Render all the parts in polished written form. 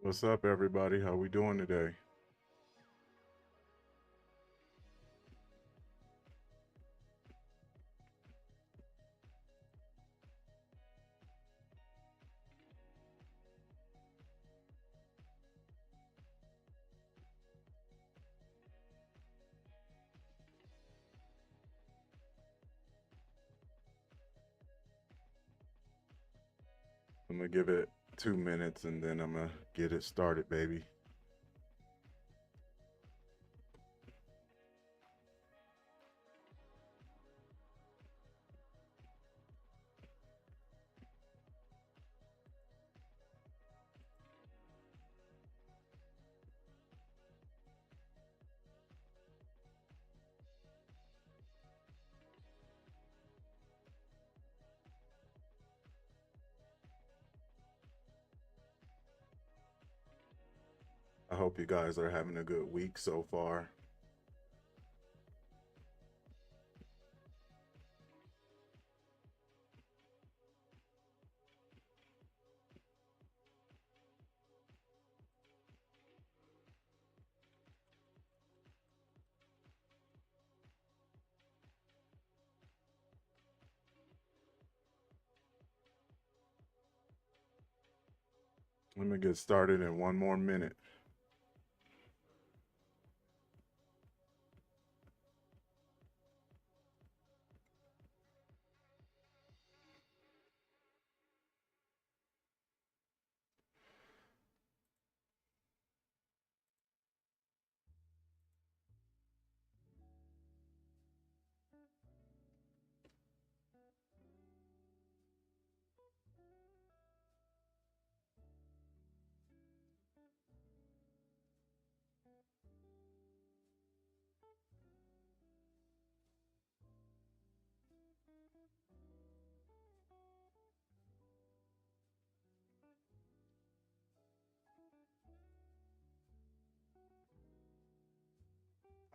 What's up, everybody? How we doing today? I'm gonna give it 2 minutes and then I'm gonna get it started, baby. I hope you guys are having a good week so far. Let me get started in one more minute.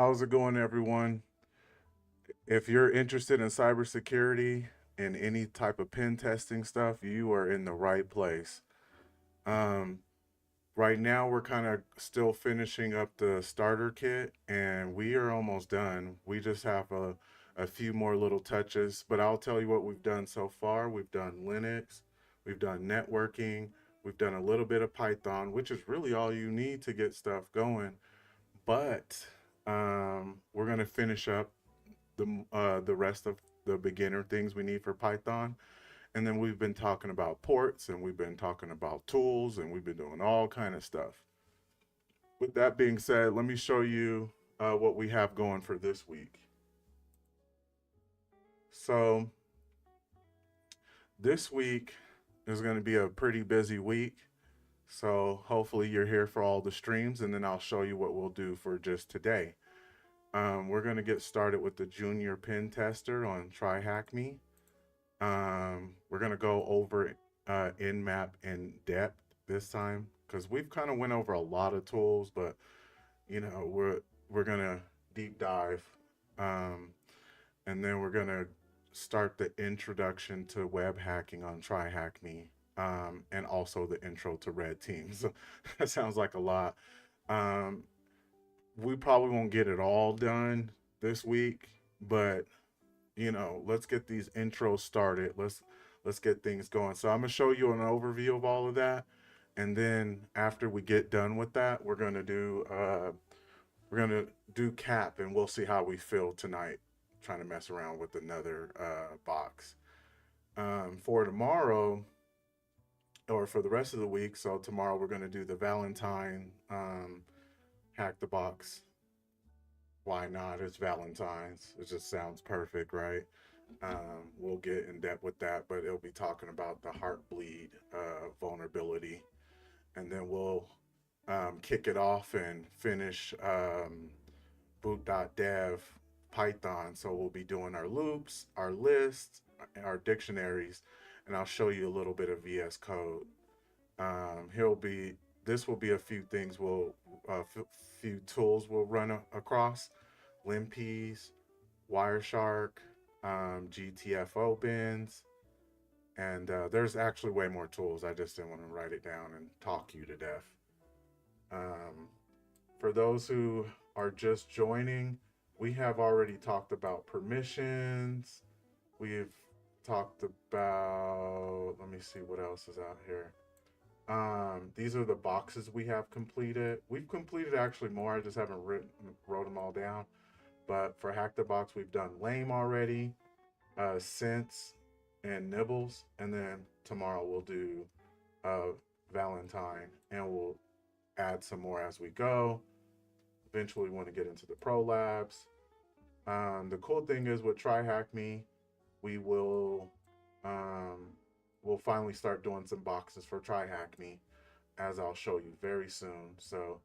How's it going, everyone? If you're interested in cybersecurity and any type of pen testing stuff, you are in the right place. Um, right now, we're kind of still finishing up the starter kit and we are almost done. We just have a few more little touches, but I'll tell you what we've done so far. We've done Linux, we've done networking, we've done a little bit of Python, which is really all you need to get stuff going. But we're going to finish up the rest of the beginner things we need for Python. And then we've been talking about ports and we've been talking about tools and we've been doing all kind of stuff. With that being said, let me show you what we have going for this week. So this week is going to be a pretty busy week. So hopefully you're here for all the streams, and then I'll show you what we'll do for just today. We're going to get started with the junior pen tester on TryHackMe. We're going to go over Nmap in depth this time because we've kind of went over a lot of tools, but we're going to deep dive, and then we're going to start the introduction to web hacking on TryHackMe, and also the intro to red teams. That sounds like a lot. Um, we probably won't get it all done this week, but let's get these intros started. Let's get things going. So I'm gonna show you an overview of all of that, and then after we get done with that, we're gonna do cap, and we'll see how we feel tonight. Trying to mess around with another box for tomorrow or for the rest of the week. So tomorrow we're gonna do the Valentine hack the box. Why not? It's Valentine's. It just sounds perfect, right? We'll get in depth with that, but it'll be talking about the heartbleed vulnerability, and then we'll kick it off and finish boot.dev Python. So we'll be doing our loops, our lists, our dictionaries, and I'll show you a little bit of VS Code. He'll be this will be a few things we'll few tools we'll run across: Limpies, Wireshark, GTFO bins, and there's actually way more tools. I just didn't want to write it down and talk you to death. Um, for those who are just joining, we have already talked about permissions. We've talked about, let me see what else is out here. These are the boxes we have completed. We've completed actually more. I just haven't wrote them all down. But for Hack the Box, we've done lame already, sense, and nibbles, and then tomorrow we'll do Valentine, and we'll add some more as we go. Eventually, we want to get into the pro labs. The cool thing is with TryHackMe, we will we'll finally start doing some boxes for TryHackMe, as I'll show you very soon. So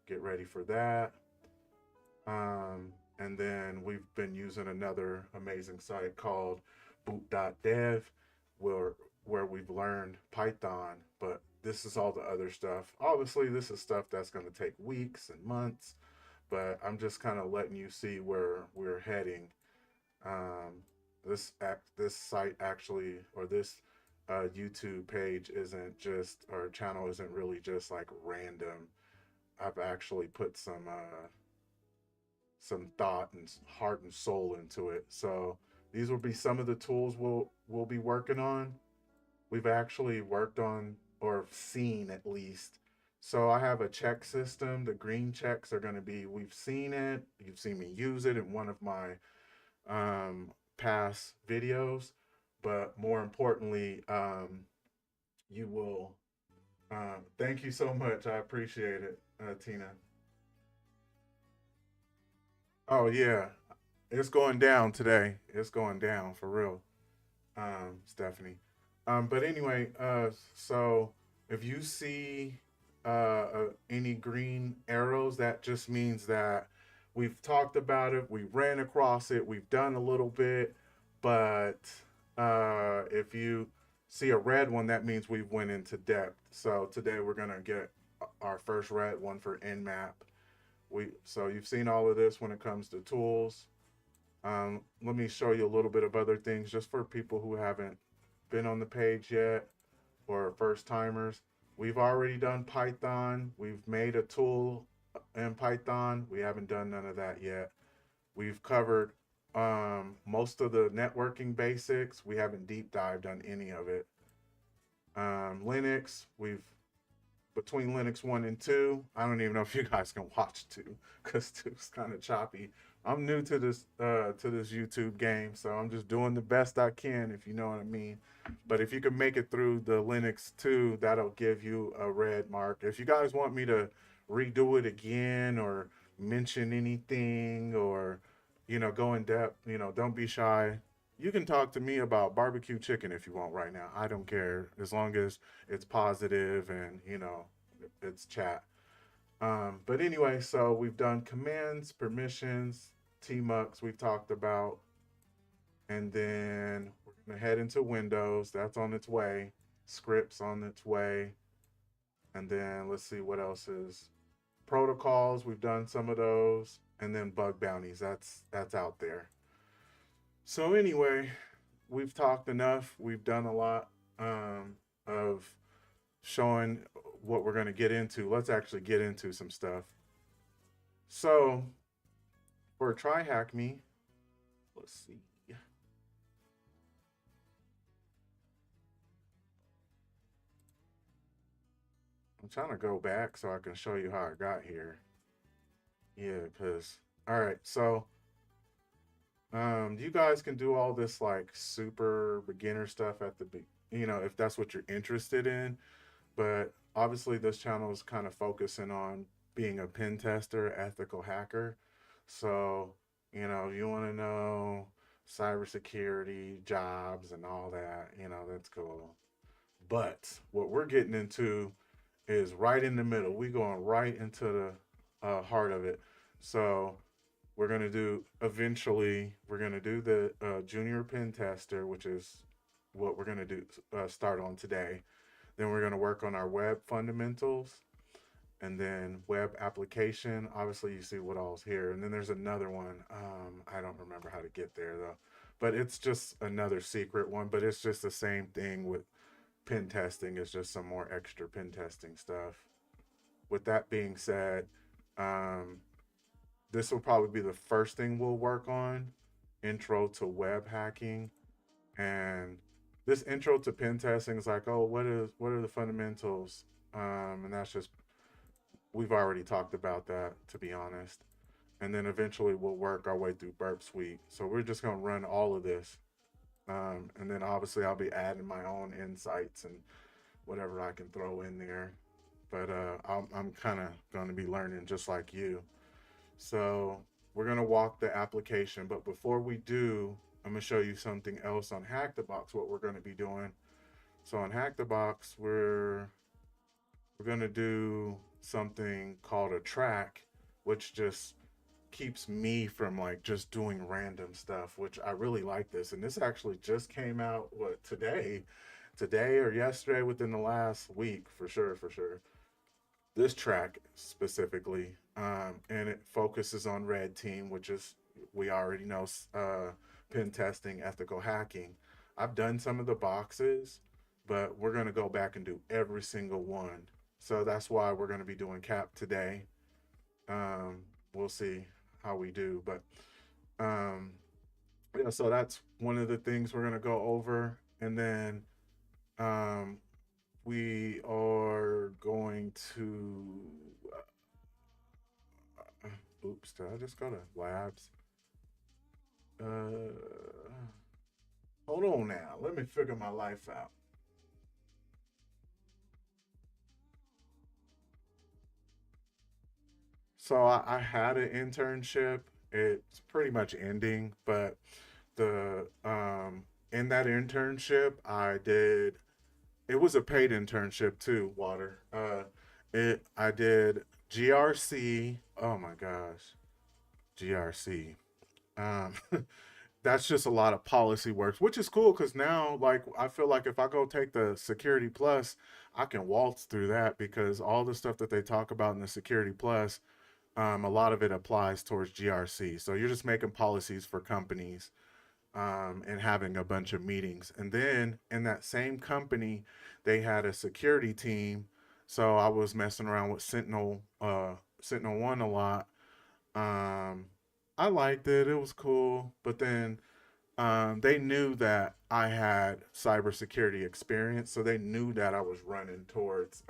get ready for that. And then we've been using another amazing site called boot.dev where we've learned Python, but this is all the other stuff. Obviously, this is stuff that's going to take weeks and months, but I'm just kind of letting you see where we're heading. This site actually, or this YouTube page isn't just, or channel isn't really just like random. I've actually put some thought and heart and soul into it. So these will be some of the tools we'll be working on. We've actually worked on or seen at least. So I have a check system. The green checks are going to be we've seen it. You've seen me use it in one of my past videos. But more importantly, you will. Thank you so much. I appreciate it, Tina. Oh yeah, it's going down today. It's going down for real, Stephanie. But anyway, so if you see any green arrows, that just means that we've talked about it, we ran across it, we've done a little bit, but if you see a red one, that means we went into depth. So today we're gonna get our first red one for Nmap. So you've seen all of this when it comes to tools. Let me show you a little bit of other things just for people who haven't been on the page yet or first timers. We've already done Python. We've made a tool in Python. We haven't done none of that yet. We've covered most of the networking basics. We haven't deep dived on any of it. Linux, we've between Linux 1 and 2. I don't even know if you guys can watch 2 because 2 is kind of choppy. I'm new to this YouTube game, so I'm just doing the best I can, if you know what I mean. But if you can make it through the Linux 2, that'll give you a red mark. If you guys want me to redo it again or mention anything or go in depth, don't be shy. You can talk to me about barbecue chicken if you want right now. I don't care as long as it's positive and it's chat. But anyway, so we've done commands, permissions, tmux we've talked about, and then we're gonna head into Windows. That's on its way. Scripts on its way, and then let's see what else is protocols. We've done some of those, and then bug bounties. That's out there. So anyway, we've talked enough. We've done a lot of showing what we're going to get into. Let's actually get into some stuff. So for TryHackMe, let's see. I'm trying to go back so I can show you how I got here. Yeah, because all right, so you guys can do all this like super beginner stuff at the if that's what you're interested in. But obviously, this channel is kind of focusing on being a pen tester, ethical hacker. So, if you want to know cybersecurity, jobs, and all that, that's cool. But what we're getting into is right in the middle. We're going right into the heart of it. So, we're going to do the junior pen tester, which is what we're going to do, start on today. Then we're going to work on our web fundamentals and then web application. Obviously, you see what all's here. And then there's another one. I don't remember how to get there though. But it's just another secret one. But it's just the same thing with pen testing. It's just some more extra pen testing stuff. with that being said, um, this will probably be the first thing we'll work on, intro to web hacking. And this intro to pen testing is like, oh, what are the fundamentals? And that's just, we've already talked about that, to be honest. And then eventually we'll work our way through Burp Suite. So we're just gonna run all of this, and then obviously I'll be adding my own insights and whatever I can throw in there. But I'm kind of going to be learning just like you. So we're going to walk the application. But before we do, I'm going to show you something else on Hack the Box, what we're going to be doing. So on Hack the Box, we're going to do something called a track, which just keeps me from like just doing random stuff, which I really like this. And this actually just came out what today or yesterday, within the last week, for sure, this track specifically. And it focuses on red team, which is, we already know, pen testing, ethical hacking. I've done some of the boxes, but we're going to go back and do every single one. So that's why we're going to be doing cap today. We'll see how we do, but um, yeah. So that's one of the things we're going to go over, and then um, we are going to. Oops! Did I just go to labs? Uh, Hold on now. Let me figure my life out. So I had an internship. It's pretty much ending, but the in that internship I did, it was a paid internship too, Water. It I did GRC. Oh my gosh, GRC. Um, that's just a lot of policy work, which is cool because now, like, I feel like if I go take the Security Plus, I can waltz through that because all the stuff that they talk about in the Security Plus, a lot of it applies towards GRC. So you're just making policies for companies, and having a bunch of meetings. And then in that same company, they had a security team. So I was messing around with Sentinel One a lot. Um, I liked it; it was cool. But then they knew that I had cybersecurity experience, so they knew that I was running towards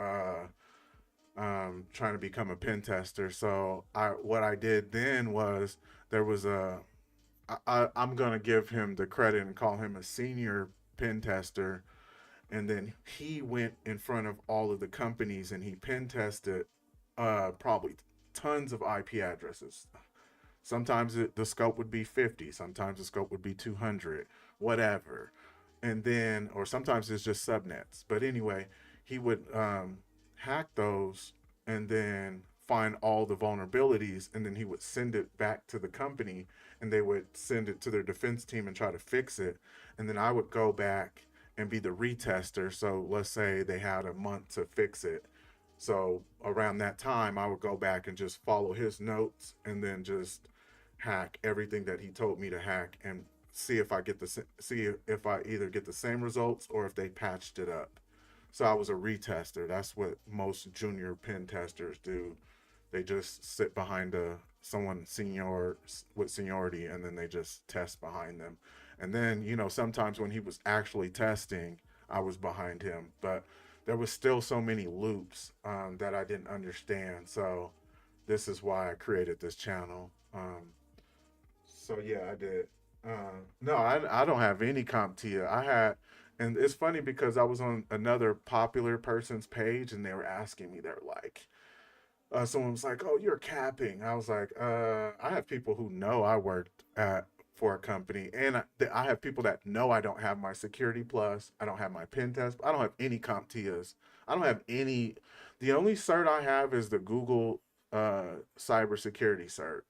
trying to become a pen tester. So what I did then was, there was I'm gonna give him the credit and call him a senior pen tester. And then he went in front of all of the companies and he pen tested probably tons of IP addresses. Sometimes the scope would be 50, sometimes the scope would be 200, whatever. And then, or sometimes it's just subnets. But anyway, he would hack those and then find all the vulnerabilities, and then he would send it back to the company, and they would send it to their defense team and try to fix it. And then I would go back and be the retester. So let's say they had a month to fix it. So around that time, I would go back and just follow his notes and then just hack everything that he told me to hack and see if I either get the same results or if they patched it up. So I was a retester. That's what most junior pen testers do. They just sit behind someone senior with seniority, and then they just test behind them. And then, sometimes when he was actually testing, I was behind him, but there was still so many loops that I didn't understand. So this is why I created this channel. So yeah, I did. No, I don't have any CompTIA. And it's funny because I was on another popular person's page, and they were asking me. They're like, someone was like, "Oh, you're capping." I was like, I have people who know I worked for a company, and I have people that know I don't have my Security Plus, I don't have my pen test, I don't have any CompTIAs, I don't have any. The only cert I have is the Google cybersecurity cert,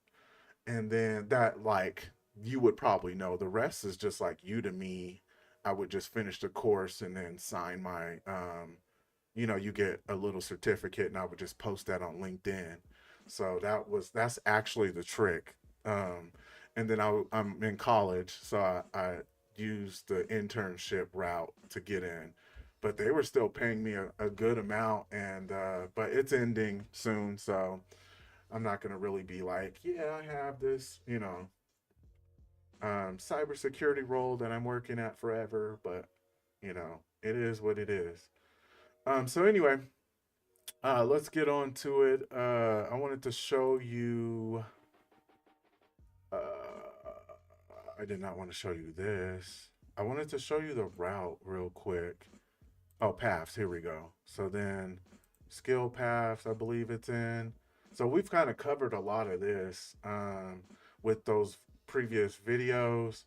and then that, like, you would probably know. The rest is just like Udemy. I would just finish the course and then sign my you get a little certificate, and I would just post that on LinkedIn. So that's actually the trick. Um, and then I'm in college, so I used the internship route to get in. but they were still paying me a good amount, and but it's ending soon, so I'm not gonna really be like, yeah, I have this, cybersecurity role that I'm working at forever, but it is what it is. So anyway, let's get on to it. I wanted to show you. I did not want to show you this. I wanted to show you the route real quick. Oh, paths. Here we go. So then, skill paths. I believe it's in. So we've kind of covered a lot of this with those previous videos.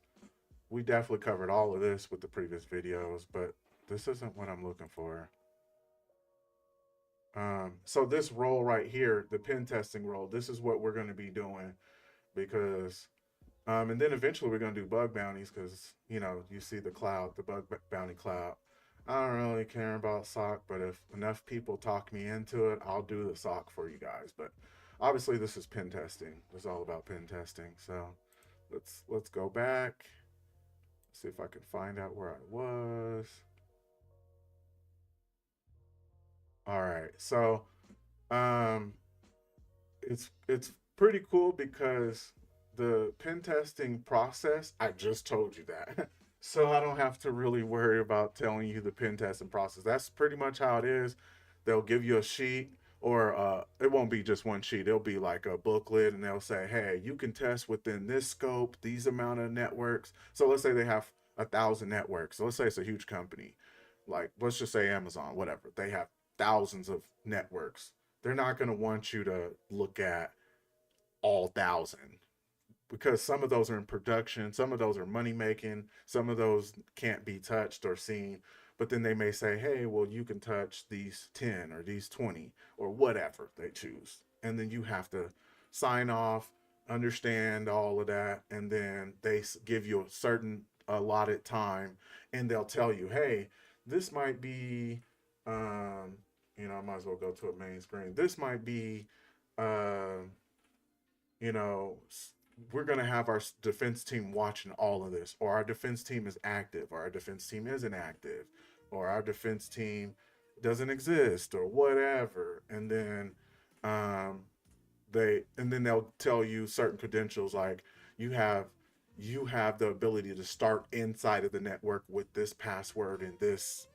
We definitely covered all of this with the previous videos, but this isn't what I'm looking for. So this role right here, the pen testing role, this is what we're going to be doing because, and then eventually we're going to do bug bounties because, you see the cloud, the bug bounty cloud. I don't really care about SOC, but if enough people talk me into it, I'll do the SOC for you guys. But obviously this is pen testing. It's all about pen testing. So let's go back. See if I can find out where I was. All right. So um it's pretty cool because the pen testing process, I just told you that. So I don't have to really worry about telling you the pen testing process. That's pretty much how it is. They'll give you a sheet, or it won't be just one sheet. It'll be like a booklet, and they'll say, hey, you can test within this scope, these amount of networks. So let's say they have 1,000 networks. So let's say it's a huge company, like let's just say Amazon, whatever. They have thousands of networks. They're not going to want you to look at all 1,000 because some of those are in production, some of those are money making, some of those can't be touched or seen. But then they may say, hey, well, you can touch these 10 or these 20 or whatever they choose. And then you have to sign off, understand all of that. And then they give you a certain allotted time and they'll tell you, hey, this might be, I might as well go to a main screen. This might be, uh, you know, we're going to have our defense team watching all of this, or our defense team is active, or our defense team isn't active, or our defense team doesn't exist, or whatever. And then um, they'll tell you certain credentials like you have the ability to start inside of the network with this password and this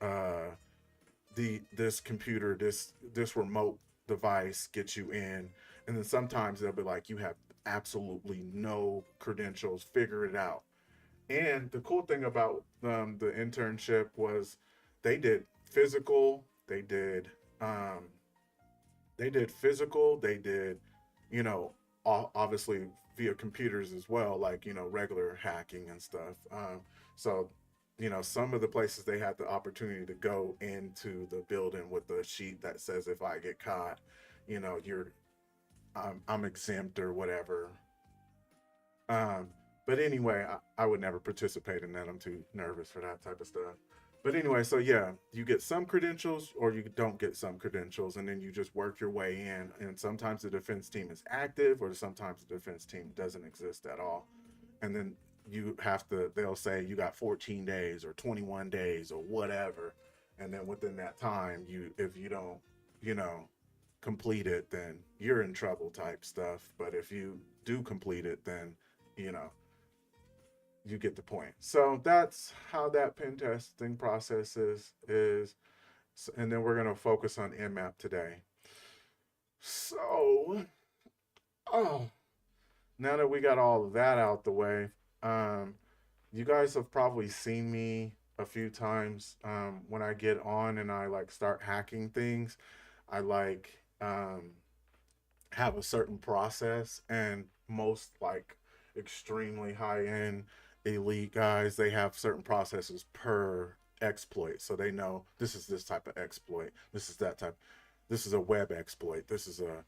this computer, this remote device gets you in. And then sometimes they'll be like, you have absolutely no credentials, figure it out. And the cool thing about the internship was they did physical, um, they did, you know, obviously via computers as well, like, regular hacking and stuff. So, some of the places they had the opportunity to go into the building with a sheet that says, if I get caught, you're, I'm exempt or whatever. Um, but anyway, I would never participate in that. I'm too nervous for that type of stuff. But anyway, so yeah, you get some credentials or you don't get some credentials, and then you just work your way in. And sometimes the defense team is active, or sometimes the defense team doesn't exist at all. And then they'll say you got 14 days or 21 days or whatever. And then within that time, if you don't, you know, complete it, then you're in trouble type stuff. But if you do complete it, then you know you get the point. So that's how that pen testing process is. And then we're going to focus on Nmap today. So, oh, now that we got all of that out the way, um, you guys have probably seen me a few times when I get on and I like start hacking things. I like have a certain process, and most like extremely high end elite guys, they have certain processes per exploit, so they know this is this type of exploit, this is that type, this is a web exploit, this is a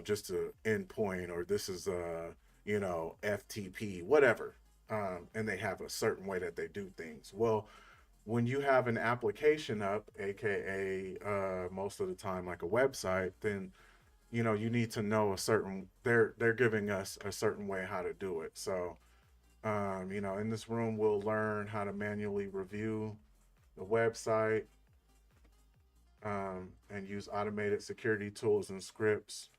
just a endpoint, or this is a FTP, whatever. And they have a certain way that they do things. Well, when you have an application up, aka most of the time like a website, then you need to know a certain, they're giving us a certain way how to do it. So in this room we'll learn how to manually review the website, and use automated security tools and scripts,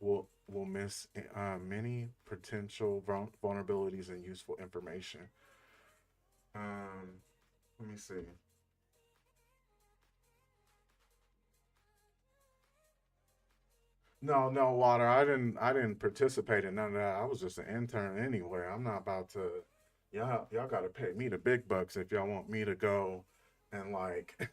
will miss many potential vulnerabilities and useful information. Let me see. No, no, Water. I didn't participate in none of that. I was just an intern anyway. I'm not about to. Y'all got to pay me the big bucks if y'all want me to go and like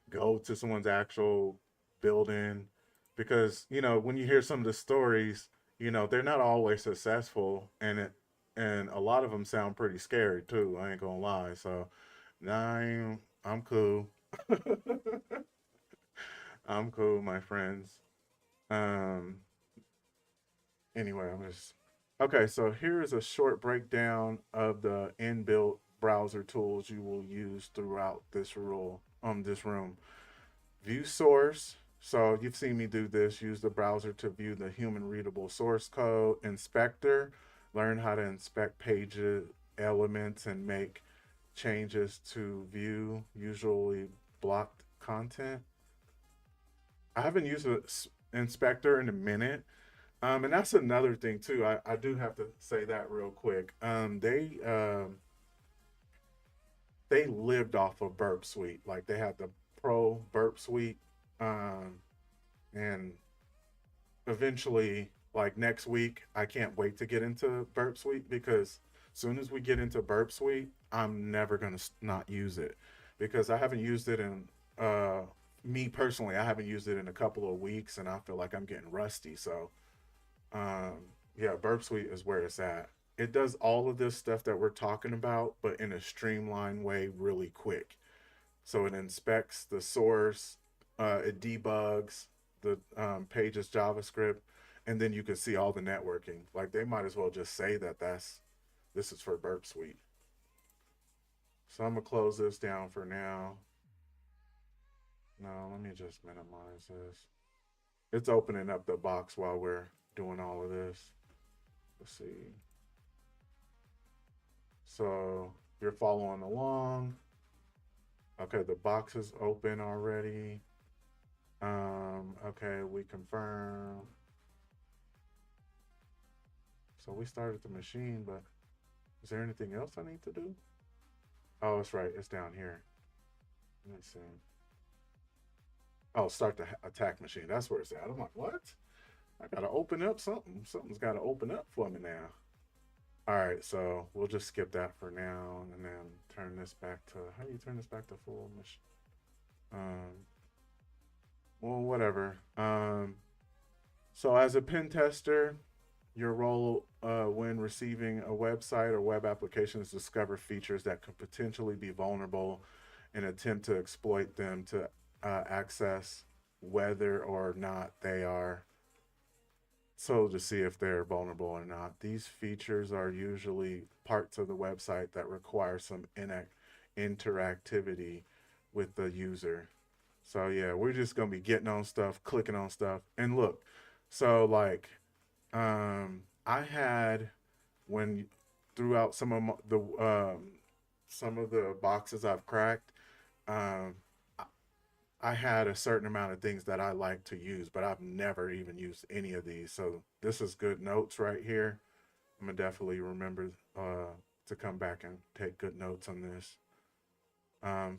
go to someone's actual building, because when you hear some of the stories, they're not always successful, and a lot of them sound pretty scary too. I ain't gonna lie. So, nah, I'm cool. I'm cool, my friends. Um, Anyway, I'm just okay. So here's a short breakdown of the inbuilt browser tools you will use throughout this room. View source. So you've seen me do this. Use the browser to view the human readable source code. Inspector. Learn how to inspect pages, elements, and make changes to view usually blocked content. I haven't used an inspector in a minute. And that's another thing too. I do have to say that real quick. They lived off of Burp Suite. Like they had the Pro Burp Suite, um, and eventually, like next week, I can't wait to get into Burp Suite, because as soon as we get into Burp Suite, I'm never gonna not use it, because I haven't used it in me personally. I haven't used it in a couple of weeks, and I feel like I'm getting rusty. So yeah, Burp Suite is where it's at. It does all of this stuff that we're talking about, but in a streamlined way, really quick. So it inspects the source, it debugs the page's JavaScript, and then you can see all the networking. Like they might as well just say that this is for Burp Suite. So I'm gonna close this down for now. No, let me just minimize this. It's opening up the box while we're doing all of this. Let's see. So you're following along. Okay, the box is open already. Okay, we confirm. So we started the machine, but is there anything else I need to do? Oh, it's right. It's down here. Let me see. Oh, start the attack machine. That's where it's at. I'm like, what? I gotta open up something. Something's gotta open up for me now. All right, so we'll just skip that for now, and then turn this back to. How do you turn this back to full machine? Um, well, whatever. So as a pen tester, your role when receiving a website or web application is discover features that could potentially be vulnerable and attempt to exploit them to access whether or not they are, so to see if they're vulnerable or not. These features are usually parts of the website that require some interactivity with the user. So yeah, we're just gonna be getting on stuff, clicking on stuff, and look. So like, I had when throughout some of the boxes I've cracked, um, I had a certain amount of things that I like to use, but I've never even used any of these. So this is good notes right here. I'm gonna definitely remember to come back and take good notes on this. Um,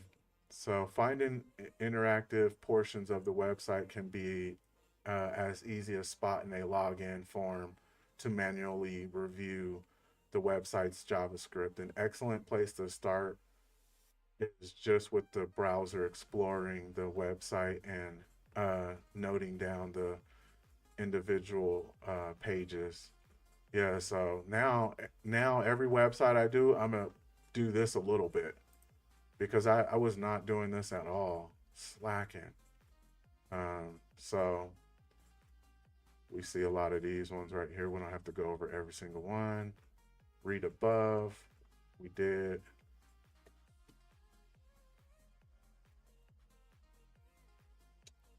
so finding interactive portions of the website can be as easy as spotting a login form to manually review the website's JavaScript. An excellent place to start is just with the browser exploring the website and noting down the individual pages. Yeah, so now every website I do, I'm gonna do this a little bit, because I was not doing this at all, slacking. So we see a lot of these ones right here. We don't have to go over every single one. Read above, we did.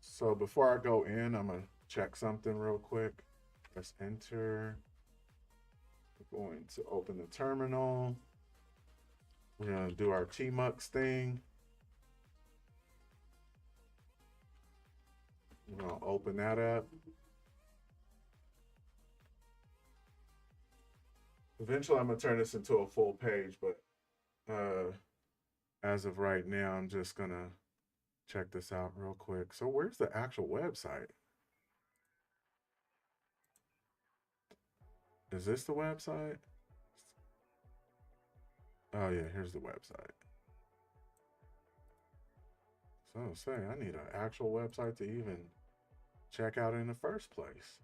So before I go in, I'm gonna check something real quick. Press enter. We're going to open the terminal. We're gonna do our tmux thing. We're going to open that up. Eventually, I'm going to turn this into a full page, but as of right now, I'm just going to check this out real quick. So where's the actual website? Is this the website? Oh yeah, here's the website. So I was saying, I need an actual website to even check out in the first place.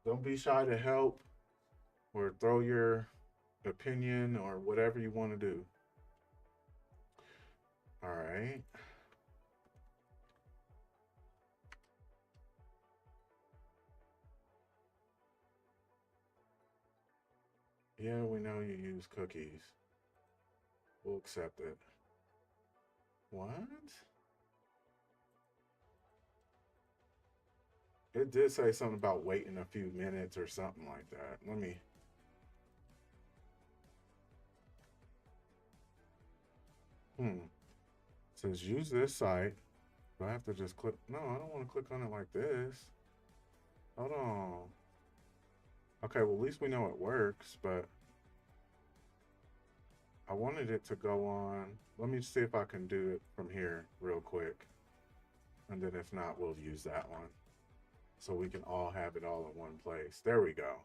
Don't be shy to help or throw your opinion or whatever you want to do. All right. Yeah, we know you use cookies. We'll accept it. What? It did say something about waiting a few minutes or something like that. Let me. It says use this site. Do I have to just click? No, I don't want to click on it like this. Hold on. Okay, well, at least we know it works, but I wanted it to go on. Let me see if I can do it from here real quick. And then if not, we'll use that one. So we can all have it all in one place. There we go.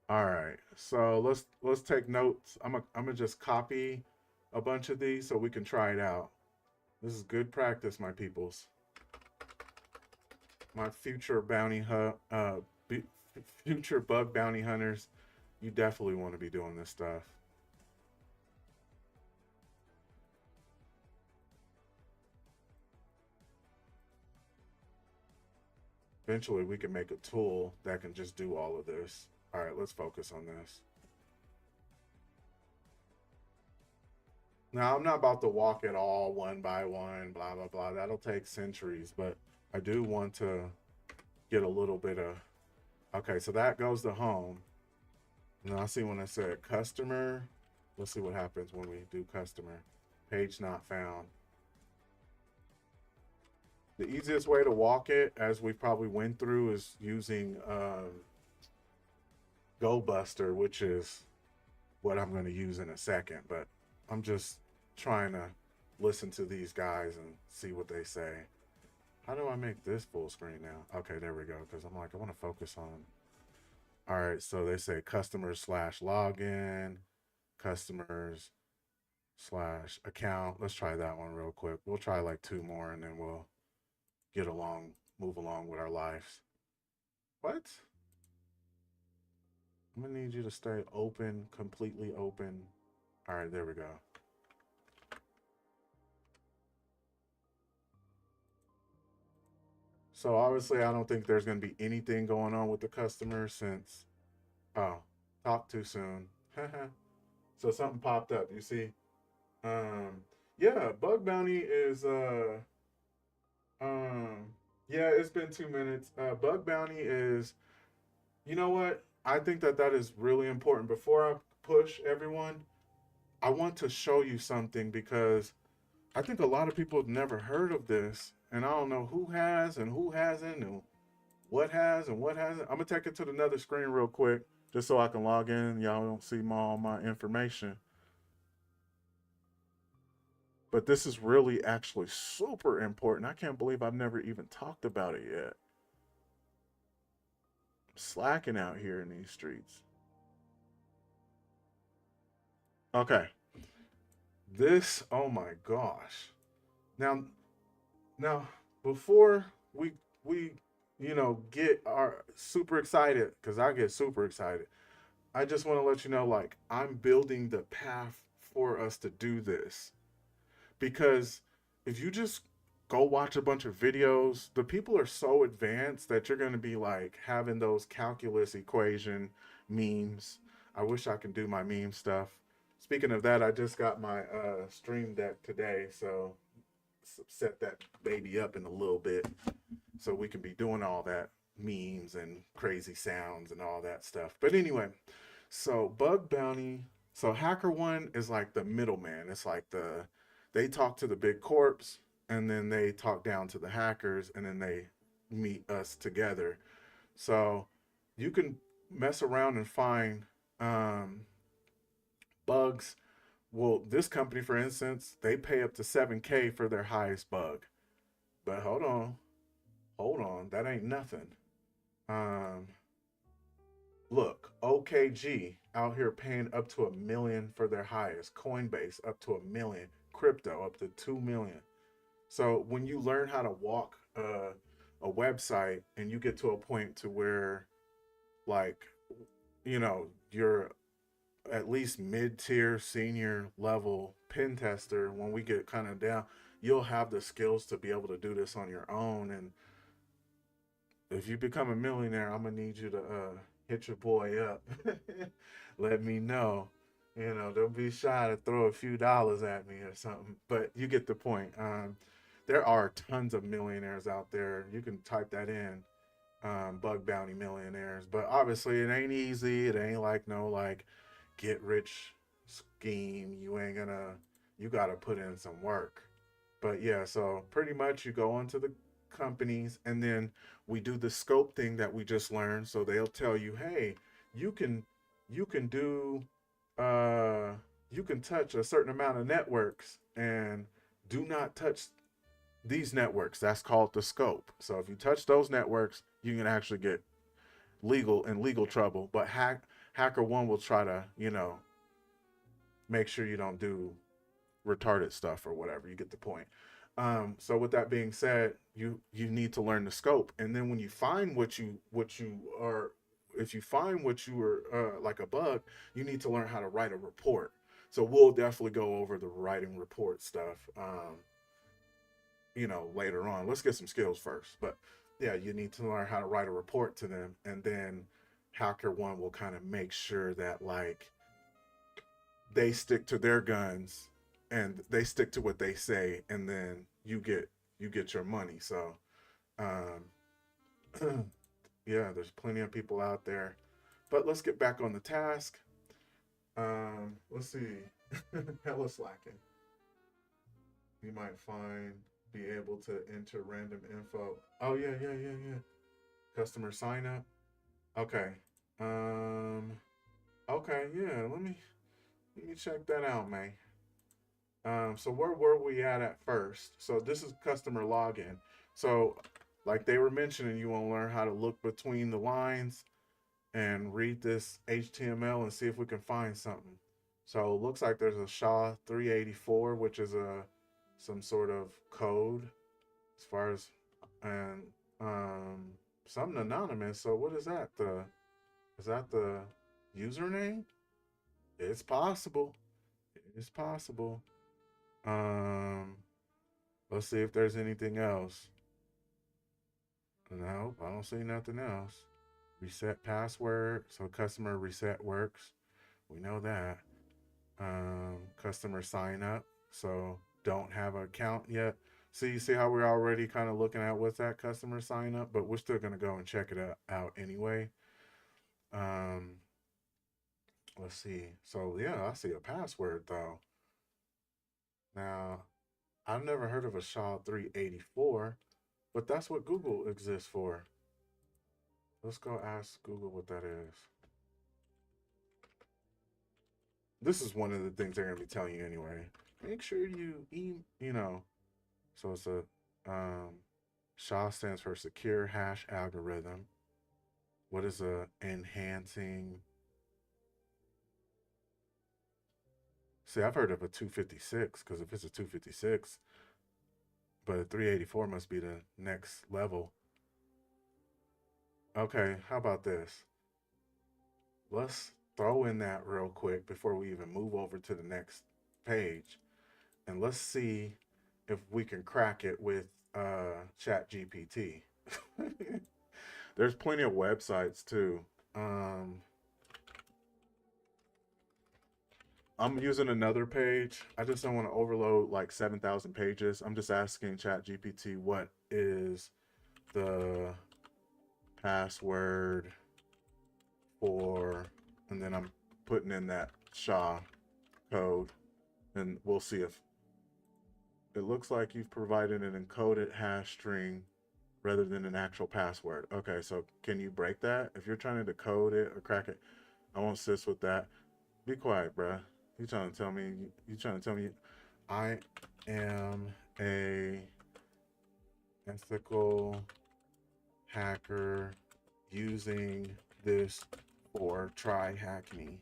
All right. So let's take notes. I'm gonna just copy a bunch of these so we can try it out. This is good practice, my peoples. My future future bug bounty hunters, you definitely want to be doing this stuff. Eventually, we can make a tool that can just do all of this. All right, let's focus on this. Now, I'm not about to walk it all one by one, blah, blah, blah. That'll take centuries, but I do want to get a little bit of... Okay, so that goes to home. Now I see when I said customer. Let's see what happens when we do customer. Page not found. The easiest way to walk it, as we probably went through, is using GoBuster, which is what I'm going to use in a second. But I'm just trying to listen to these guys and see what they say. How do I make this full screen now? Okay, there we go. Because I'm like, I want to focus on... All right, so they say customers / login, customers / account. Let's try that one real quick. We'll try like 2 more and then we'll move along with our lives. What? I'm gonna need you to stay open, completely open. All right, there we go. So obviously I don't think there's gonna be anything going on with the customer since, oh, talk too soon. So something popped up, you see? Yeah, bug bounty is yeah, it's been 2 minutes. Bug bounty is, you know what? I think that is really important. Before I push everyone, I want to show you something because I think a lot of people have never heard of this, and I don't know who has and who hasn't, and what has and what hasn't. I'm gonna take it to another screen real quick just so I can log in. Y'all don't see all my information. But this is really actually super important. I can't believe I've never even talked about it yet. I'm slacking out here in these streets. Okay. This, oh my gosh. Now before we get our super excited, because I get super excited, I just want to let you know, like, I'm building the path for us to do this. Because if you just go watch a bunch of videos, the people are so advanced that you're going to be like having those calculus equation memes. I wish I could do my meme stuff. Speaking of that, I just got my stream deck today, so set that baby up in a little bit so we can be doing all that memes and crazy sounds and all that stuff. But anyway, so bug bounty. So HackerOne is like the middleman. It's like they talk to the big corps, and then they talk down to the hackers, and then they meet us together. So you can mess around and find um, bugs. Well, this company, for instance, they pay up to 7K for their highest bug. But hold on, that ain't nothing. Um, Look, OKG out here paying up to 1 million for their highest. Coinbase up to 1 million. Crypto up to 2 million. So when you learn how to walk a website and you get to a point to where, like, you're at least mid-tier, senior level pen tester, when we get kind of down, you'll have the skills to be able to do this on your own. And if you become a millionaire, I'm gonna need you to hit your boy up. Let me know. Don't be shy to throw a few dollars at me or something. But you get the point. There are tons of millionaires out there. You can type that in, bug bounty millionaires. But obviously, it ain't easy. It ain't like no like get rich scheme. You gotta put in some work. But yeah, so pretty much you go onto the companies, and then we do the scope thing that we just learned. So they'll tell you, hey, you can you can do uh you can touch a certain amount of networks, and do not touch these networks. That's called the scope. So if you touch those networks, you can actually get legal trouble. But hacker one will try to, make sure you don't do retarded stuff or whatever. You get the point. So with that being said, you need to learn the scope, and then when you find what you are, if you find what you were like a bug, you need to learn how to write a report. So we'll definitely go over the writing report stuff, later on. Let's get some skills first, but yeah, you need to learn how to write a report to them, and then Hacker One will kind of make sure that like they stick to their guns and they stick to what they say, and then you get your money. So um yeah, there's plenty of people out there, but let's get back on the task. Let's see. Hella slacking. You might be able to enter random info. Oh yeah, yeah. Customer sign up. Okay. um okay, yeah, let me check that out, man. So where were we at first? So this is customer login. So like they were mentioning, you want to learn how to look between the lines and read this HTML and see if we can find something. So it looks like there's a SHA-384, which is a some sort of code as far as, and something anonymous. So what is that? Is that the username? It's possible. It's possible. Um, let's see if there's anything else. No, I don't see nothing else. Reset password. So customer reset works. We know that. Customer sign up. So don't have an account yet. See, you see how we're already kind of looking at what's that customer sign up, but we're still gonna go and check it out anyway. Um, let's see. So yeah, I see a password though. Now, I've never heard of a SHA-384, but that's what Google exists for. Let's go ask Google what that is. This is one of the things they're gonna be telling you anyway. Make sure So it's a SHA stands for Secure Hash Algorithm. What is a enhancing? See, I've heard of a 256, because if it's a 256, but a 384 must be the next level. Okay, how about this? Let's throw in that real quick before we even move over to the next page, and let's see if we can crack it with Chat GPT. There's plenty of websites too. I'm using another page. I just don't want to overload like 7,000 pages. I'm just asking Chat GPT what is the password for, and then I'm putting in that SHA code, and we'll see if It looks like you've provided an encoded hash string rather than an actual password. Okay, so can you break that? If you're trying to decode it or crack it, I won't assist with that. Be quiet, bruh. You trying to tell me? You trying to tell me? I am a ethical hacker using this for TryHackMe.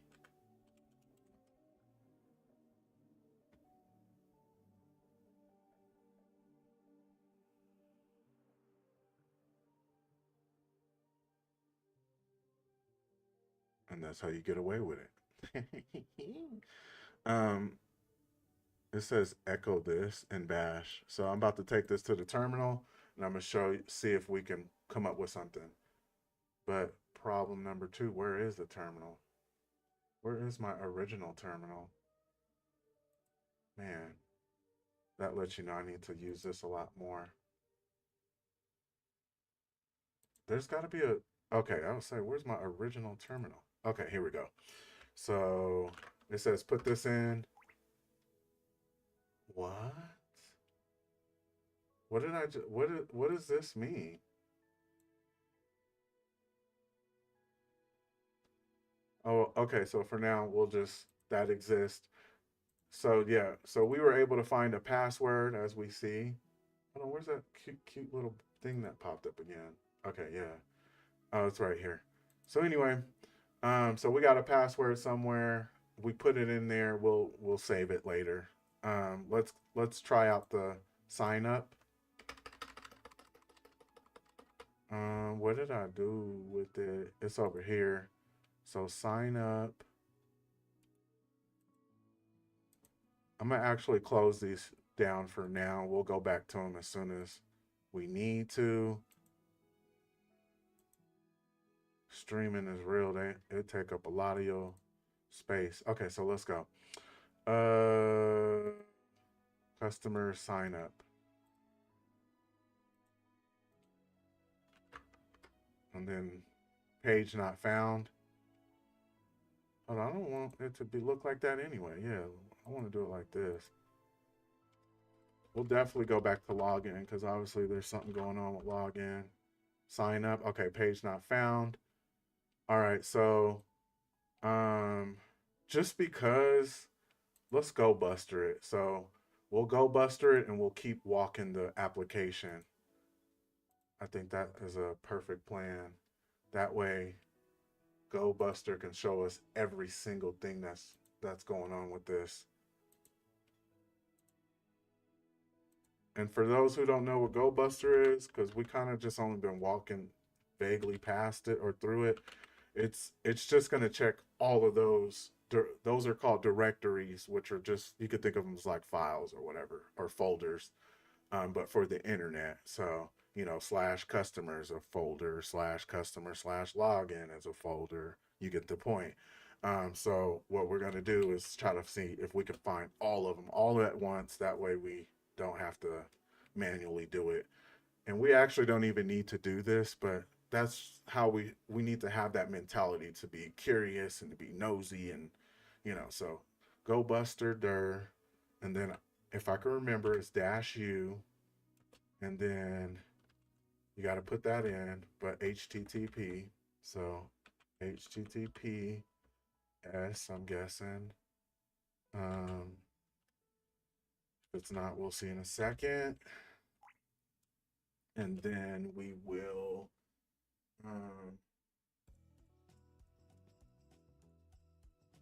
And that's how you get away with it. um, it says echo this in bash. So I'm about to take this to the terminal and I'm gonna see if we can come up with something. But problem number 2, where is the terminal? Where is my original terminal? Man, that lets you know I need to use this a lot more. There's got to be a, okay, I was saying, where's my original terminal? Okay, here we go. So it says put this in. What? What did I what does this mean? Oh, okay, so for now we'll just, that exists. So yeah, so we were able to find a password as we see. Hold on, where's that cute little thing that popped up again? Okay, yeah. Oh, it's right here. So anyway, so we got a password somewhere. We put it in there. We'll save it later. Let's try out the sign up. What did I do with it? It's over here. So sign up. I'm gonna actually close these down for now. We'll go back to them as soon as we need to. Streaming is real. It take up a lot of your space. Okay, so let's go. Customer sign up. And then page not found. Hold on, I don't want it to look like that anyway. Yeah, I want to do it like this. We'll definitely go back to login because obviously there's something going on with login. Sign up. Okay, page not found. All right, so just because, let's go buster it. So we'll go buster it and we'll keep walking the application. I think that is a perfect plan. That way Go Buster can show us every single thing that's going on with this. And for those who don't know what Go Buster is, because we kind of just only been walking vaguely past it or through it, it's just going to check all of those. Those are called directories, which are just, you could think of them as like files or whatever, or folders, but for the internet. So, you know, slash customers a folder, slash customer slash login as a folder. You get the point. So what we're gonna do is try to see if we can find all of them all at once. That way we don't have to manually do it. And we actually don't even need to do this, but that's how we need to have that mentality to be curious and to be nosy and, you know, so go buster dir, and then if I can remember it's -u, and then you got to put that in, but HTTP. So HTTPS, I'm guessing. If it's not, we'll see in a second. And then we will,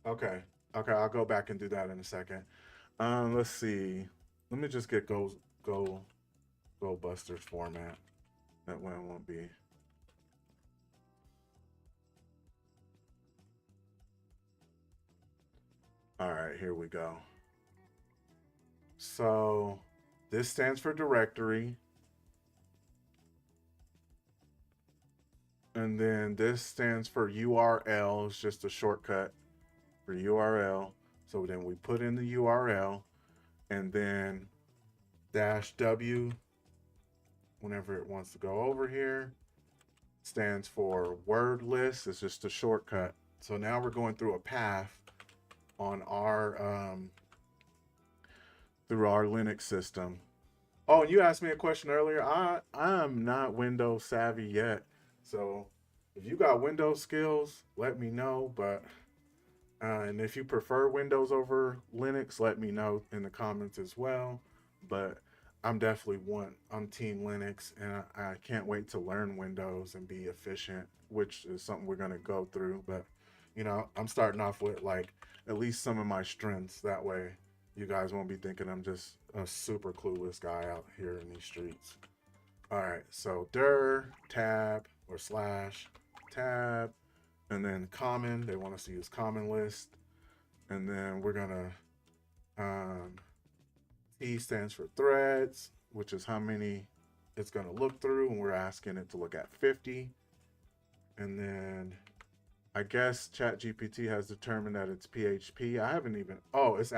okay. Okay, I'll go back and do that in a second. Let's see. Let me just get Go Busters format. That way it won't be. All right, here we go. So this stands for directory. And then this stands for URL. It's just a shortcut for URL. So then we put in the URL and then -w whenever it wants to go over here. Stands for word list. It's just a shortcut. So now we're going through a path on our through our Linux system. Oh, and you asked me a question earlier. I'm not Windows savvy yet, so if you got Windows skills, let me know. But and if you prefer Windows over Linux, let me know in the comments as well. But I'm Team Linux, and I can't wait to learn Windows and be efficient, which is something we're gonna go through. But I'm starting off with like at least some of my strengths. That way, you guys won't be thinking I'm just a super clueless guy out here in these streets. All right, so dir tab or slash tab, and then common. They want us to use common list, and then we're gonna T stands for threads, which is how many it's gonna look through, and we're asking it to look at 50. And then I guess ChatGPT has determined that it's PHP. I haven't even. Oh, it's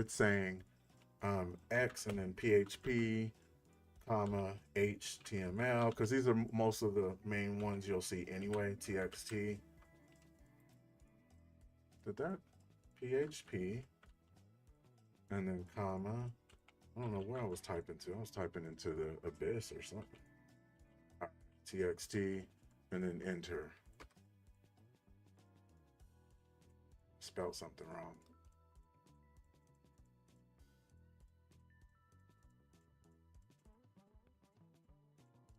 saying X and then PHP, comma HTML, because these are most of the main ones you'll see anyway. TXT. Did that PHP and then comma? I don't know where I was typing to. I was typing into the abyss or something. Right, TXT and then enter. Spelled something wrong.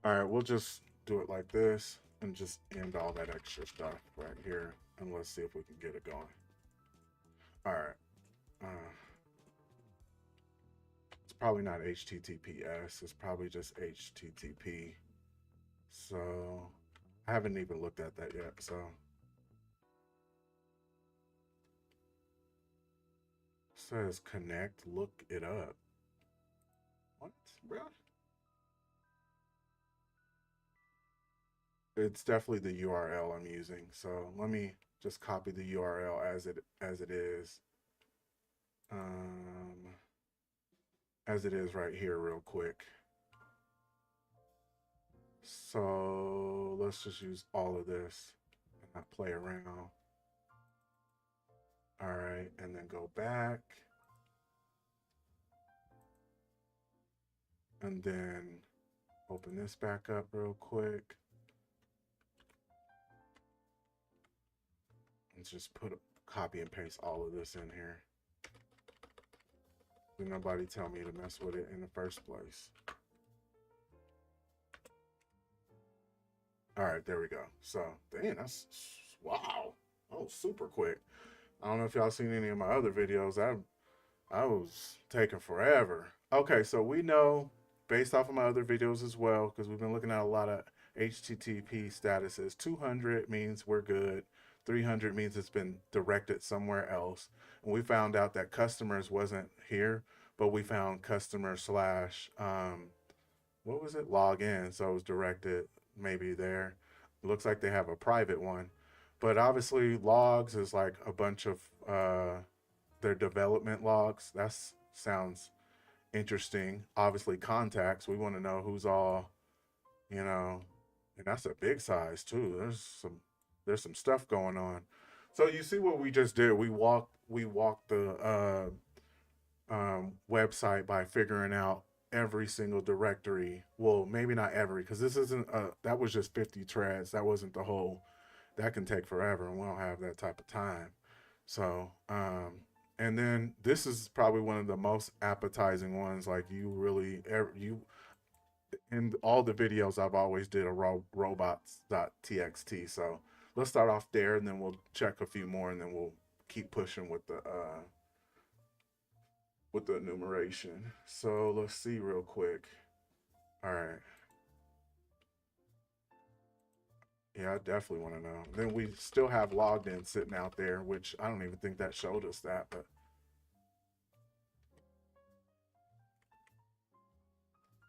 All right, we'll just do it like this and just end all that extra stuff right here, and let's see if we can get it going. All right. It's probably not HTTPS. It's probably just HTTP. So I haven't even looked at that yet. So it says connect. Look it up. What, bro? It's definitely the URL I'm using. So let me just copy the URL as it is. As it is right here real quick. So let's just use all of this and not play around. All right, and then go back. And then open this back up real quick. Let's just copy and paste all of this in here. Did nobody tell me to mess with it in the first place? All right, there we go. So, dang, wow. That was super quick. I don't know if y'all seen any of my other videos. I was taking forever. Okay, so we know based off of my other videos as well, because we've been looking at a lot of HTTP statuses. 200 means we're good. 300 means it's been directed somewhere else. And we found out that customers wasn't here, but we found customer slash, what was it? Login. So it was directed maybe there. It looks like they have a private one. But obviously logs is like a bunch of their development logs. That sounds interesting. Obviously contacts. We want to know who's all, and that's a big size too. There's some stuff going on. So you see what we just did. We walked the website by figuring out every single directory. Well, maybe not every, because this isn't. That was just 50 threads. That wasn't the whole. That can take forever, and we don't have that type of time. So, and then this is probably one of the most appetizing ones. Like you in all the videos I've always did a robots.txt. So let's start off there, and then we'll check a few more, and then we'll keep pushing with the enumeration. So let's see real quick. All right. Yeah, I definitely want to know. Then we still have logged in sitting out there, which I don't even think that showed us that, but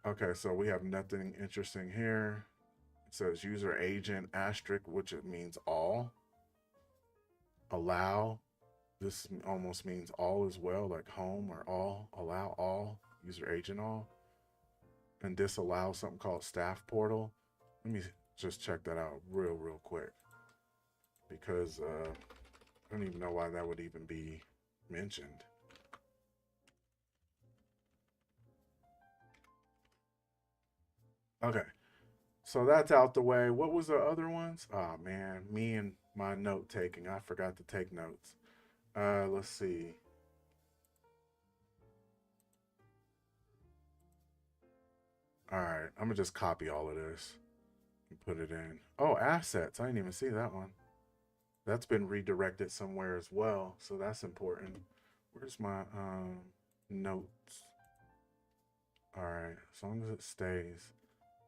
okay, so we have nothing interesting here. It says user agent asterisk, which it means all. Allow, this almost means all as well, like home or all. Allow all, user agent all. And disallow something called staff portal. Let me just check that out real quick, because I don't even know why that would even be mentioned. Okay. So that's out the way. What was the other ones? Oh man, me and my note taking. I forgot to take notes. Let's see. All right, I'm gonna just copy all of this and put it in. Oh, assets. I didn't even see that one. That's been redirected somewhere as well, so that's important. Where's my notes? All right, as long as it stays.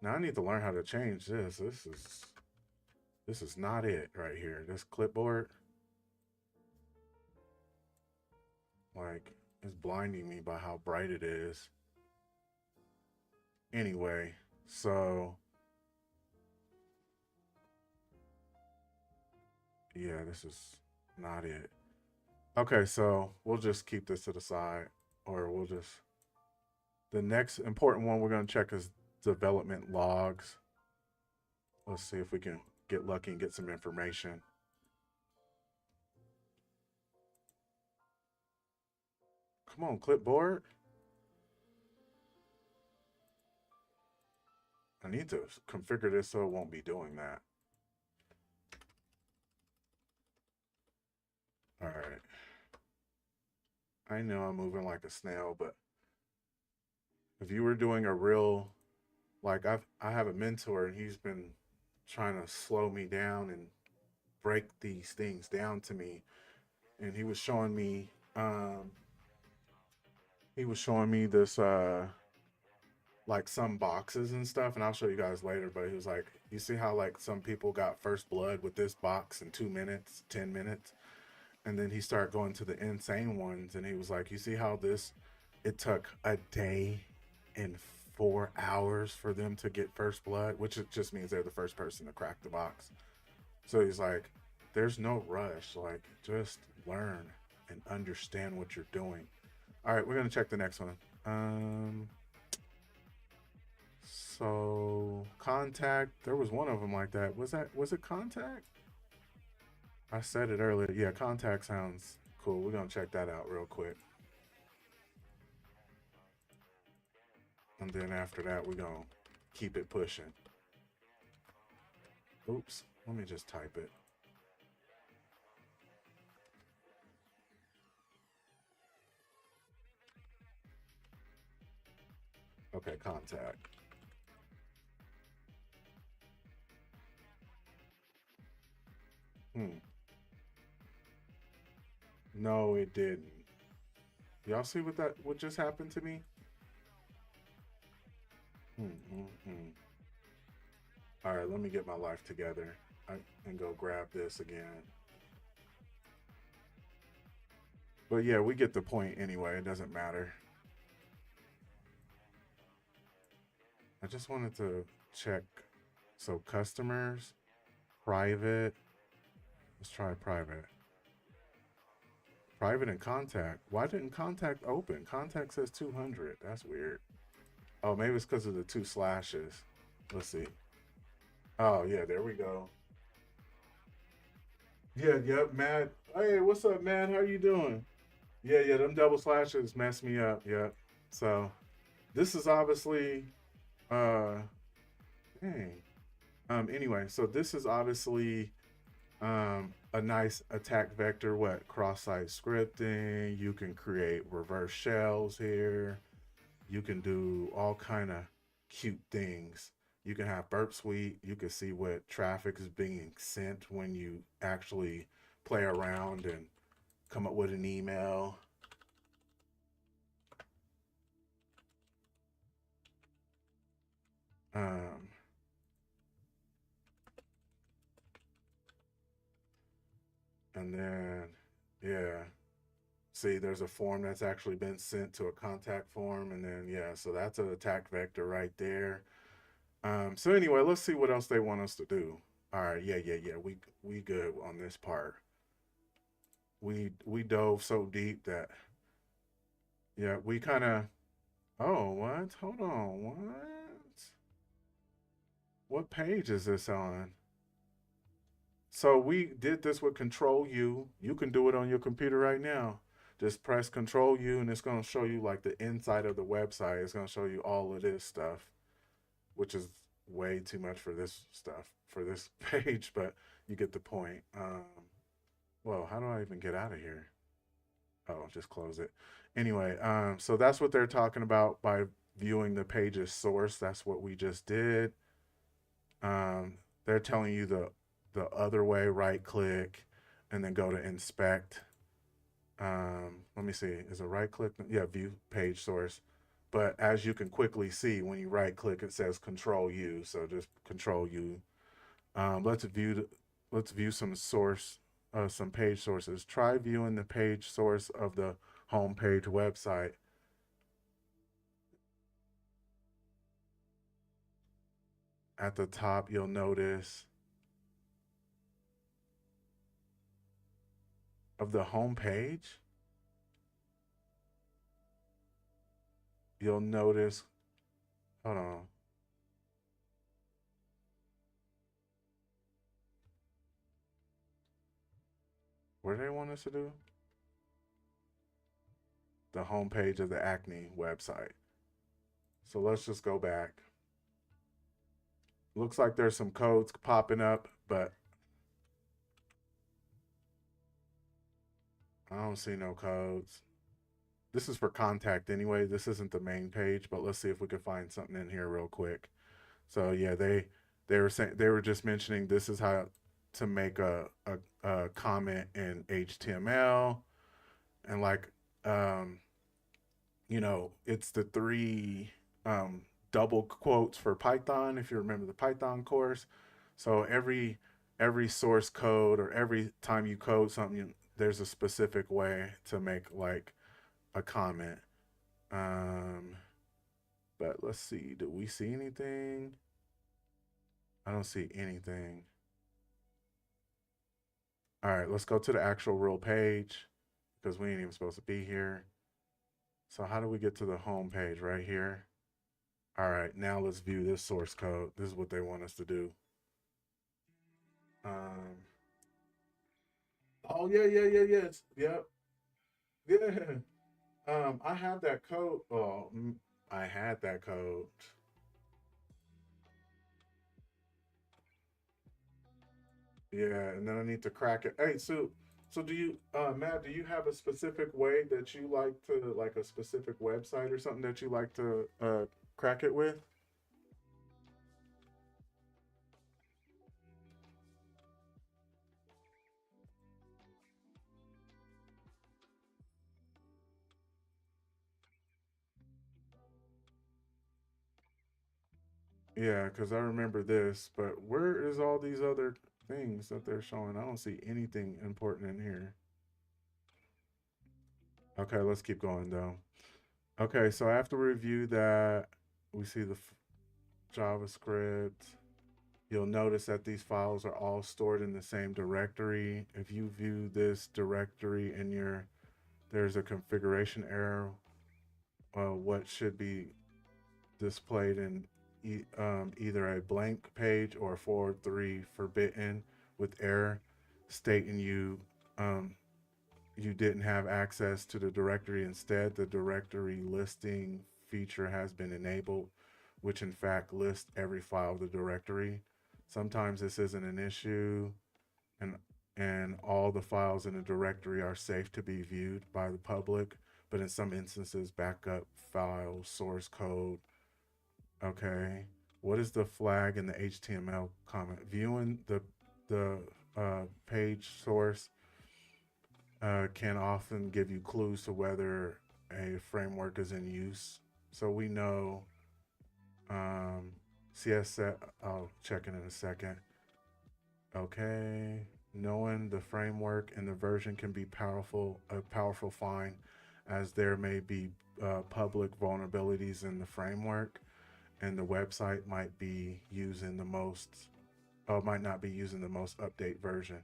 Now I need to learn how to change this. This is not it right here. This clipboard, like, is blinding me by how bright it is. Anyway, so yeah, this is not it. Okay, so we'll just keep this to the side, or we'll just. The next important one we're going to check is development logs. Let's see if we can get lucky and get some information. Come on, clipboard. I need to configure this so it won't be doing that. All right. I know I'm moving like a snail, but if you were doing a real, like I have a mentor and he's been trying to slow me down and break these things down to me, and he was showing me this like some boxes and stuff, and I'll show you guys later, but he was like, you see how like some people got first blood with this box in 2 minutes, 10 minutes, and then he started going to the insane ones, and he was like, you see how this, it took a day and 4 hours for them to get first blood, which it just means they're the first person to crack the box. So he's like, there's no rush, like just learn and understand what you're doing. All right, we're gonna check the next one. So contact, there was one of them like that. Was it contact? I said it earlier. Yeah, contact sounds cool. We're gonna check that out real quick. And then after that, we're gonna keep it pushing. Oops, let me just type it. Okay, contact. Hmm. No, it didn't. Y'all see what just happened to me? Hmm. All right, let me get my life together and go grab this again. But yeah, we get the point anyway. It doesn't matter. I just wanted to check. So customers, private. Let's try private. Private and contact. Why didn't contact open? Contact says 200. That's weird. Oh, maybe it's because of the two slashes. Let's see. Oh yeah, there we go. Yeah, yep, Matt. Hey, what's up, man? How you doing? Yeah, yeah, them double slashes messed me up. Yep. So this is obviously uh dang. Anyway, so this is obviously a nice attack vector. What, cross-site scripting? You can create reverse shells here. You can do all kind of cute things. You can have burp suite. You can see what traffic is being sent when you actually play around and come up with an email. um, and then yeah, see, there's a form that's actually been sent to a contact form, and then yeah, so that's an attack vector right there. So anyway, let's see what else they want us to do. All right, yeah. We good on this part. We dove so deep that yeah, we kind of. Oh, what? Hold on, what? What page is this on? So we did this with Control U. You can do it on your computer right now. Just press Control U, and it's gonna show you like the inside of the website. It's gonna show you all of this stuff, which is way too much for this stuff, for this page, but you get the point. Well, how do I even get out of here? Oh, just close it. Anyway, so that's what they're talking about by viewing the page's source. That's what we just did. Um, they're telling you the other way, right click, and then go to inspect. Let me see, is a right click? Yeah, view page source. But as you can quickly see, when you right click, it says Control U. So just Control U. Let's view some source, some page sources. Try viewing the page source of the homepage website. At the top, you'll notice of the home page, you'll notice, hold on. What do they want us to do? The home page of the Acne website. So let's just go back. Looks like there's some codes popping up, but I don't see no codes. This is for contact anyway. This isn't the main page, but let's see if we can find something in here real quick. So yeah, they were saying, they were just mentioning this is how to make a comment in HTML, and like you know, it's the three double quotes for Python, if you remember the Python course. So every source code, or every time you code something, there's a specific way to make like a comment. Um, but let's see, do we see anything? I don't see anything. All right, let's go to the actual real page because we ain't even supposed to be here. So how do we get to the home page? Right here. All right, now let's view this source code. This is what they want us to do. Um, oh yes, yep, yeah. I have that code. Oh, I had that code. Yeah, and then I need to crack it. Hey, so do you, Matt? Do you have a specific way that you like to, like a specific website or something that you like to crack it with? Yeah, because I remember this, but where is all these other things that they're showing? I don't see anything important in here. Okay, let's keep going though. Okay, so after we review that, we see the JavaScript. You'll notice that these files are all stored in the same directory. If you view this directory in your, there's a configuration error. What should be displayed in either a blank page or a forward 3 forbidden with error stating um, you didn't have access to the directory. Instead, the directory listing feature has been enabled, which in fact lists every file of the directory. Sometimes this isn't an issue, and all the files in a directory are safe to be viewed by the public, but in some instances, backup files, source code. Okay, what is the flag in the HTML comment? Viewing the page source can often give you clues to whether a framework is in use. So we know CSS. I'll check it in a second. Okay, knowing the framework and the version can be a powerful find, as there may be public vulnerabilities in the framework, and the website might be using the most, might not be using the most update version.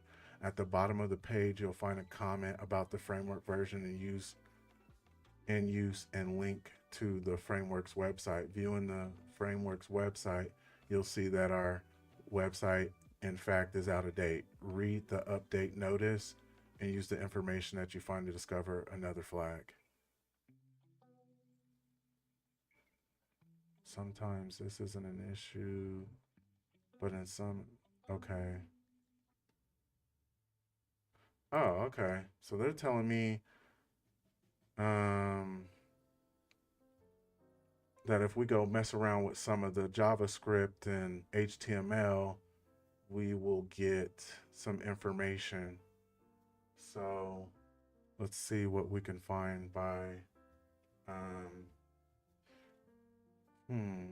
At the bottom of the page, you'll find a comment about the framework version and use and link to the framework's website. Viewing the framework's website, you'll see that our website, in fact, is out of date. Read the update notice and use the information that you find to discover another flag. sometimes this isn't an issue, but in some, okay. Oh, okay. So they're telling me um, that if we go mess around with some of the JavaScript and HTML, we will get some information. So let's see what we can find by, um, hmm,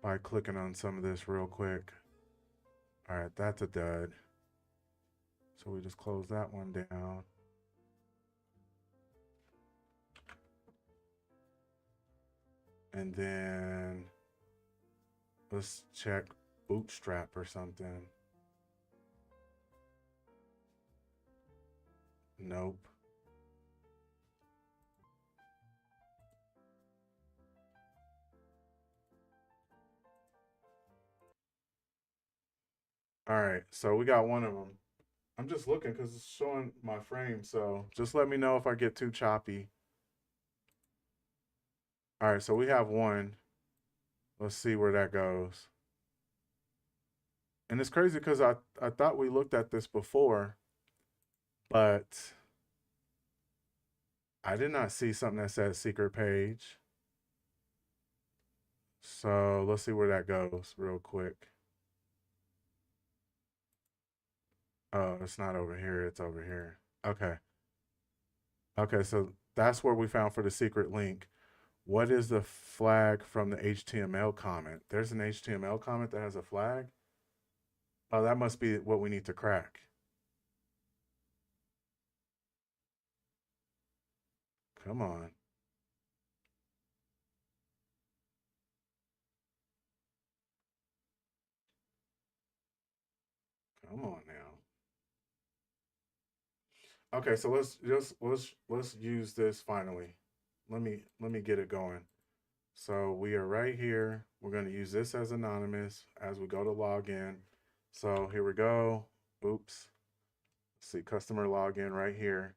by clicking on some of this real quick. All right, that's a dud. So we just close that one down. And then let's check Bootstrap or something. Nope. All right, so we got one of them. I'm just looking because it's showing my frame. So just let me know if I get too choppy. All right, so we have one. Let's see where that goes. And it's crazy because I thought we looked at this before, but I did not see something that said secret page. So let's see where that goes real quick. Oh, it's not over here. It's over here. Okay. Okay, so that's where we found for the secret link. What is the flag from the HTML comment? There's an HTML comment that has a flag. Oh, that must be what we need to crack. Come on. Come on now. Okay, so let's use this finally. Let me get it going. So we are right here. We're going to use this as anonymous as we go to log in. So here we go. Oops. Let's see, customer login right here.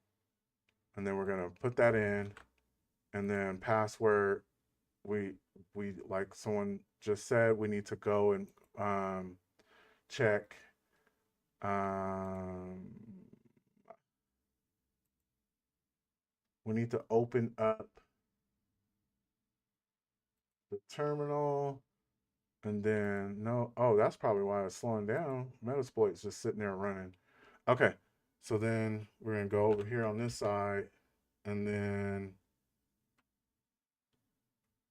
And then we're going to put that in. And then password, we like someone just said, we need to go and check um, we need to open up the terminal. And then no, oh, that's probably why it's slowing down. Metasploit's just sitting there running. Okay, so then we're gonna go over here on this side, and then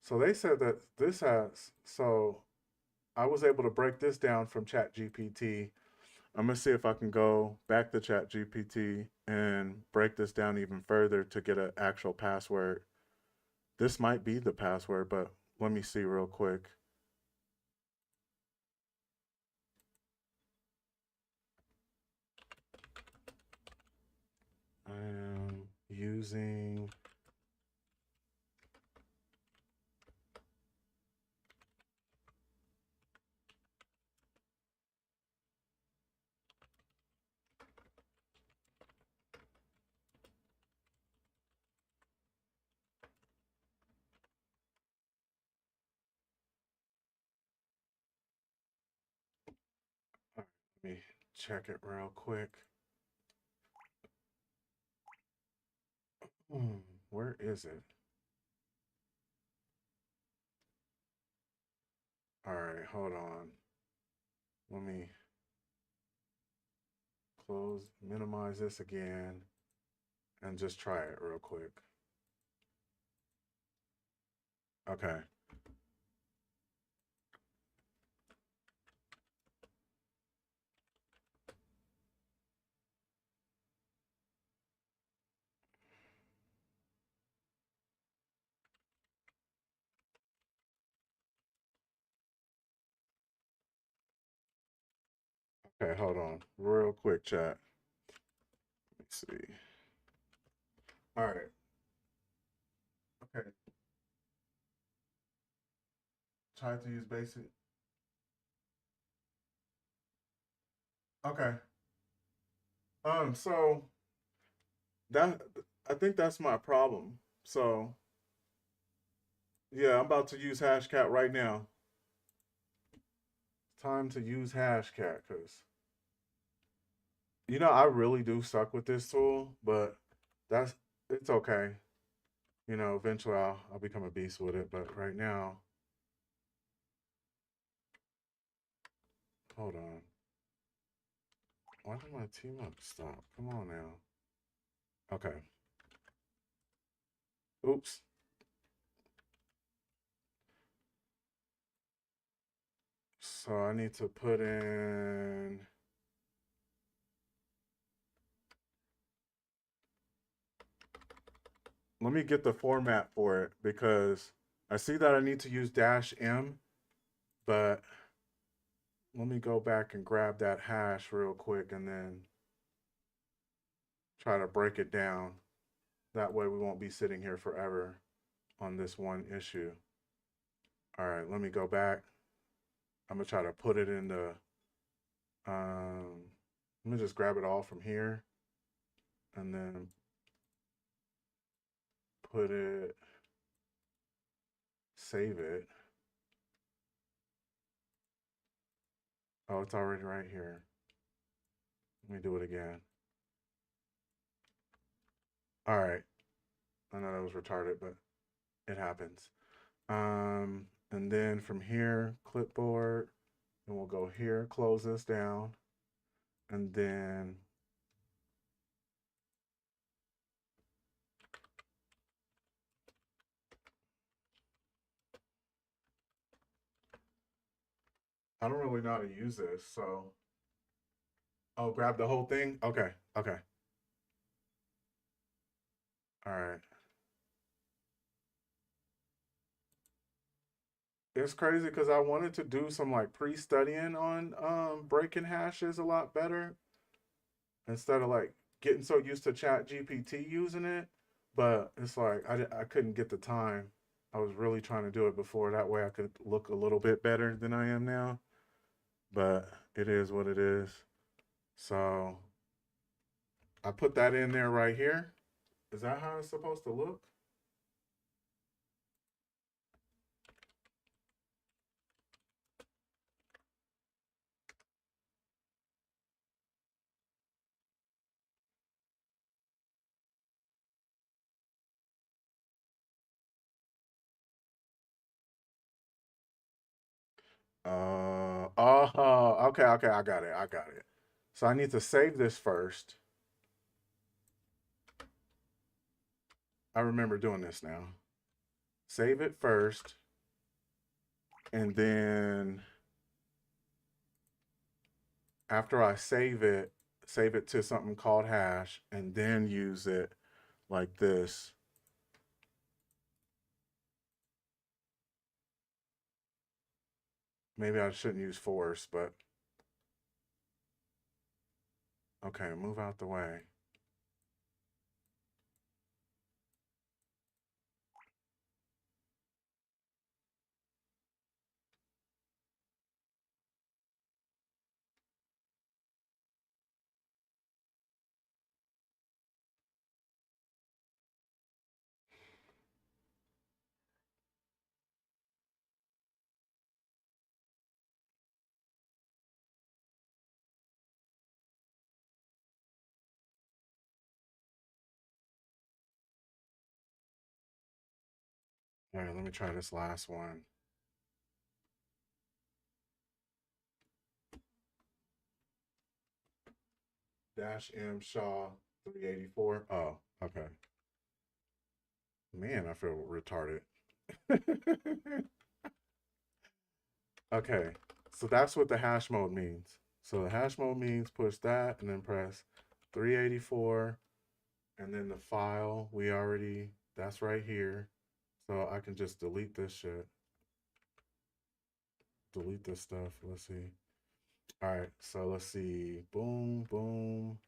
so they said that this has so I was able to break this down from ChatGPT. I'm gonna see if I can go back to ChatGPT and break this down even further to get an actual password. This might be the password, but let me see real quick. I am using let me check it real quick. Where is it? All right, hold on. Let me close, minimize this again, and just try it real quick. Okay. Okay, hold on. Real quick, chat. Let's see. All right. Okay. Try to use basic. Okay. So that I think that's my problem. So yeah, I'm about to use Hashcat right now. Time to use Hashcat because I really do suck with this tool, but that's it's okay. Eventually I'll become a beast with it, but right now, hold on. Why did my team up stop? Come on now. Okay. Oops. So I need to put in. Let me get the format for it because I see that I need to use -m, but let me go back and grab that hash real quick and then try to break it down. That way we won't be sitting here forever on this one issue. All right, let me go back. I'm gonna try to put it in the, let me just grab it all from here and then put it, save it. Oh, it's already right here. Let me do it again. All right. I know that was retarded, but it happens. And then from here, clipboard, and we'll go here, close this down, and then I don't really know how to use this, so grab the whole thing. Okay, okay, all right. It's crazy because I wanted to do some like pre-studying on breaking hashes a lot better instead of like getting so used to Chat GPT using it. But it's like I couldn't get the time. I was really trying to do it before. That way I could look a little bit better than I am now. But it is what it is. So I put that in there right here. Is that how it's supposed to look? Okay, okay, I got it. I got it. So I need to save this first. I remember doing this now. Save it first, and then after I save it to something called hash, and then use it like this. Maybe I shouldn't use force, but okay, move out the way. All right, let me try this last one. -M Shaw 384. Oh, okay. Man, I feel retarded. Okay, so that's what the hash mode means. So the hash mode means push that and then press 384 and then the file that's right here. So I can just delete this shit. Delete this stuff. Let's see. All right, so let's see. Boom, boom.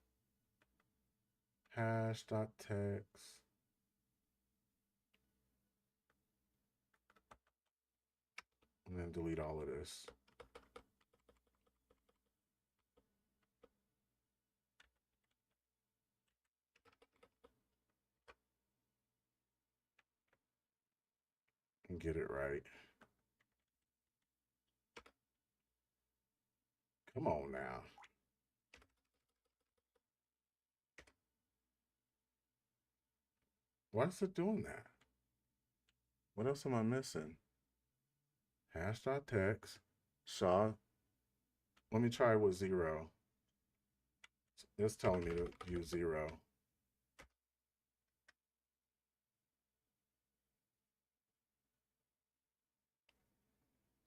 Hash.text. And then delete all of this. and get it right. Come on now. Why is it doing that? What else am I missing? Hash.text. Shaw. Let me try with 0. It's telling me to use 0.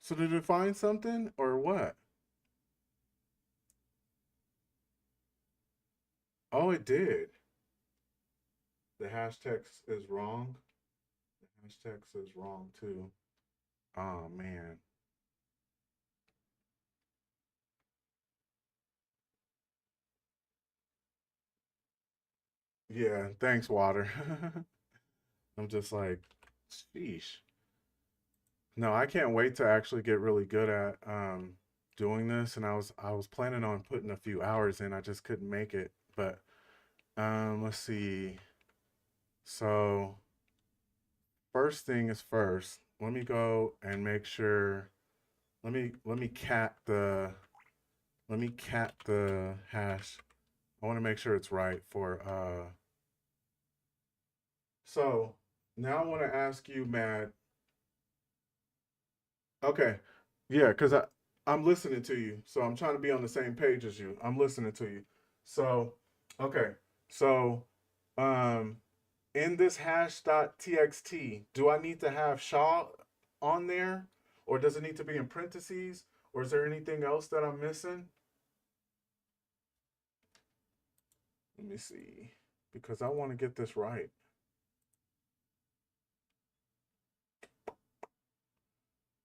So did it find something or what? Oh, it did. The hash text is wrong. The hash text is wrong too. Oh man. Yeah, thanks, water. I'm just like, sheesh. No, I can't wait to actually get really good at doing this. And I was planning on putting a few hours in. I just couldn't make it. But let's see. So first thing is first. Let me go and make sure. Let me cat the hash. I want to make sure it's right for so now I want to ask you, Matt. Okay. Yeah, because I'm listening to you. So I'm trying to be on the same page as you. I'm listening to you. So, okay. So, um, in this hash.txt, do I need to have Shaw on there? Or does it need to be in parentheses? Or is there anything else that I'm missing? Let me see. Because I want to get this right.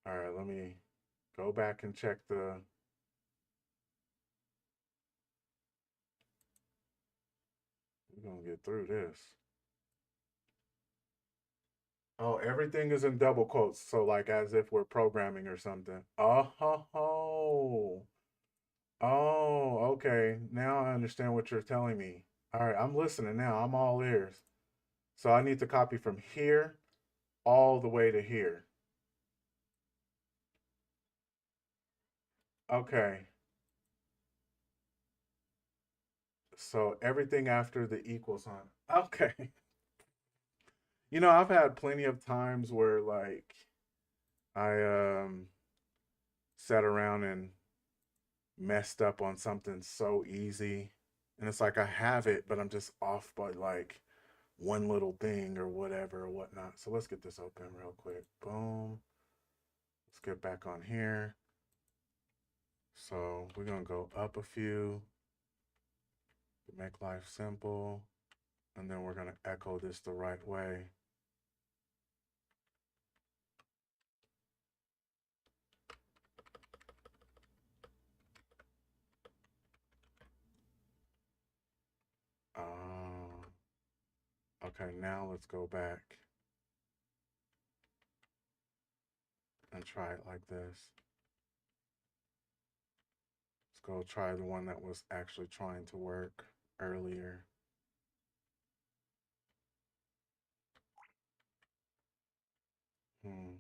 All right, let me go back and check the. We're going to get through this. Oh, everything is in double quotes. So, like, as if we're programming or something. Oh, okay. Now I understand what you're telling me. All right, I'm listening now. I'm all ears. So, I need to copy from here all the way to here. Okay. So, everything after the equal sign. Okay. I've had plenty of times where, like, I sat around and messed up on something so easy. And it's like I have it, but I'm just off by like one little thing or whatever or whatnot. So let's get this open real quick. Boom. Let's get back on here. So we're going to go up a few to make life simple. And then we're going to echo this the right way. Uh, okay, now let's go back and try it like this. Let's go try the one that was actually trying to work earlier. Hmm.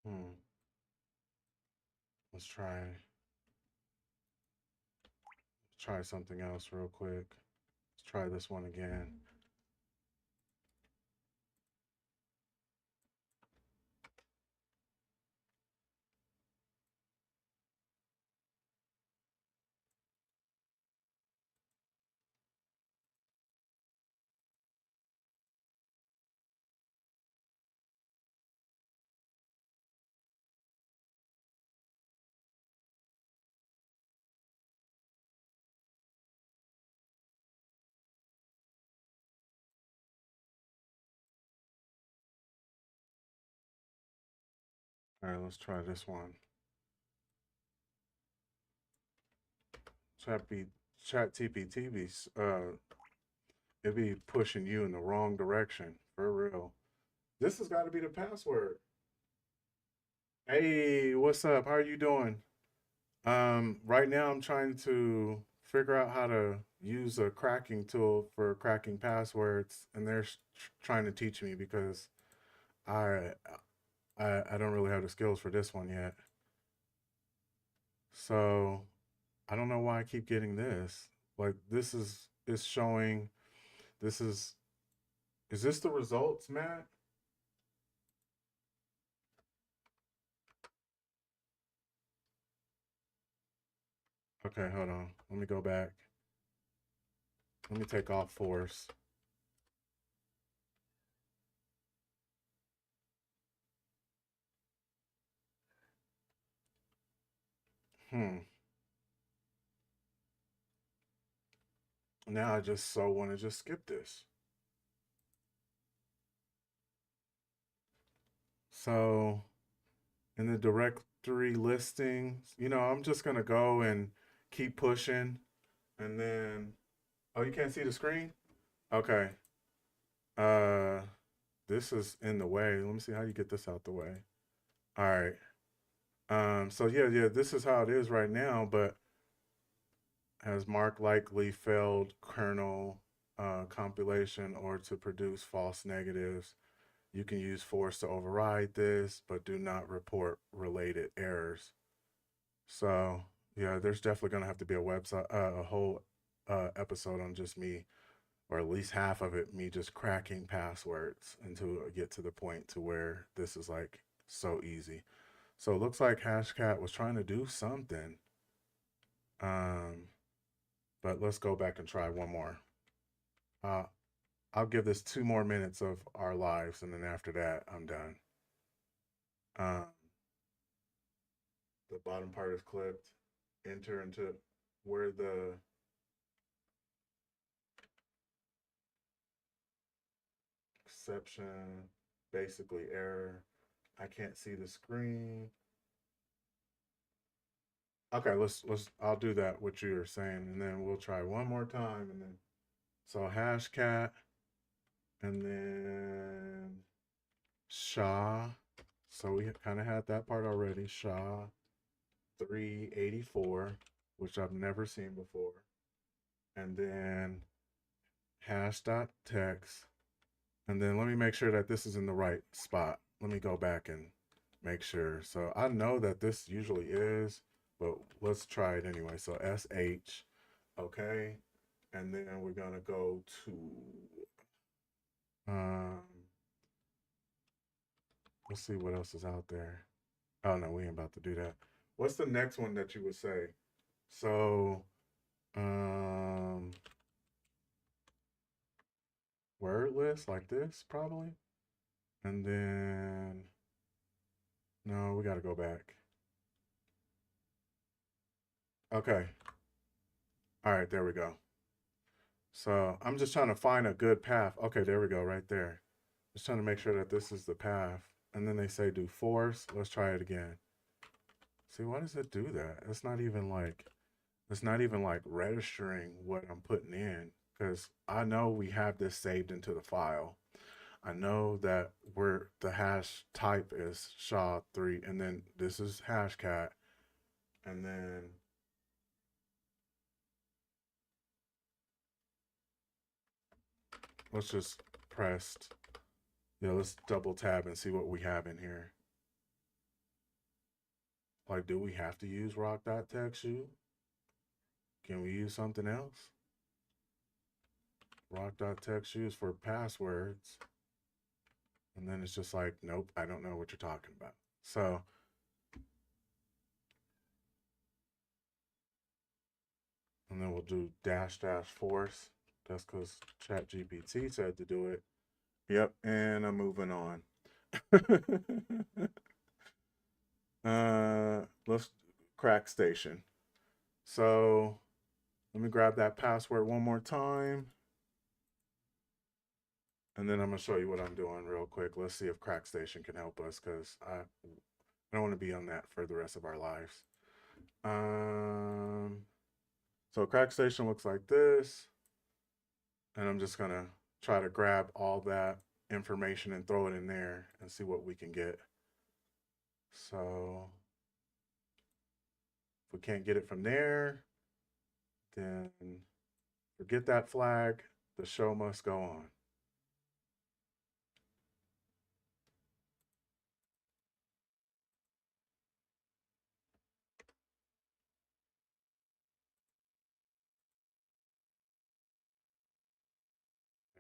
Hmm. Let's try something else real quick. Let's try this one again. All right, let's try this one. Chat be Chat TPT be it be pushing you in the wrong direction for real. This has got to be the password. Hey, what's up? How are you doing? Right now I'm trying to figure out how to use a cracking tool for cracking passwords, and they're trying to teach me because I I don't really have the skills for this one yet. So I don't know why I keep getting this. Like is showing this is this the results, Matt? Okay, hold on. Let me go back. Let me take off force. Hmm. Now I just so want to just skip this. So in the directory listings, I'm just gonna go and keep pushing, and then oh, you can't see the screen? Okay. Uh, this is in the way. Let me see how you get this out the way. All right. So yeah, this is how it is right now, but has marked likely failed kernel compilation or to produce false negatives. You can use force to override this, but do not report related errors. So yeah, there's definitely gonna have to be a website, a whole episode on just me, or at least half of it, me just cracking passwords until I get to the point to where this is like so easy. So it looks like Hashcat was trying to do something. Um, but let's go back and try one more. Uh, I'll give this 2 more minutes of our lives, and then after that, I'm done. Um, the bottom part is clipped. Enter into where the exception, basically error. I can't see the screen. Okay, let's I'll do that what you were saying, and then we'll try one more time, and then so hashcat, and then SHA. So we kind of had that part already. SHA 384, which I've never seen before, and then hash dot text, and then let me make sure that this is in the right spot. Let me go back and make sure. So I know that this usually is, but let's try it anyway. So SH, okay. And then we're gonna go to um let's see what else is out there. Oh no, we ain't about to do that. What's the next one that you would say? So um word list like this probably. And then no, we gotta go back. Okay. All right, there we go. So I'm just trying to find a good path. Okay, there we go, right there. Just trying to make sure that this is the path. And then they say do force. Let's try it again. See, why does it do that? It's not even like registering what I'm putting in because I know we have this saved into the file. I know that we're the hash type is SHA-3, and then this is hashcat, and then let's just press. Yeah, let's double tab and see what we have in here. Like, do we have to use rock.textu? Can we use something else? Rock.textu is for passwords. And then it's just like, nope, I don't know what you're talking about. So, and then we'll do dash dash force. That's because ChatGPT said to do it. Yep, and I'm moving on. Let's crack station. So let me grab that password one more time. And then I'm gonna show you what I'm doing real quick. Let's see if Crack Station can help us because I don't want to be on that for the rest of our lives. Um, so Crack Station looks like this, and I'm just gonna try to grab all that information and throw it in there and see what we can get. So if we can't get it from there, then forget that flag. The show must go on.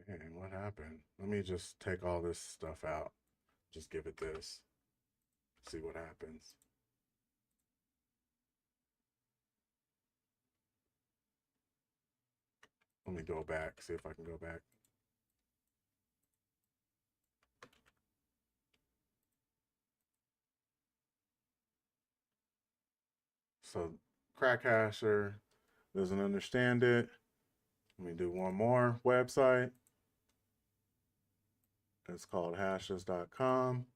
Hey, what happened? Let me just take all this stuff out. Just give it this. See what happens. Let me go back, see if I can go back. So crack hasher doesn't understand it. Let me do one more website. It's called hashes.com.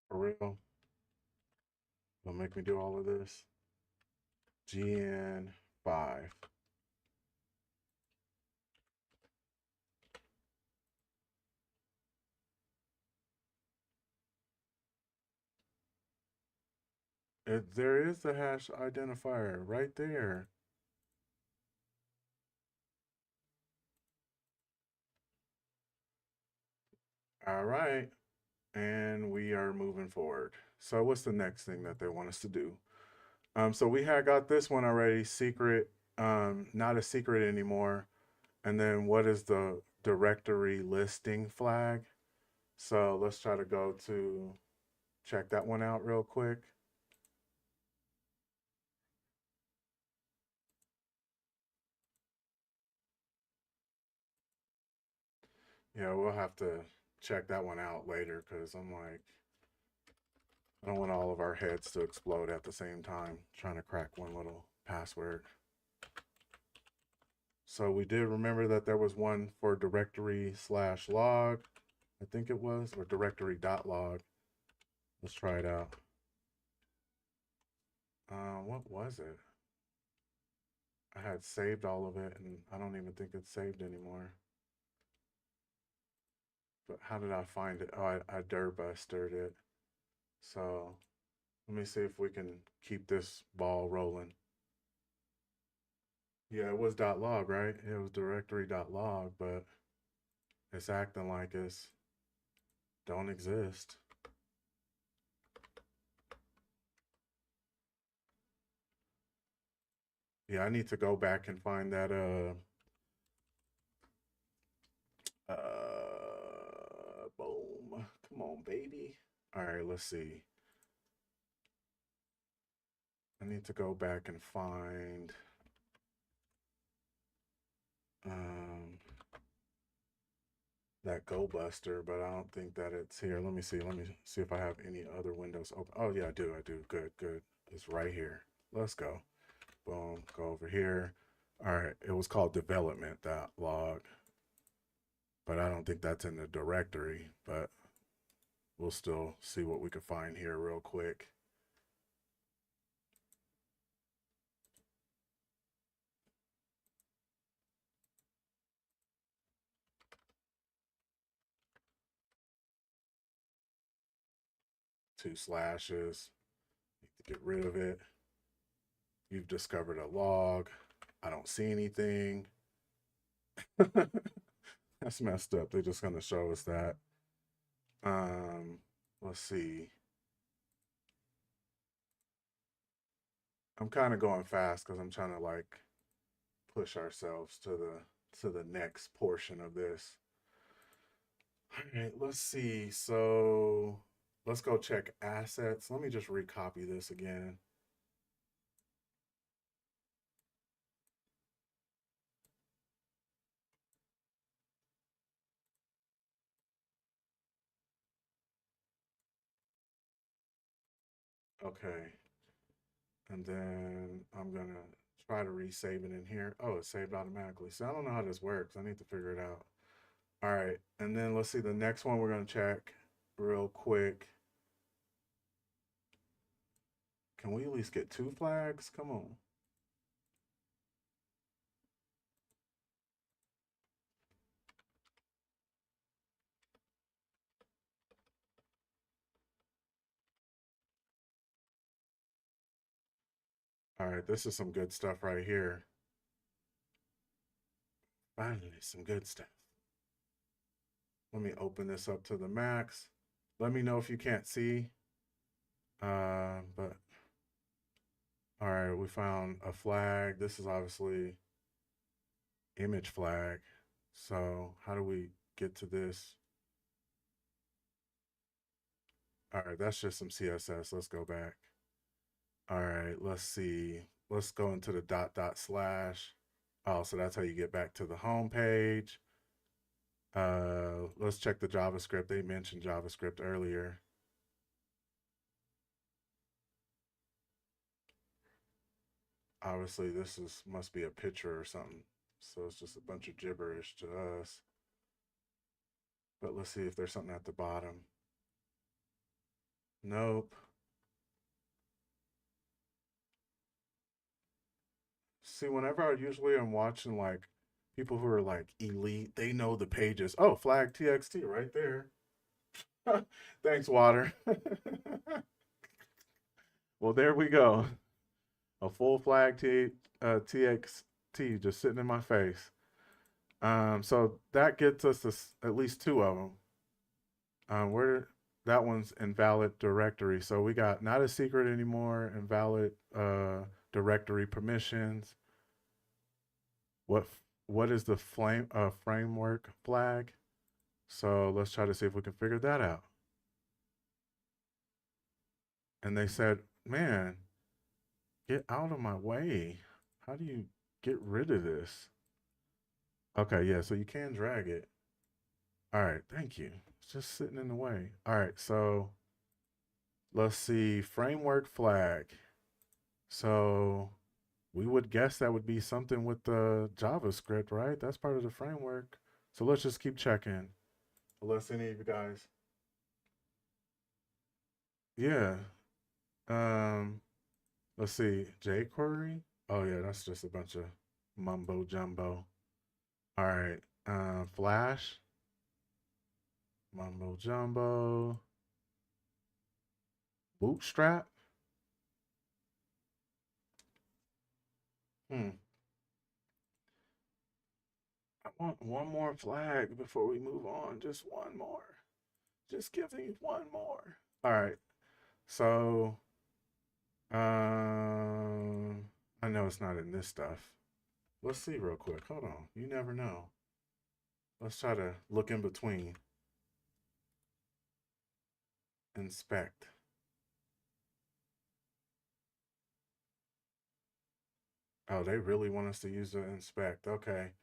For real. Don't make me do all of this. GN5. There is the hash identifier right there. All right. And we are moving forward. So what's the next thing that they want us to do? So we had got this one already, secret, not a secret anymore. And then what is the directory listing flag? So let's try to go to check that one out real quick. Yeah, we'll have to check that one out later because I'm like, I don't want all of our heads to explode at the same time trying to crack one little password. So we did remember that there was one for directory/log, I think it was, or directory.log. Let's try it out. What was it? I had saved all of it and I don't even think it's saved anymore. But how did I find it? Oh, I dirtbusted it. So let me see if we can keep this ball rolling. Yeah, it was .log, right? It was directory.log, but it's acting like it's don't exist. Yeah, I need to go back and find that boom. Come on, baby. All right, let's see. I need to go back and find that Go Buster, but I don't think that it's here. Let me see. Let me see if I have any other windows open. Oh yeah, I do. I do. Good, good. It's right here. Let's go. Boom. Go over here. All right. It was called development.log, but I don't think that's in the directory, but we'll still see what we can find here real quick. Two slashes. Need to get rid of it. You've discovered a log. I don't see anything. That's messed up. They're just gonna show us that. Let's see. I'm kind of going fast because I'm trying to like push ourselves to the next portion of this. All right, let's see. So let's go check assets. Let me just recopy this again. Okay. And then I'm gonna try to resave it in here. Oh, it's saved automatically. So I don't know how this works. I need to figure it out. All right. And then let's see the next one we're going to check real quick. Can we at least get 2 flags? Come on. All right, this is some good stuff right here. Finally, some good stuff. Let me open this up to the max. Let me know if you can't see. But all right, we found a flag. This is obviously image flag. So how do we get to this? All right, that's just some CSS. Let's go back. All right, let's see. Let's go into the dot dot slash. Oh, so that's how you get back to the home page. Let's check the JavaScript. They mentioned JavaScript earlier. Obviously, this must be a picture or something. So it's just a bunch of gibberish to us. But let's see if there's something at the bottom. Nope. See, whenever I usually am watching like people who are like elite, they know the pages. Oh, flag TXT right there. Thanks, water. Well, there we go. A full flag TXT just sitting in my face. So that gets us to at least 2 of them. Where that one's invalid directory. So we got not a secret anymore, invalid directory permissions. What is the framework flag? So let's try to see if we can figure that out. And they said, man, get out of my way. How do you get rid of this? Okay, yeah, so you can drag it. All right, thank you. It's just sitting in the way. All right, so let's see, framework flag. So we would guess that would be something with the JavaScript, right? That's part of the framework. So let's just keep checking. Unless any of you guys. Yeah. Um, let's see. jQuery. Oh yeah, that's just a bunch of mumbo jumbo. All right. Flash. Mumbo jumbo. Bootstrap. Hmm. I want one more flag before we move on. Just one more. Just give me one more. All right. So, I know it's not in this stuff. Let's see real quick. Hold on. You never know. Let's try to look in between. Inspect. Oh, they really want us to use the inspect. Okay.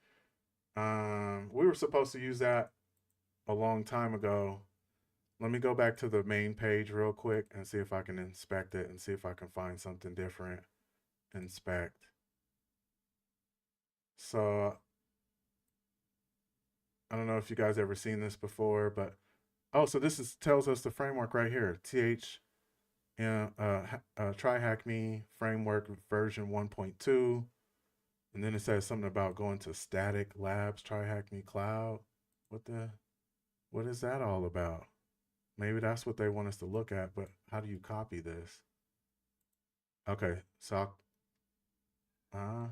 We were supposed to use that a long time ago. Let me go back to the main page real quick and see if I can inspect it and see if I can find something different. Inspect. So I don't know if you guys ever seen this before, but oh, so this tells us the framework right here. TryHackMe framework version 1.2. And then it says something about going to static labs, TryHackMe cloud. What is that all about? Maybe that's what they want us to look at, but how do you copy this? Okay, so uh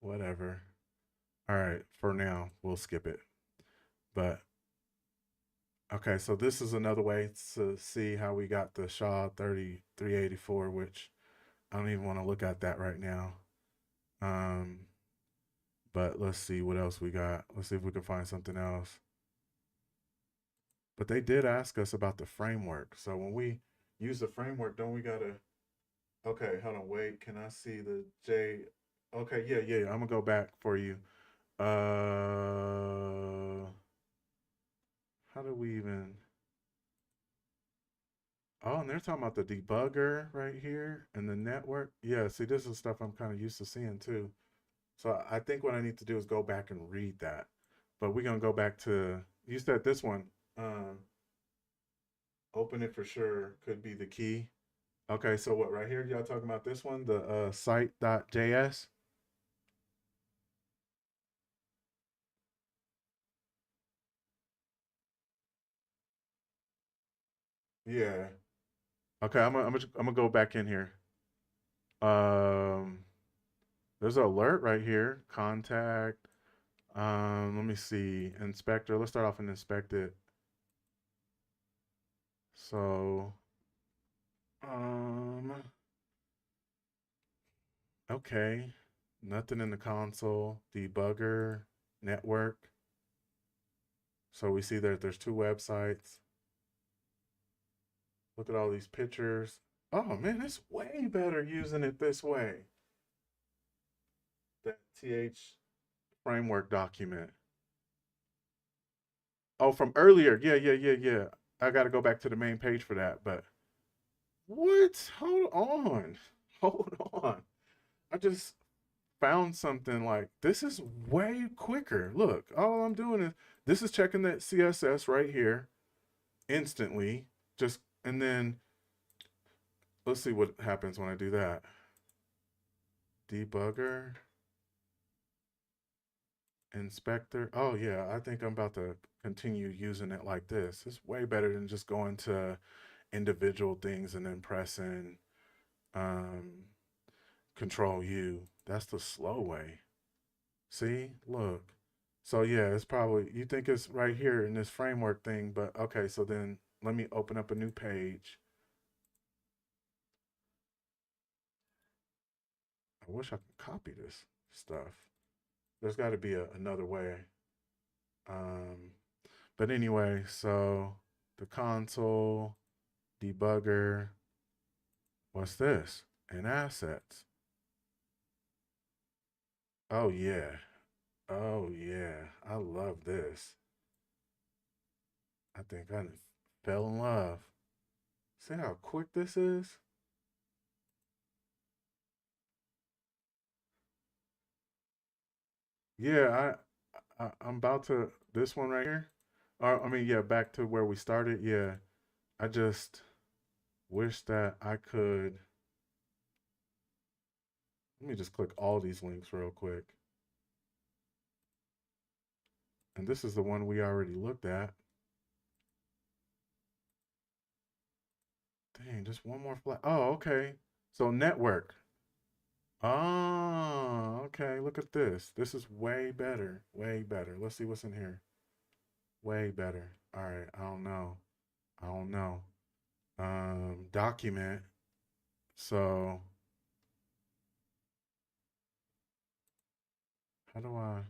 whatever. All right, for now, we'll skip it. But okay, so this is another way to see how we got the SHA 3384, which I don't even want to look at that right now. Um, but let's see what else we got. Let's see if we can find something else. But they did ask us about the framework. So when we use the framework, don't we gotta? Okay, hold on, wait. Can I see the J? Okay, yeah. I'm gonna go back for you. How do we even? Oh, and they're talking about the debugger right here and the network. Yeah, see, this is stuff I'm kind of used to seeing too. So I think what I need to do is go back and read that. But we're gonna go back to, you said this one. Um, Open it for sure could be the key. Okay, so what right here? Y'all talking about this one, the site.js? Yeah. Okay, I'm gonna go back in here. Um, there's an alert right here. Contact. Let me see. Inspector. Let's start off and inspect it. So, um, okay. Nothing in the console. Debugger. Network. So we see that there's two websites. Look at all these pictures. Oh man, it's way better using it this way. That TH framework document. Oh, from earlier. Yeah. I got to go back to the main page for that. But what? Hold on. Hold on. I just found something like this is way quicker. Look, all I'm doing is this is checking that CSS right here instantly. Just and then let's see what happens when I do that. Debugger, inspector. Oh yeah, I think I'm about to continue using it like this. It's way better than just going to individual things and then pressing um, Control U. That's the slow way. See, look. So yeah, it's probably you think it's right here in this framework thing, but okay. So then let me open up a new page. I wish I could copy this stuff. There's got to be another way. Um, but anyway, so the console, debugger, what's this? And assets. Oh yeah. Oh yeah. I love this. I think I fell in love. See how quick this is? Yeah, I'm about to this one right here. I mean, yeah, back to where we started. Yeah, I just wish that I could. Let me just click all these links real quick. And this is the one we already looked at. Dang, just one more flag. Oh, okay. So network. Oh, okay. Look at this. This is way better. Way better. Let's see what's in here. Way better. All right. I don't know. I don't know. Document. So how do I?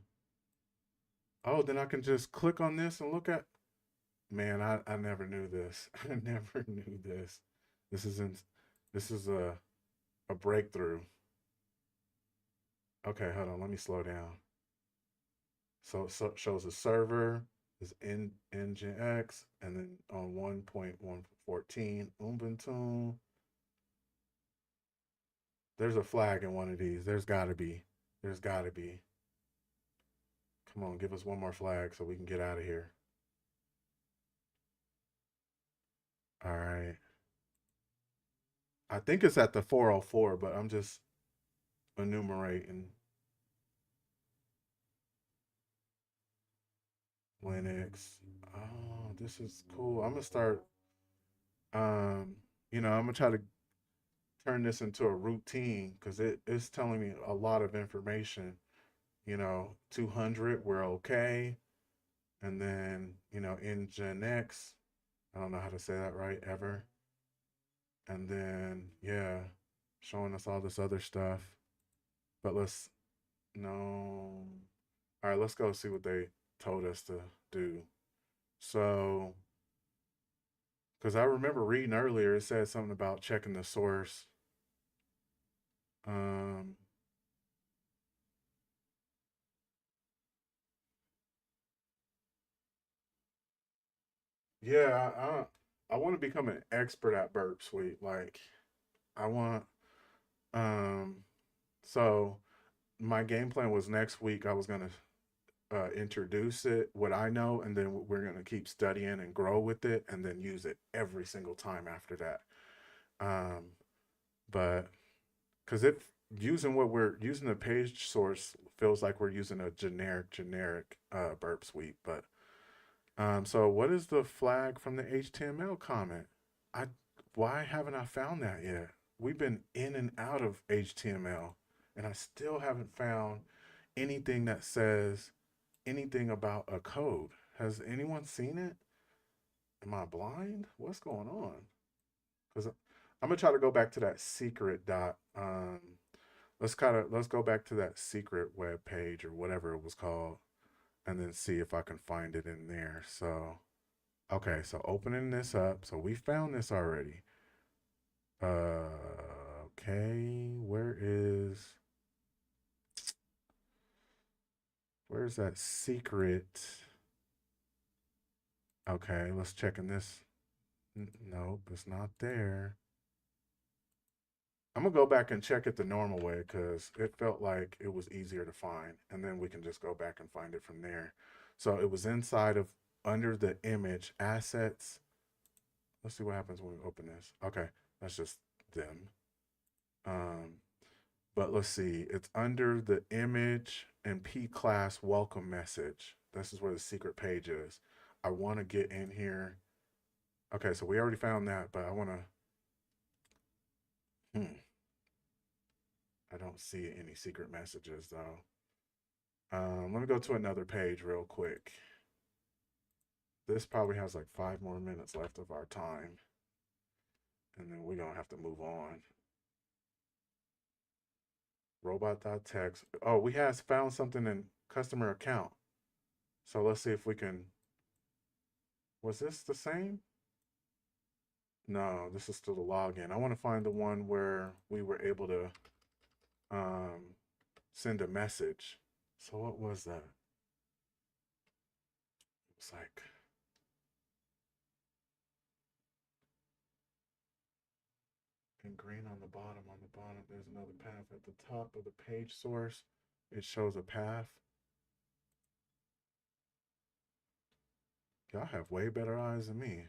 Oh, then I can just click on this and look at. Man, I never knew this. I never knew this. This isn't. This is a breakthrough. Okay, hold on. Let me slow down. So it shows a server is in Nginx, and then on 1.114 Ubuntu. There's a flag in one of these. There's got to be. There's got to be. Come on, give us one more flag so we can get out of here. All right. I think it's at the 404, but I'm just enumerating Linux. Oh, this is cool. I'm gonna start. Um, I'm gonna try to turn this into a routine because it's telling me a lot of information. 200, we're okay, and then Nginx. I don't know how to say that right ever. And then yeah, showing us all this other stuff. But let's no. All right, let's go see what they told us to do. So, because I remember reading earlier, it said something about checking the source. Um, yeah, I want to become an expert at Burp Suite. Like I want um so my game plan was next week I was gonna introduce it, what I know, and then we're gonna keep studying and grow with it, and then use it every single time after that. Um, but because it using what we're using the page source feels like we're using a generic burp suite. But so what is the flag from the HTML comment? I Why haven't I found that yet? We've been in and out of HTML, and I still haven't found anything that says anything about a code. Has anyone seen it? Am I blind? What's going on? Because I'm gonna try to go back to that secret dot. Let's go back to that secret web page or whatever it was called, and then see if I can find it in there. So okay, so opening this up. So we found this already. Okay, where's that secret? Okay, let's check in this. Nope, it's not there. I'm gonna go back and check it the normal way because it felt like it was easier to find, and then we can just go back and find it from there. So it was inside of under the image assets. Let's see what happens when we open this. Okay, that's just them. Um, but let's see, it's under the image and P class welcome message. This is where the secret page is. I want to get in here. Okay, so we already found that, but I want to. I don't see any secret messages though. Let me go to another page real quick. This probably has like 5 more minutes left of our time, and then we're gonna have to move on. Robot.text. Oh, we have found something in customer account. So let's see if we can. Was this the same? No, this is still the login. I want to find the one where we were able to um, send a message. So what was that? It's like in green on the bottom. On the bottom, there's another path at the top of the page source. It shows a path. Y'all have way better eyes than me.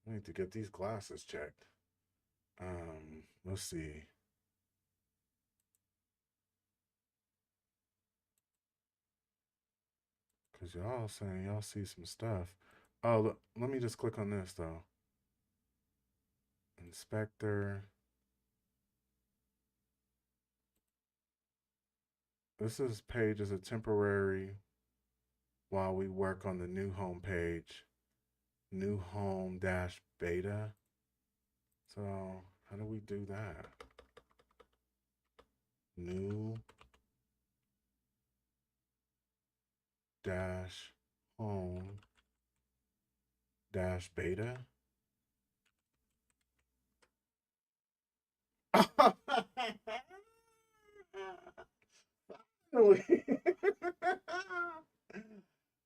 I need to get these glasses checked. Let's see. Cause y'all saying y'all see some stuff. Oh, look, let me just click on this though. Inspector. This page is a temporary while we work on the new home page. New home dash beta. So how do we do that? New dash home dash beta.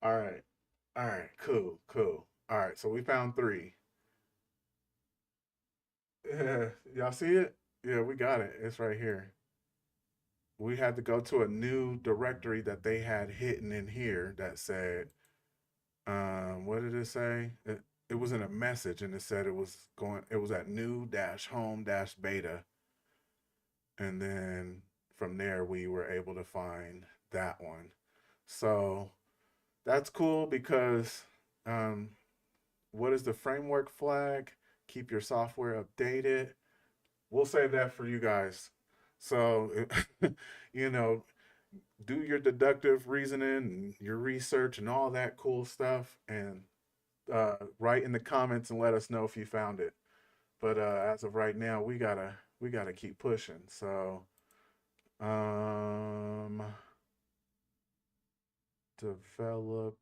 All right. All right. Cool. Cool. All right. So we found three. Yeah. Y'all see it? Yeah, we got it. It's right here. We had to go to a new directory that they had hidden in here that said, what did it say? It was in a message and it said it was at new dash home dash beta. And then from there, we were able to find that one. So that's cool because um, what is the framework flag? Keep your software updated. We'll save that for you guys. So, you know, do your deductive reasoning and your research and all that cool stuff, and write in the comments and let us know if you found it. But as of right now, we gotta keep pushing. So, um, developers.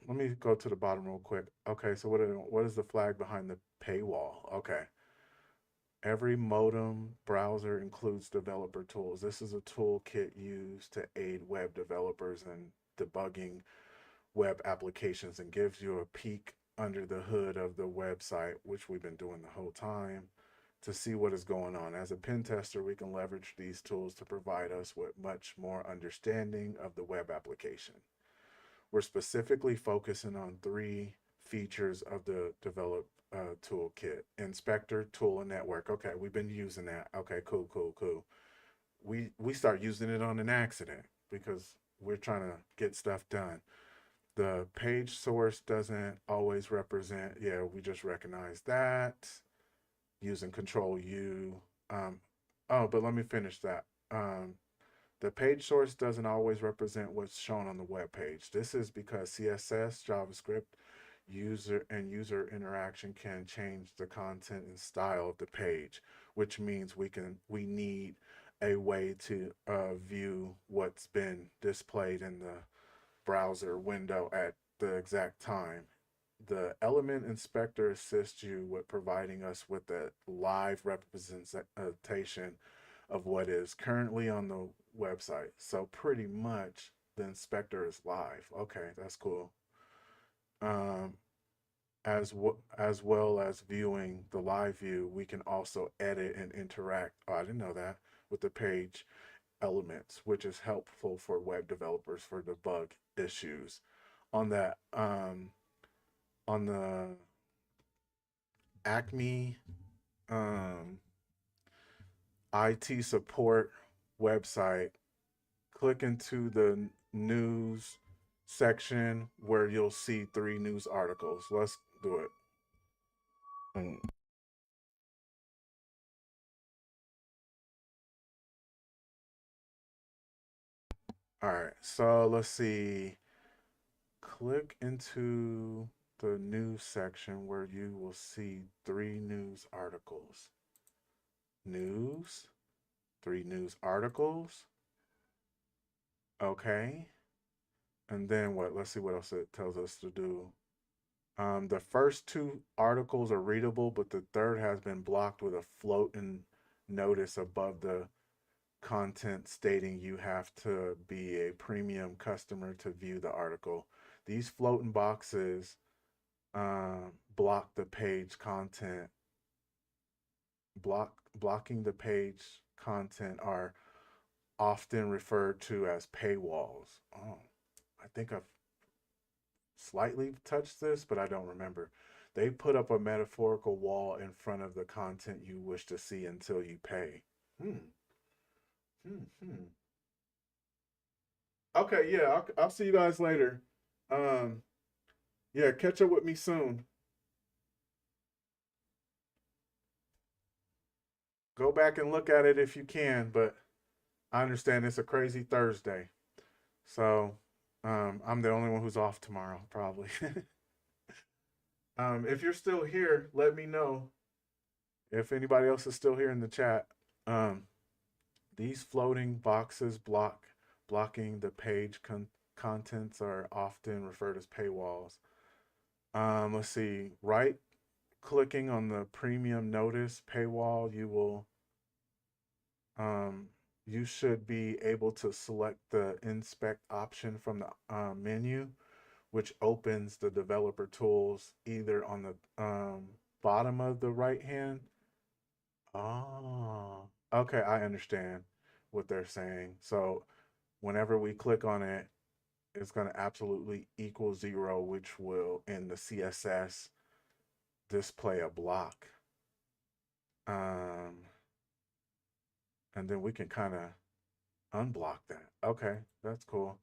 Let me go to the bottom real quick. Okay, so what is the flag behind the paywall? Okay. Every modem browser includes developer tools. This is a toolkit used to aid web developers in debugging web applications and gives you a peek under the hood of the website, which we've been doing the whole time, to see what is going on. As a pen tester, we can leverage these tools to provide us with much more understanding of the web application. We're specifically focusing on three features of the develop toolkit: inspector, tool, and network. Okay, we've been using that. Okay, cool, cool, cool. We start using it on an accident because we're trying to get stuff done. The page source doesn't always represent, yeah, we just recognize that using Control U. Oh, but let me finish that. The page source doesn't always represent what's shown on the web page. This is because CSS, JavaScript, user interaction can change the content and style of the page, which means we need a way to view what's been displayed in the browser window at the exact time. The element inspector assists you with providing us with a live representation of what is currently on the website. So pretty much the inspector is live. Okay, that's cool. Um, as well as viewing the live view, we can also edit and interact. Oh, I didn't know that, with the page elements, which is helpful for web developers for debug issues. On that, on the Acme IT support website, click into the news section where you'll see 3 news articles. Let's do it. All right, so let's see. Click into the news section where you will see 3 news articles. News, 3 news articles. Okay. And then what? Let's see what else it tells us to do. The first 2 articles are readable, but the third has been blocked with a floating notice above the content stating you have to be a premium customer to view the article. These floating boxes block the page content. Blocking the page content are often referred to as paywalls. Oh, I think I've slightly touched this, but I don't remember. They put up a metaphorical wall in front of the content you wish to see until you pay. Hmm. Hmm. Hmm. Okay, yeah, I'll see you guys later. Um, yeah, catch up with me soon. Go back and look at it if you can, but I understand it's a crazy Thursday. So, I'm the only one who's off tomorrow, probably. If you're still here, let me know. If anybody else is still here in the chat. Um, these floating boxes blocking the page contents are often referred as paywalls. Let's see. Right clicking on the premium notice paywall, um, you should be able to select the inspect option from the menu, which opens the developer tools either on the bottom of the right hand. Oh, okay, I understand what they're saying. So whenever we click on it, it's going to absolutely equal 0, which will in the CSS display a block. Um, and then we can kind of unblock that. Okay, that's cool.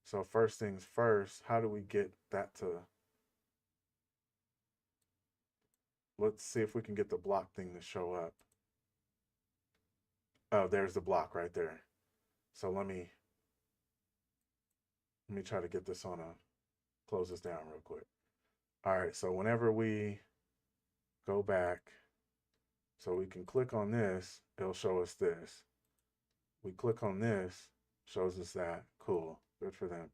So first things first, how do we get that to, let's see if we can get the block thing to show up. Oh, there's the block right there. So let me try to get this on a, close this down real quick. All right, so whenever we go back, so we can click on this, it'll show us this. We click on this, shows us that. Cool, good for them.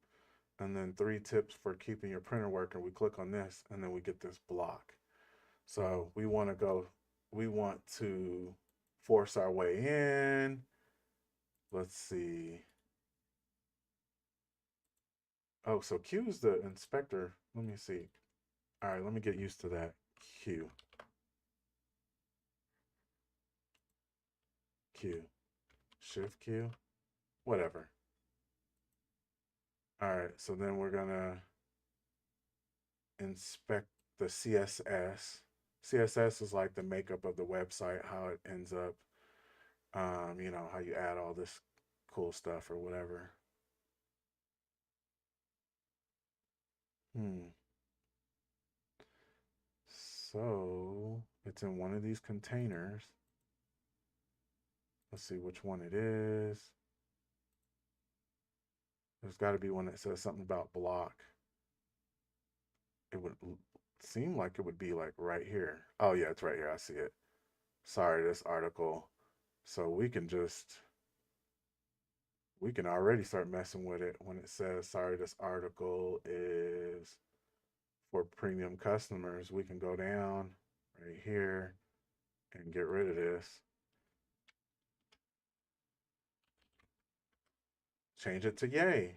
And then 3 tips for keeping your printer working. We click on this, and then we get this block. So we want to force our way in. Let's see. Oh, so Q is the inspector. Let me see. All right, let me get used to that. Q. Q. Shift Q. Whatever. All right, so then we're gonna inspect the CSS. CSS is like the makeup of the website, how it ends up, you know, how you add all this cool stuff or whatever. So it's in one of these containers. Let's see which one it is. There's got to be one that says something about block. It would seem like it would be like right here. Oh yeah, it's right here. I see it. Sorry, this article. So we can already start messing with it when it says, sorry, this article is for premium customers. We can go down right here and get rid of this. Change it to yay.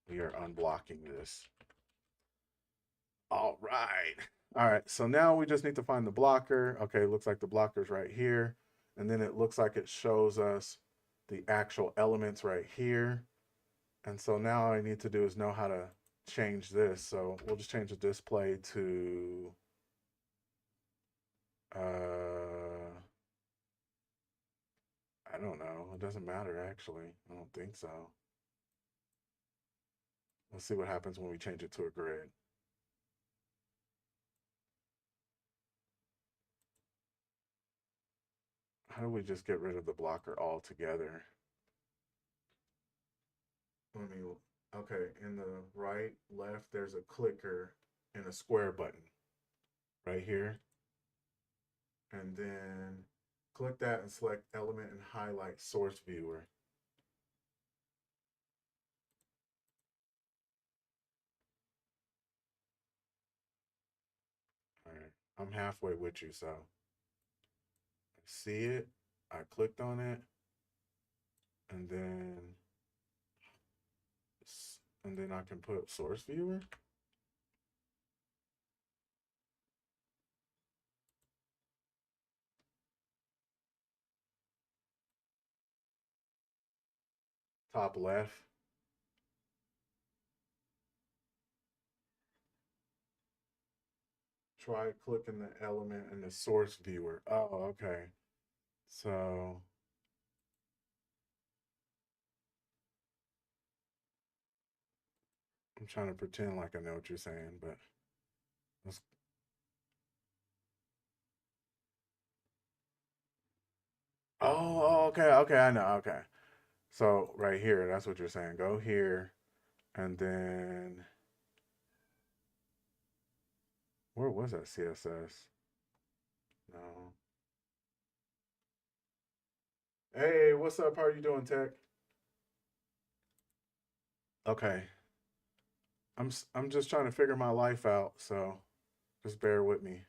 We are unblocking this. All right. All right. So now we just need to find the blocker. Okay. Looks like the blocker's right here. And then it looks like it shows us the actual elements right here. And so now all I need to do is know how to change this. So we'll just change the display to, I don't know. It doesn't matter, actually. I don't think so. Let's see what happens when we change it to a grid. How do we just get rid of the blocker altogether? Let me, okay, in the right, left, there's a clicker and a square button right here. And then click that and select element and highlight source viewer. All right, I'm halfway with you, so I see it. I clicked on it, and then I can put source viewer. Top left. Try clicking the element in the source viewer. Oh, okay. So I'm trying to pretend like I know what you're saying, but let's. Oh, okay, okay, I know. Okay. So right here, that's what you're saying. Go here, and then where was that CSS? No. Hey, what's up? How are you doing, Tech? Okay. I'm just trying to figure my life out, so just bear with me.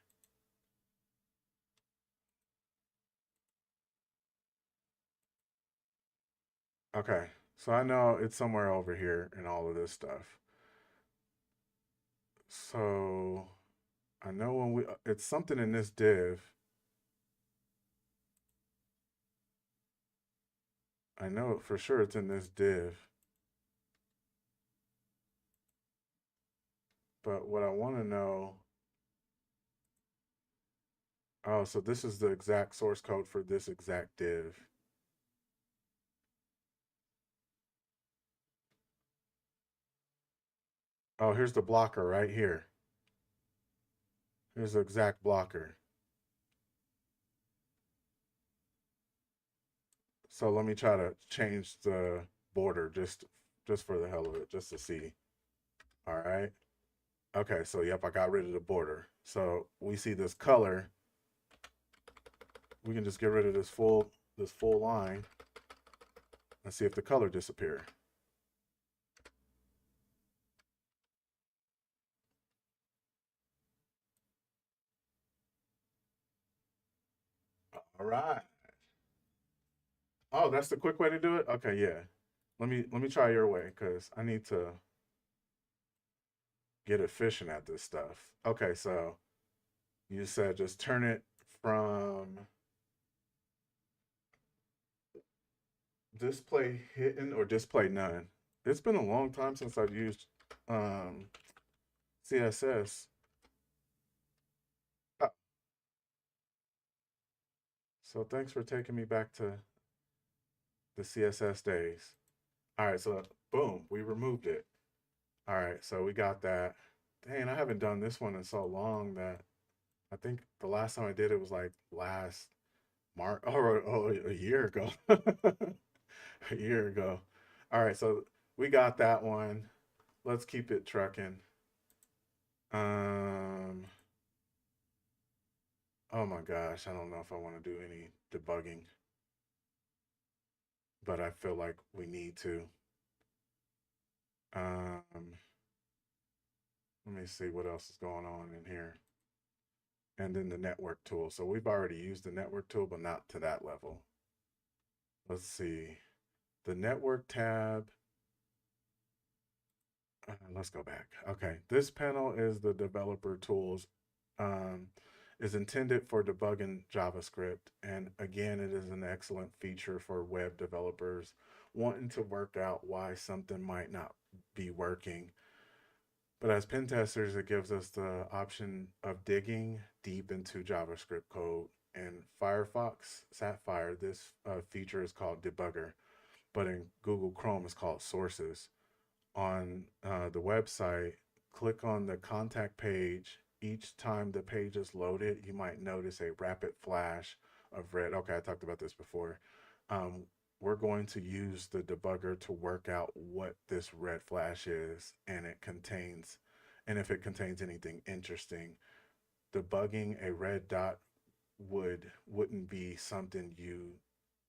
Okay. So I know it's somewhere over here in all of this stuff. So I know when it's something in this div. I know for sure it's in this div. But what I want to know, oh, so this is the exact source code for this exact div. Oh, here's the blocker right here. Here's the exact blocker. So let me try to change the border just for the hell of it, just to see. All right. Okay, so yep, I got rid of the border. So we see this color. We can just get rid of this full line and see if the color disappear. All right. Oh, that's the quick way to do it? Okay, yeah. Let me try your way because I need to get efficient at this stuff. Okay, so you said just turn it from display hidden or display none. It's been a long time since I've used um, CSS. Uh, So thanks for taking me back to the CSS days. All right, so boom, we removed it. All right, so we got that. Dang, I haven't done this one in so long that I think the last time I did it was like last March or a year ago. A year ago. All right, so we got that one. Let's keep it trucking. Um, oh my gosh, I don't know if I want to do any debugging, but I feel like we need to. Um, let me see what else is going on in here. And then the network tool. So we've already used the network tool, but not to that level. Let's see. The network tab. Let's go back. Okay, this panel is the developer tools. Um, is intended for debugging JavaScript, and again, it is an excellent feature for web developers wanting to work out why something might not be working. But as pen testers, it gives us the option of digging deep into JavaScript code. And Firefox Sapphire, this feature is called Debugger, but in Google Chrome, it's called Sources. On the website, click on the contact page. Each time the page is loaded, you might notice a rapid flash of red. Okay, I talked about this before. Um, we're going to use the debugger to work out what this red flash is, and if it contains anything interesting. Debugging a red dot wouldn't be something you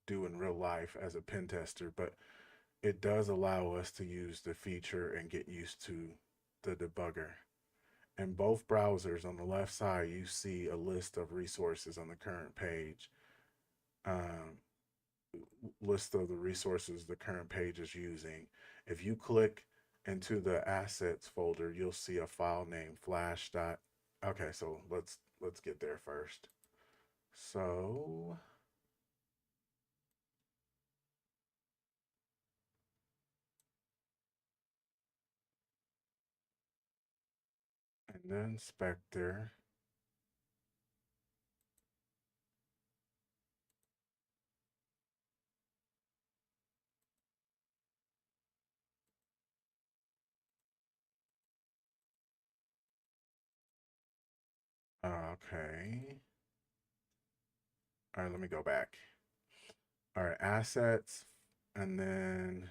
do in real life as a pen tester, but it does allow us to use the feature and get used to the debugger. In both browsers, on the left side, you see a list of resources on the current page, um, list of the resources the current page is using. If you click into the assets folder, you'll see a file name flash dot. Okay, so let's get there first. So, and then Spectre. Okay. All right, let me go back. All right, assets, and then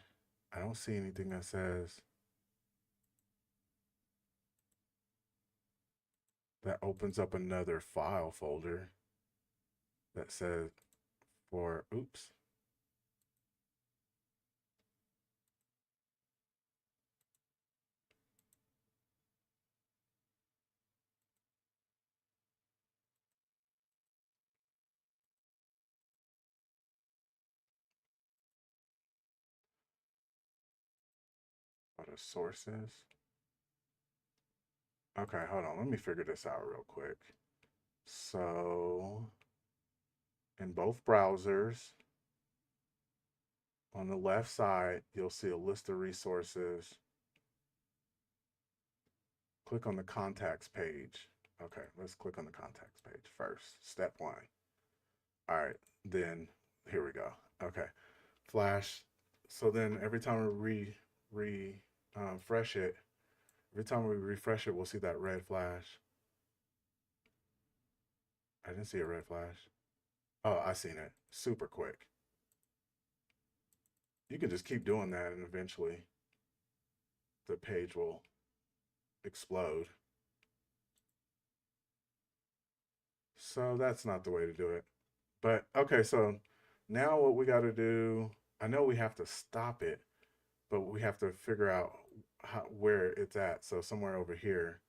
I don't see anything that says that opens up another file folder that says for, oops, what are sources? Okay, hold on, let me figure this out real quick. So, in both browsers, on the left side, you'll see a list of resources. Click on the contacts page. Okay, let's click on the contacts page first. Step one. All right, then here we go. Okay, flash. So then every time we refresh it, every time we refresh it, we'll see that red flash. I didn't see a red flash. Oh, I seen it. Super quick. You can just keep doing that, and eventually the page will explode. So that's not the way to do it. But okay, so now what we got to do, I know we have to stop it, but we have to figure out where it's at. So somewhere over here.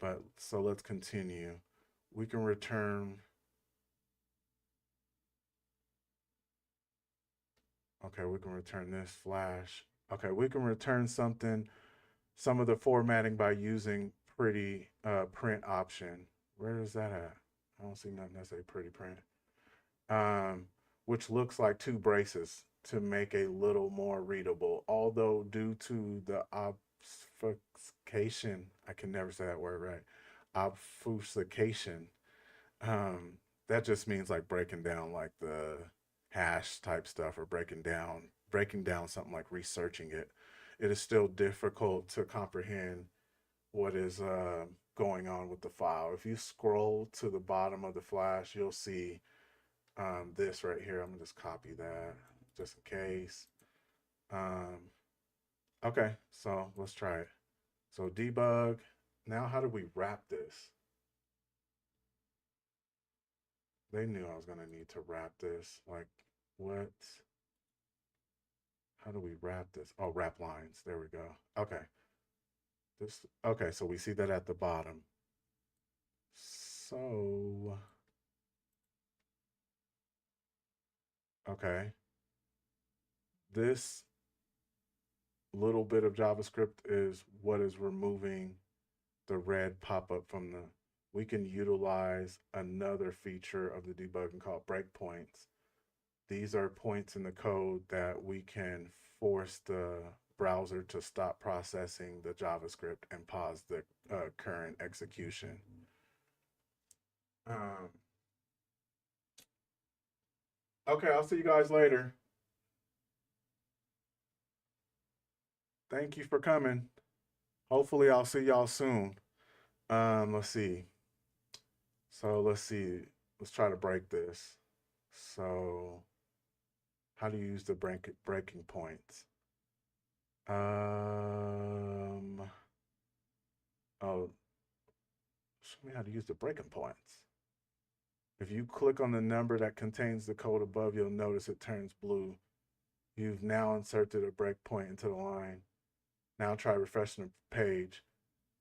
But so let's continue. We can return. Okay, we can return this flash. Okay, we can return something, some of the formatting by using pretty print option. Where is that at? I don't see nothing that say pretty print. Which looks like two braces to make a little more readable. Although due to the obfuscation, I can never say that word right. Obfuscation. Um, that just means like breaking down like the hash type stuff or breaking down something like researching it. It is still difficult to comprehend what is going on with the file. If you scroll to the bottom of the flash, you'll see this right here. I'm gonna just copy that just in case. Um, okay, so let's try it. So debug. Now, how do we wrap this? They knew I was gonna need to wrap this. Like, what? How do we wrap this? Oh, wrap lines. There we go. Okay. This. Okay, so we see that at the bottom. So, okay. This little bit of JavaScript is what is removing the red pop-up from the. We can utilize another feature of the debugging called breakpoints. These are points in the code that we can force the browser to stop processing the JavaScript and pause the current execution. Um, okay, I'll see you guys later. Thank you for coming. Hopefully, I'll see y'all soon. Let's see. So let's see. Let's try to break this. So, how do you use the breaking points? Um, oh, show me how to use the breaking points. If you click on the number that contains the code above, you'll notice it turns blue. You've now inserted a breakpoint into the line. Now try refreshing the page.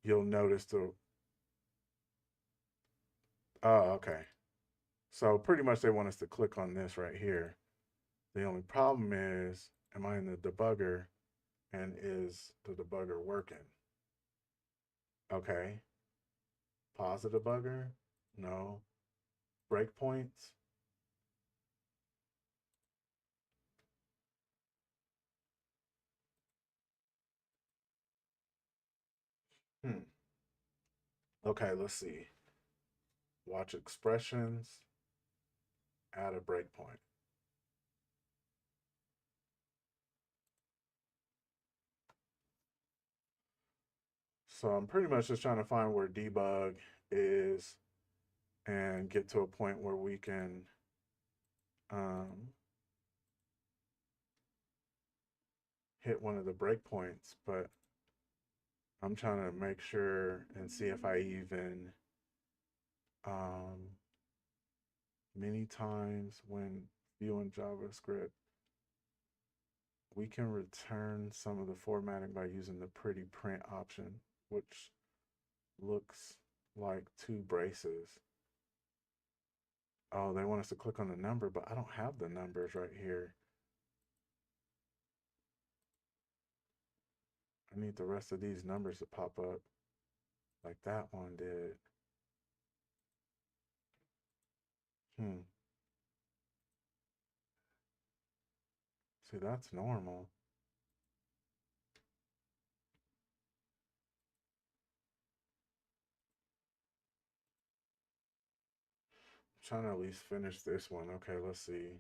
You'll notice the. Oh, okay. So pretty much they want us to click on this right here. The only problem is, am I in the debugger and is the debugger working? Okay. Pause the debugger? No. Breakpoints? Hmm. Okay, let's see. Watch expressions, add a breakpoint. So I'm pretty much just trying to find where debug is and get to a point where we can um, hit one of the breakpoints, but I'm trying to make sure and see if I even um, many times when viewing JavaScript, we can return some of the formatting by using the pretty print option, which looks like two braces. Oh, they want us to click on the number, but I don't have the numbers right here. I need the rest of these numbers to pop up like that one did. Hmm. See, that's normal. I'm trying to at least finish this one. Okay, let's see.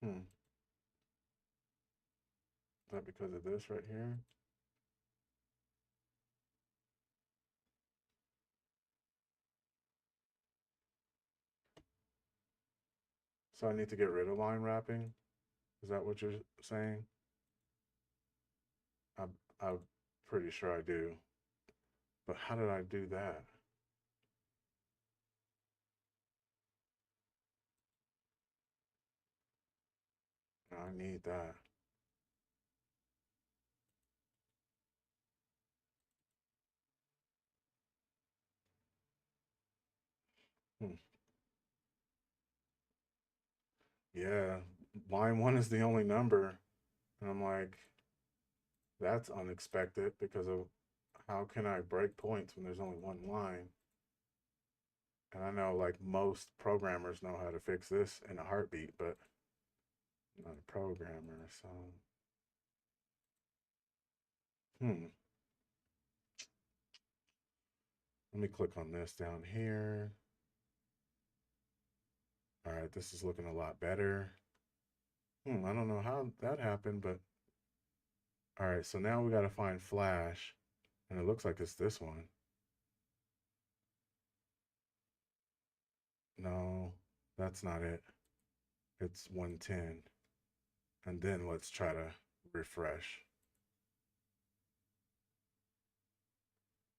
Hmm. Is that because of this right here? So I need to get rid of line wrapping? Is that what you're saying? I'm pretty sure I do. But how did I do that? I need that. Hmm. Yeah, line 1 is the only number. And I'm like, that's unexpected because of how can I break points when there's only one line? And I know like most programmers know how to fix this in a heartbeat, but I'm not a programmer, so let me click on this down here. All right, this is looking a lot better. I don't know how that happened, but all right, so now we got to find Flash, and it looks like it's this one. No, that's not it. It's 110. And then let's try to refresh.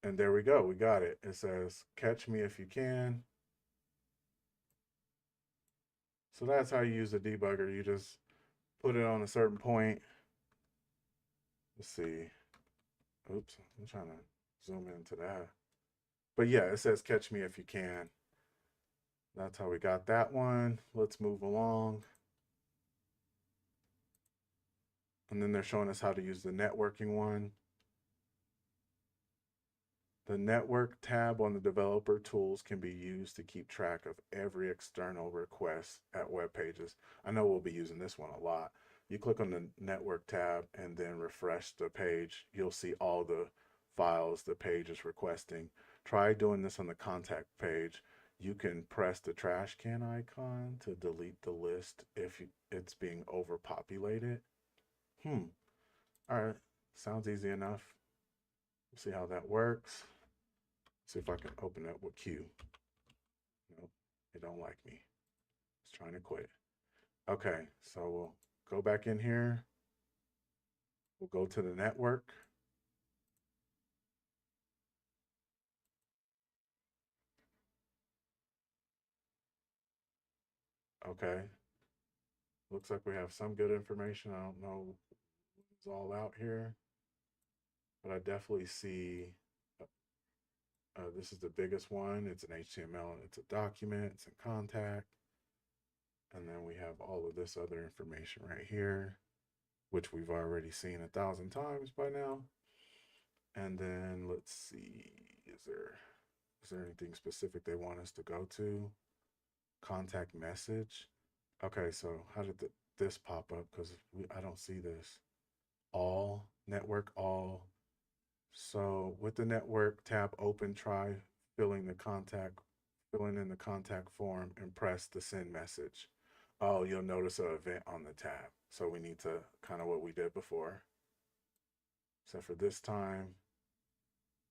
And there we go. We got it. It says, catch me if you can. So that's how you use the debugger. You just put it on a certain point. Let's see. Oops, I'm trying to zoom into that. But yeah, it says catch me if you can. That's how we got that one. Let's move along. And then they're showing us how to use the networking one. The network tab on the developer tools can be used to keep track of every external request at web pages. I know we'll be using this one a lot. You click on the network tab and then refresh the page. You'll see all the files the page is requesting. Try doing this on the contact page. You can press the trash can icon to delete the list if it's being overpopulated. All right, sounds easy enough. See how that works. See if I can open it with Q. Nope, it don't like me. It's trying to quit. Okay, so we'll go back in here. We'll go to the network. Okay. Looks like we have some good information. I don't know what's all out here, but I definitely see this is the biggest one. It's an HTML, it's a document, it's in contact. And then we have all of this other information right here, which we've already seen 1,000 times by now. And then let's see, is there anything specific they want us to go to? Contact message. Okay, so how did this pop up? Because I don't see this. All, network all. So with the network tab open, try filling in the contact form and press the send message. Oh, you'll notice an event on the tab. So we need to kind of what we did before. Except for this time,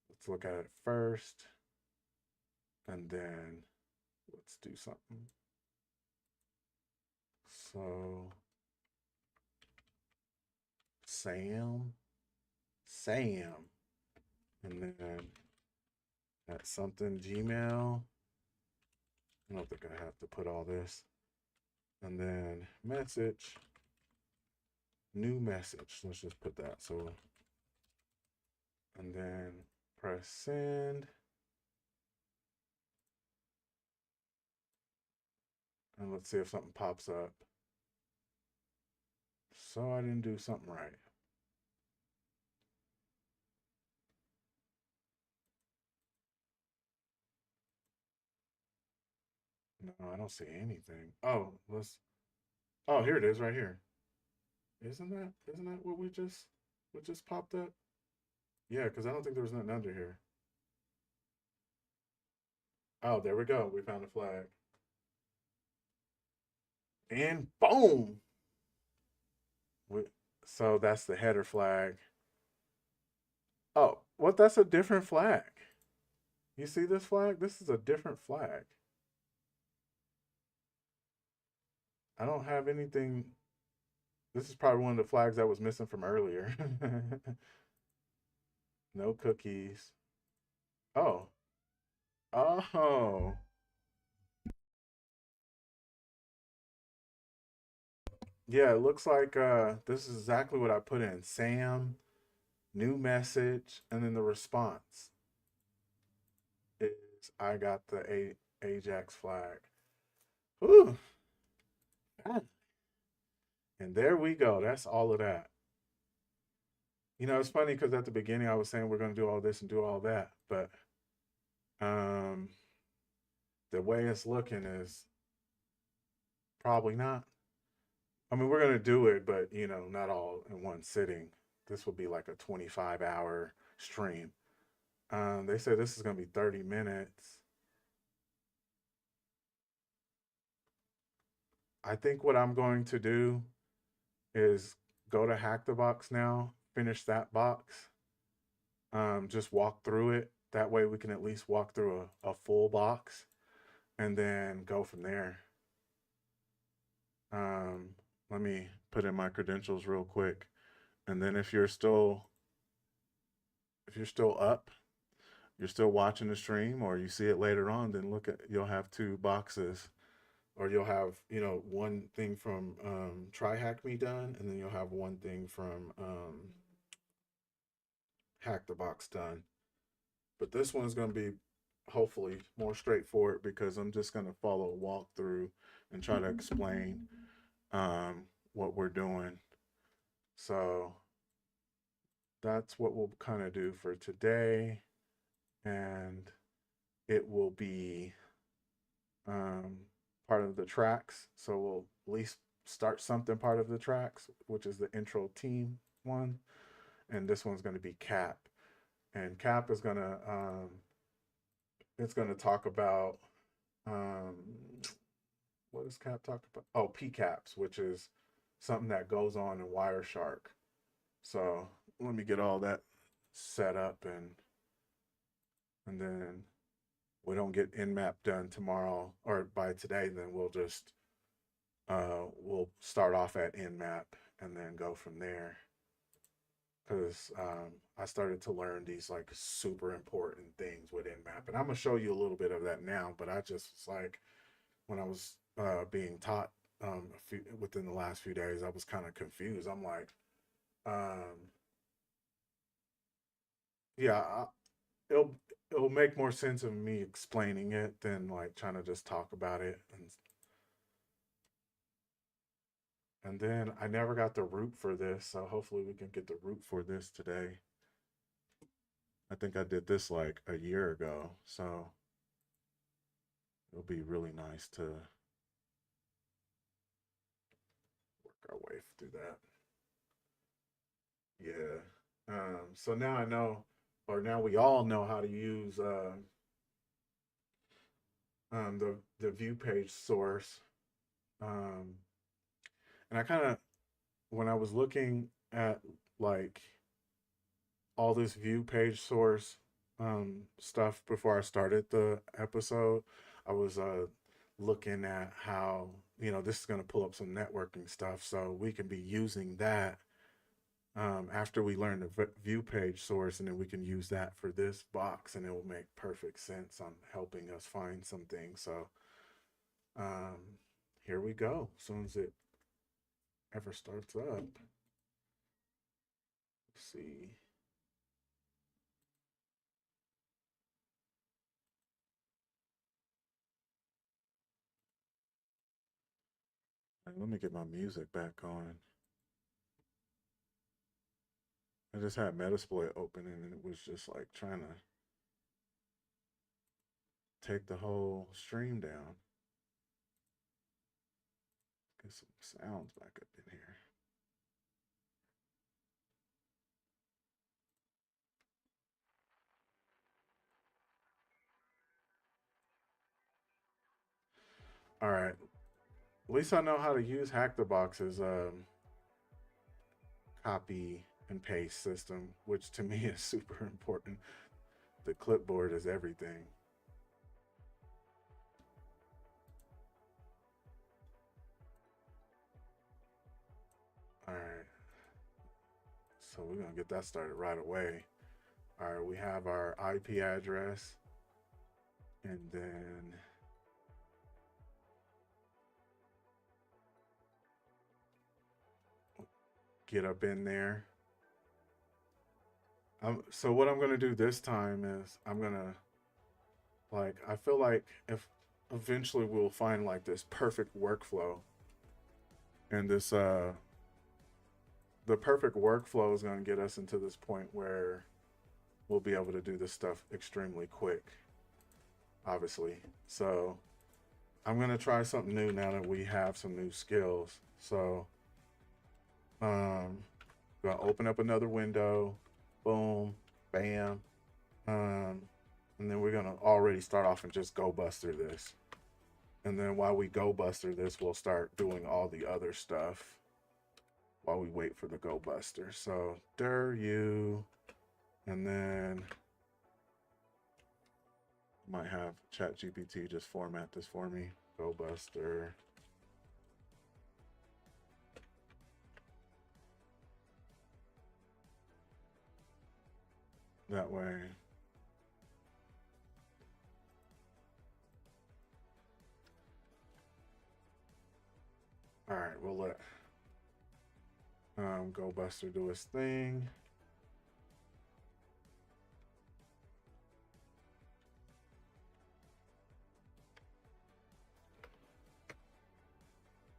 let's look at it first. And then let's do something. So Sam, and then at something Gmail. I don't think I have to put all this. And then message, new message. Let's just put that. So, and then press send. And let's see if something pops up. So I didn't do something right. No, I don't see anything. Oh, oh, here it is right here. Isn't that what just popped up? Yeah, because I don't think there was nothing under here. Oh, there we go. We found a flag. And boom. So that's the header flag. Oh, what? That's a different flag. You see this flag? This is a different flag. I don't have anything. This is probably one of the flags that was missing from earlier. No cookies. Oh. Oh. Yeah, it looks like this is exactly what I put in. Sam, new message, and then the response is I got the Ajax flag. Whew. And there we go. That's all of that. You know, it's funny because at the beginning I was saying we're going to do all this and do all that, but um, the way it's looking is probably not. I mean, we're going to do it, but you know, not all in one sitting. This will be like a 25-hour stream. They said this is going to be 30 minutes. I think what I'm going to do is go to Hack the Box now, finish that box, just walk through it. That way we can at least walk through a full box and then go from there. Let me put in my credentials real quick. And then if you're still up, you're still watching the stream or you see it later on, then you'll have two boxes, or you'll have, you know, one thing from TryHackMe done, and then you'll have one thing from Hack the Box done. But this one's going to be hopefully more straightforward because I'm just going to follow a walkthrough and try to explain what we're doing. So that's what we'll kind of do for today. And it will be part of the tracks. So we'll at least start something part of the tracks, which is the intro team one. And this one's going to be CAP. And CAP is going to, it's going to talk about, what does CAP talk about? Oh, PCAPs, which is something that goes on in Wireshark. So let me get all that set up, and then we don't get Nmap done tomorrow or by today, then we'll just we'll start off at Nmap and then go from there. Because I started to learn these like super important things with Nmap, and I'm gonna show you a little bit of that now. But I just was like, when I was being taught within the last few days, I was kind of confused. I'm like, yeah, it'll make more sense of me explaining it than like trying to just talk about it. And then I never got the root for this, so hopefully we can get the root for this today. I think I did this like a year ago, so it'll be really nice to work our way through that. Yeah. So now I know, or now we all know how to use the view page source. Um, and I kind of, when I was looking at like all this view page source stuff before I started the episode, I was looking at how, you know, this is going to pull up some networking stuff, so we can be using that after we learn the view page source, and then we can use that for this box, and it will make perfect sense on helping us find some things. So here we go. As soon as it ever starts up, let's see. Let me get my music back on. I just had Metasploit open, and it was just like trying to take the whole stream down. Get some sounds back up in here. All right. At least I know how to use Hack the Box's copy and paste system, which to me is super important. The clipboard is everything. All right. So we're going to get that started right away. All right. We have our IP address, and then get up in there. So what I'm going to do this time is I'm going to, like, I feel like if eventually we'll find like this perfect workflow, and this the perfect workflow is going to get us into this point where we'll be able to do this stuff extremely quick, obviously. So I'm going to try something new now that we have some new skills. So I'm going to open up another window, boom, bam, and then we're going to already start off and just go bust through this. And then while we go bust through this, we'll start doing all the other stuff while we wait for the go buster. So dir you, and then might have ChatGPT just format this for me. Go buster. That way. All right, we'll let Go Buster do his thing.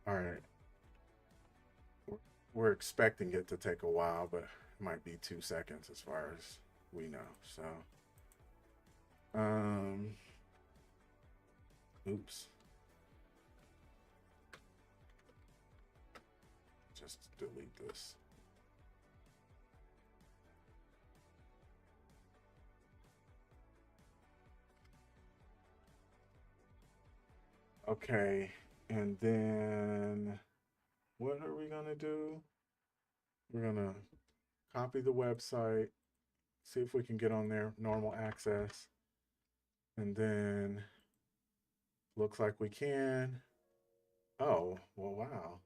All right. We're expecting it to take a while, but it might be 2 seconds as far as we know. So, oops. Just delete this. Okay, and then what are we gonna do? We're gonna copy the website, see if we can get on there, normal access, and then looks like we can. Oh, well, wow.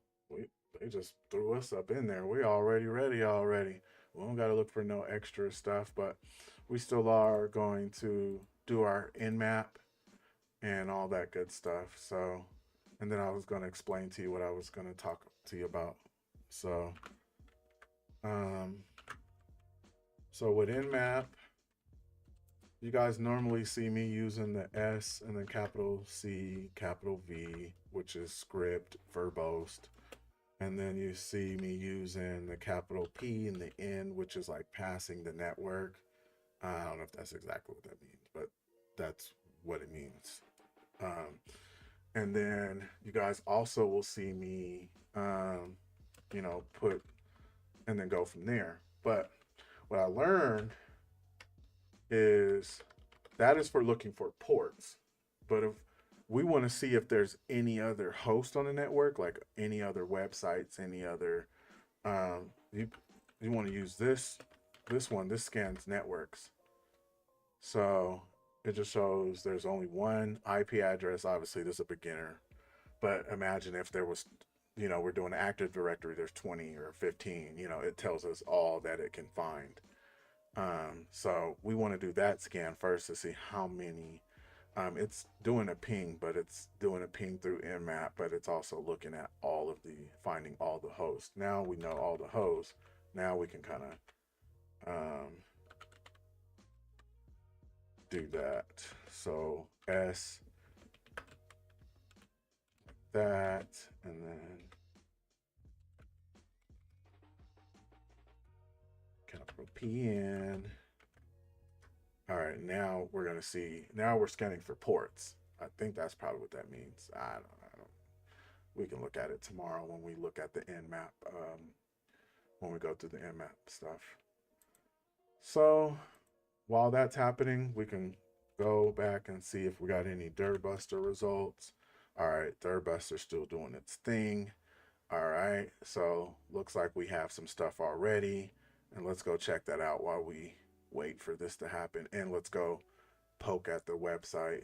They just threw us up in there. We already ready already. We don't got to look for no extra stuff, but we still are going to do our Nmap and all that good stuff. So, and then I was going to explain to you what I was going to talk to you about. So, um, so with Nmap, you guys normally see me using the S and then capital C, capital V, which is script, verbose. And then you see me using the capital P and the N, which is like passing the network. I don't know if that's exactly what that means, but that's what it means. And then you guys also will see me, put and then go from there. But what I learned is that is for looking for ports. But if we want to see if there's any other host on the network, like any other websites, any other, you want to use this one. This scans networks. So it just shows there's only one IP address. Obviously, this is a beginner, but imagine if there was, we're doing an Active Directory. There's 20 or 15. It tells us all that it can find. So we want to do that scan first to see how many. It's doing a ping, but it's doing a ping through Nmap, but it's also looking at finding all the hosts. Now we know all the hosts. Now we can kind of do that. So S, that, and then capital PN. All right, now we're gonna see. Now we're scanning for ports. I think that's probably what that means. I don't. We can look at it tomorrow when we look at the Nmap. When we go through the Nmap stuff. So while that's happening, we can go back and see if we got any Dirtbuster results. All right, Dirtbuster's still doing its thing. All right, so looks like we have some stuff already, and let's go check that out while we wait for this to happen. And let's go poke at the website.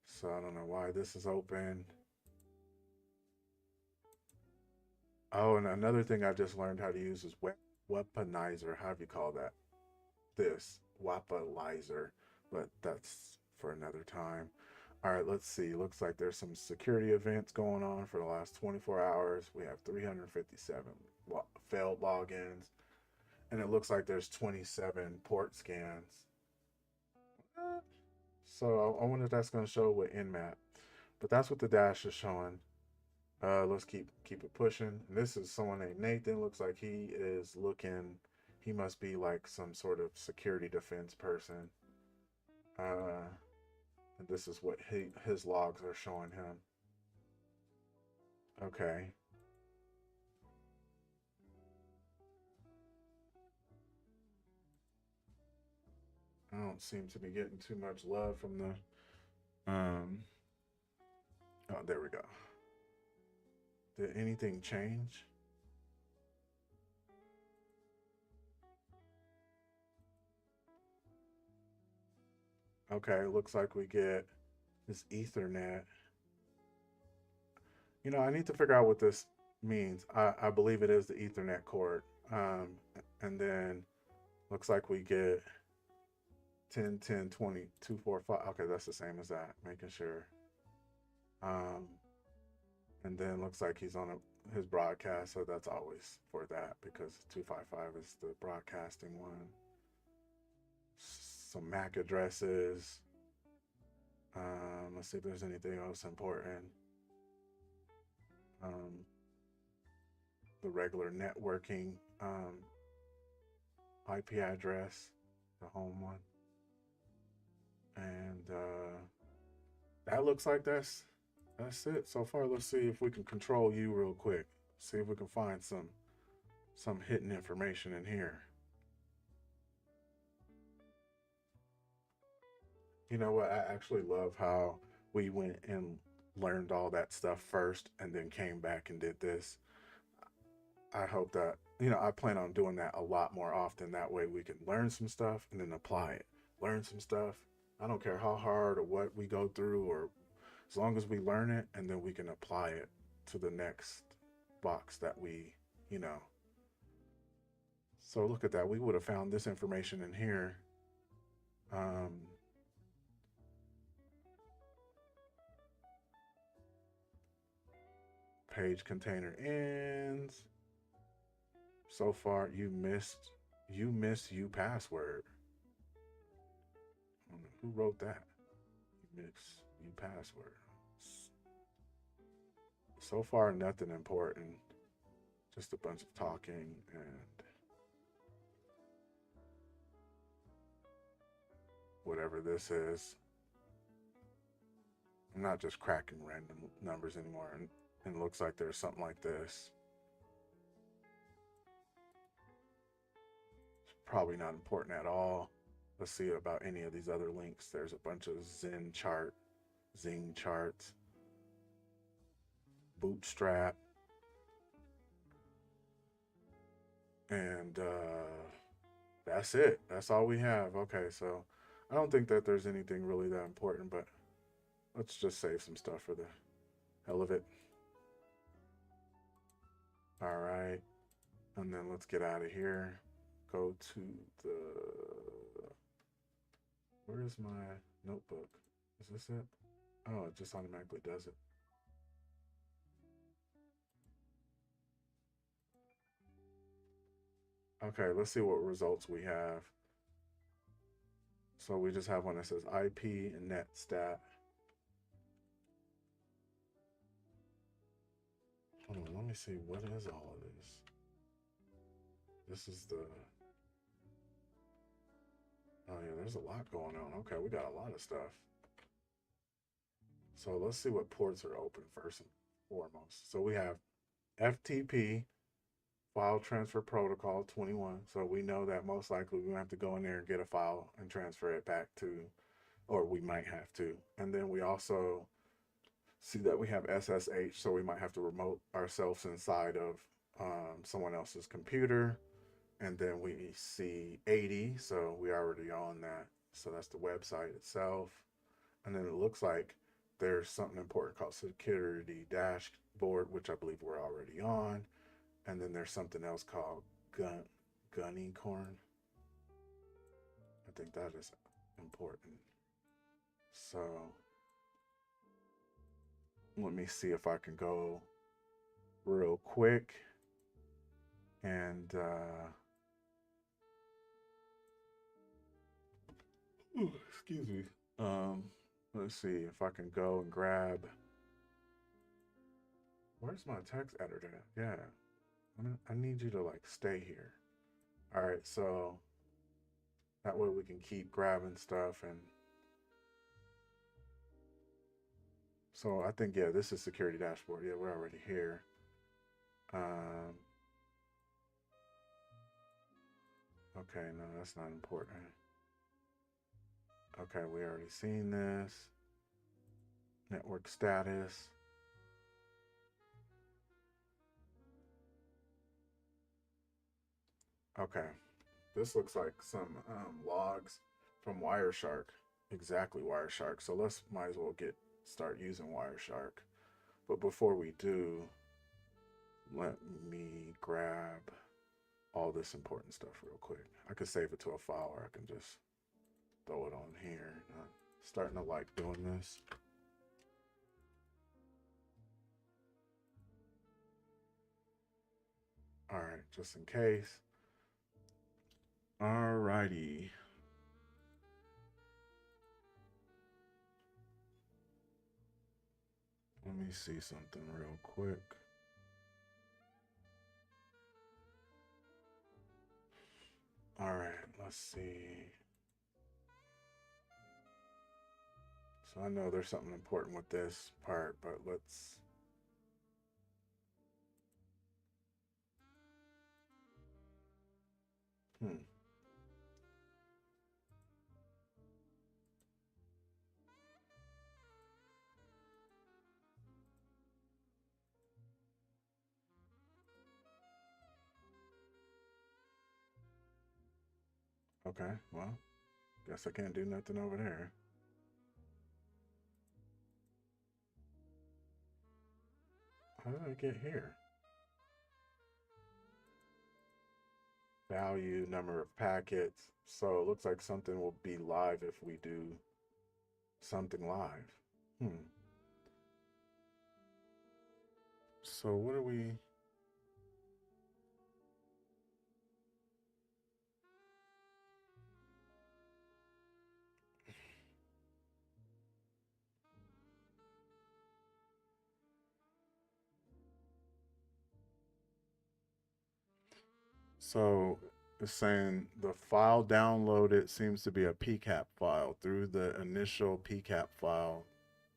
So I don't know why this is open. Oh, and another thing I just learned how to use is weaponizer. How do you call that? This weaponizer, but that's for another time. All right, let's see. Looks like there's some security events going on for the last 24 hours. We have 357 failed logins, and it looks like there's 27 port scans. So I wonder if that's going to show with Nmap, but that's what the dash is showing. Let's keep it pushing. And this is someone named Nathan. Looks like he is looking. He must be like some sort of security defense person. And this is what his logs are showing him. Okay. I don't seem to be getting too much love from the oh, there we go. Did anything change? Okay, looks like we get this Ethernet. You know, I need to figure out what this means. I believe it is the Ethernet cord. And then looks like we get 10, 10, 20, 2, 4, 5. Okay, that's the same as that. Making sure. And then looks like he's on his broadcast, so that's always for that because 255 is the broadcasting one. Some MAC addresses. Let's see if there's anything else important. The regular networking IP address, the home one. And that looks like that's it so far. Let's see if we can control you real quick. See if we can find some hidden information in here. You know what? I actually love how we went and learned all that stuff first and then came back and did this. I hope that, you know, I plan on doing that a lot more often. That way we can learn some stuff and then apply it. Learn some stuff. I don't care how hard or what we go through, or as long as we learn it and then we can apply it to the next box that we, you know. So look at that. We would have found this information in here. Page container ends. So far, you missed you password. I don't know who wrote that. You missed you password. So far, nothing important. Just a bunch of talking and whatever this is. I'm not just cracking random numbers anymore, and it looks like there's something like this. It's probably not important at all. Let's see about any of these other links. There's a bunch of Zing charts, Bootstrap, and that's it. That's all we have. Okay, so I don't think that there's anything really that important, but let's just save some stuff for the hell of it. All right, and then let's get out of here. Go to the, where's my notebook? Is this it? Oh, it just automatically does it. Okay, let's see what results we have. So we just have one that says IP and net stat. Hold on, let me see, what is all of this? This is the, oh yeah, there's a lot going on. Okay, we got a lot of stuff. So let's see what ports are open first and foremost. So we have FTP, File Transfer Protocol 21. So we know that most likely we have to go in there and get a file and transfer it back to, or we might have to. And then we also see that we have SSH, so we might have to remote ourselves inside of someone else's computer. And then we see 80, so we're already on that. So that's the website itself. And then it looks like there's something important called Security Dashboard, which I believe we're already on. And then there's something else called Gunnycorn. I think that is important. So let me see if I can go real quick and excuse me. Um, let's see if I can go and grab. Where's my text editor? Yeah, I need you to like stay here. All right, so that way we can keep grabbing stuff. And so I think, yeah, this is security dashboard. Yeah, we're already here. Okay, no, that's not important. Okay, we already seen this. Network status. Okay, this looks like some logs from Wireshark. Exactly, Wireshark. So let's might as well start using Wireshark. But before we do, let me grab all this important stuff real quick. I could save it to a file, or I can just throw it on here. I'm starting to like doing this. All right, just in case. All righty. Let me see something real quick. All right, let's see. So I know there's something important with this part, but let's. Okay, well, guess I can't do nothing over there. How did I get here? Value, number of packets. So it looks like something will be live if we do something live. So what are we? So it's saying the file downloaded seems to be a PCAP file. Through the initial PCAP file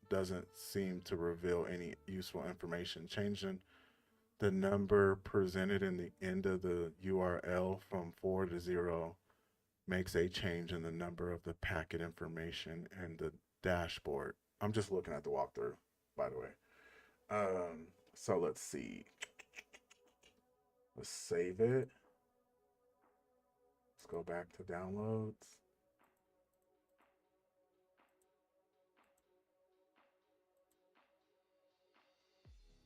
doesn't seem to reveal any useful information. Changing the number presented in the end of the URL from 4 to 0 makes a change in the number of the packet information and the dashboard. I'm just looking at the walkthrough, by the way. So let's see. Let's save it. Let's go back to downloads.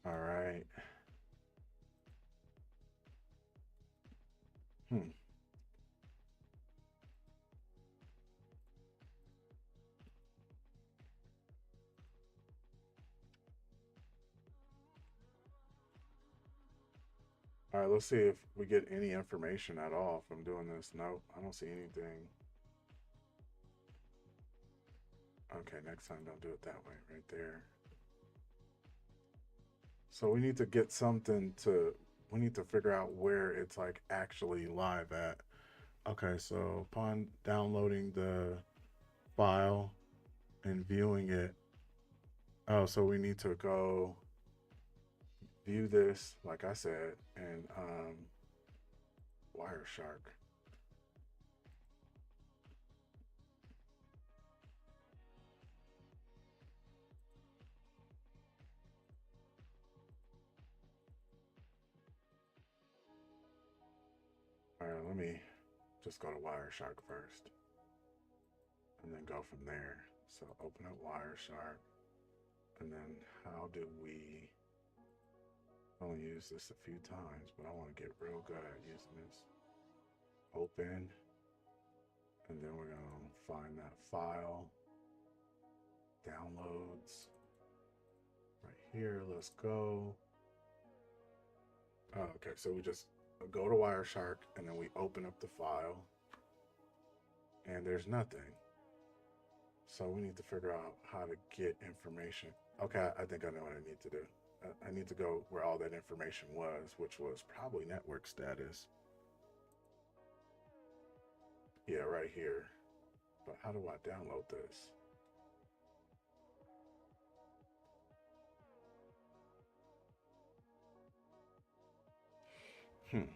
All right. All right, let's see if we get any information at all from doing this. Nope, I don't see anything. Okay, next time don't do it that way, right there. So we need to get something we need to figure out where it's like actually live at. Okay, so upon downloading the file and viewing it, oh, so we need to go view this, like I said, and Wireshark. All right, let me just go to Wireshark first and then go from there. So open up Wireshark, and then how do we only use this a few times, but I want to get real good at using this. Open, and then we're gonna find that file, downloads, right here. Let's go. Oh, okay, so we just go to Wireshark, and then we open up the file, and there's nothing. So we need to figure out how to get information. Okay, I think I know what I need to do. I need to go where all that information was, which was probably network status. Yeah, right here. But how do I download this? Hmm.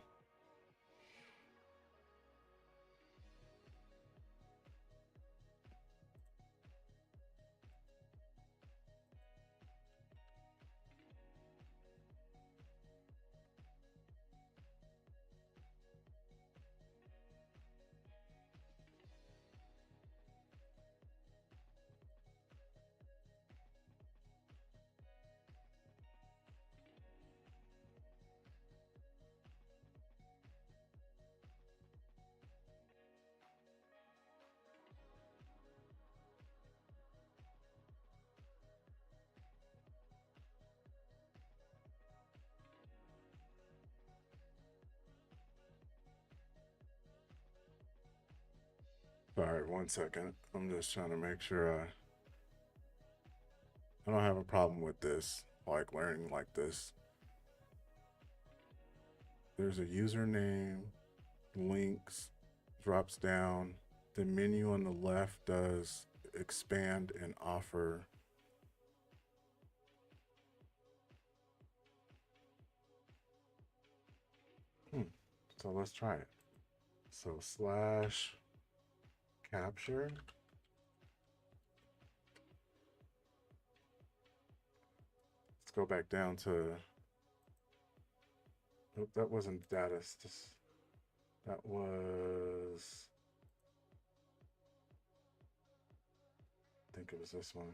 Sorry, 1 second. I'm just trying to make sure I don't have a problem with this, like learning like this. There's a username, links, drops down. The menu on the left does expand and offer. So let's try it. So slash capture. Let's go back down to, nope, that wasn't data. That was, I think it was this one.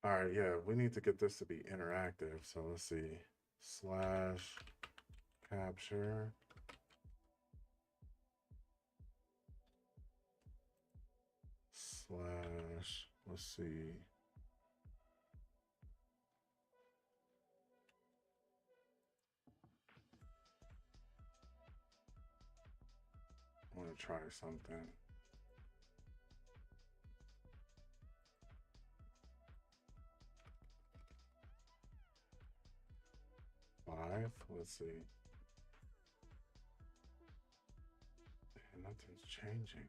All right, yeah, we need to get this to be interactive. So let's see, slash capture. Slash, let's see. I want to try something. Five, let's see. And nothing's changing.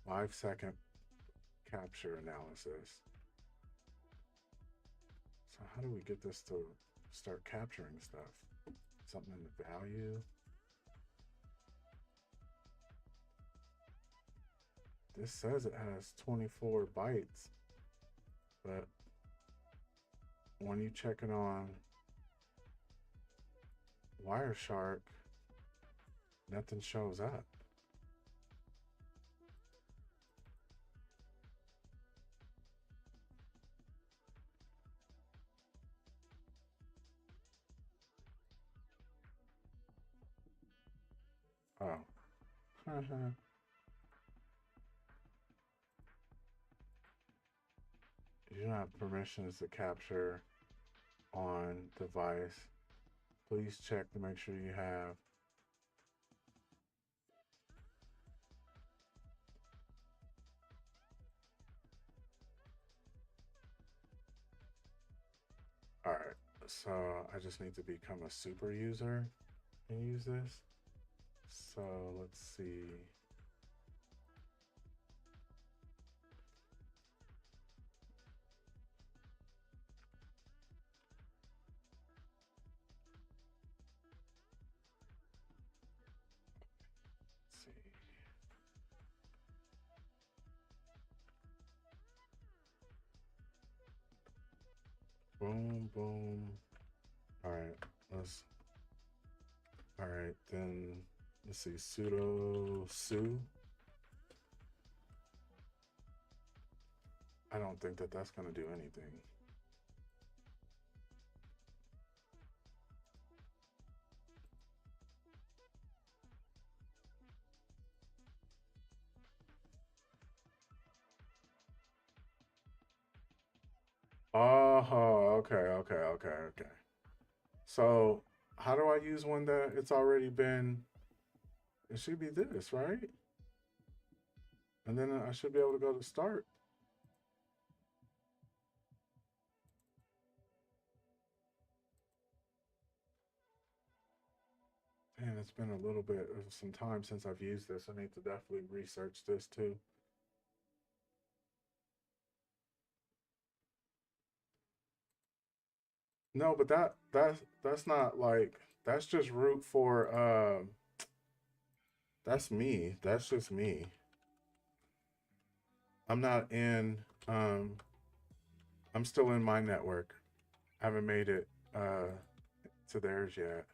5-second capture analysis. So how do we get this to start capturing stuff? Something in the value. This says it has 24 bytes, but when you check it on Wireshark, nothing shows up. Oh. You don't have permissions to capture on device. Please check to make sure you have. All right, so I just need to become a super user and use this. So let's see. Let's see. Boom, boom. All right, all right, then let's see, sudo su. I don't think that that's gonna do anything. Oh, okay. So how do I use one that it's already been? It should be this, right? And then I should be able to go to start. Man, it's been a little bit of some time since I've used this. I need to definitely research this too. No, but that's not like that's just root for that's me. That's just me. I'm not in I'm still in my network. I haven't made it to theirs yet.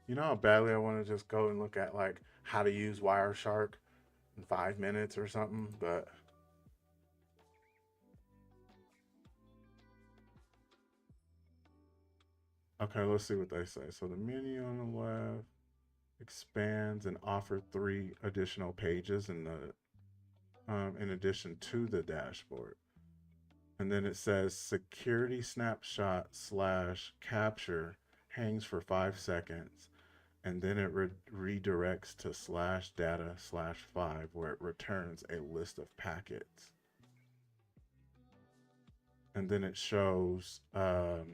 You know how badly I want to just go and look at like how to use Wireshark in 5 minutes or something, but okay, let's see what they say. So the menu on the left expands and offer 3 additional pages in addition to the dashboard. And then it says security snapshot slash capture hangs for 5 seconds. And then it redirects to slash data slash 5 where it returns a list of packets. And then it shows oh,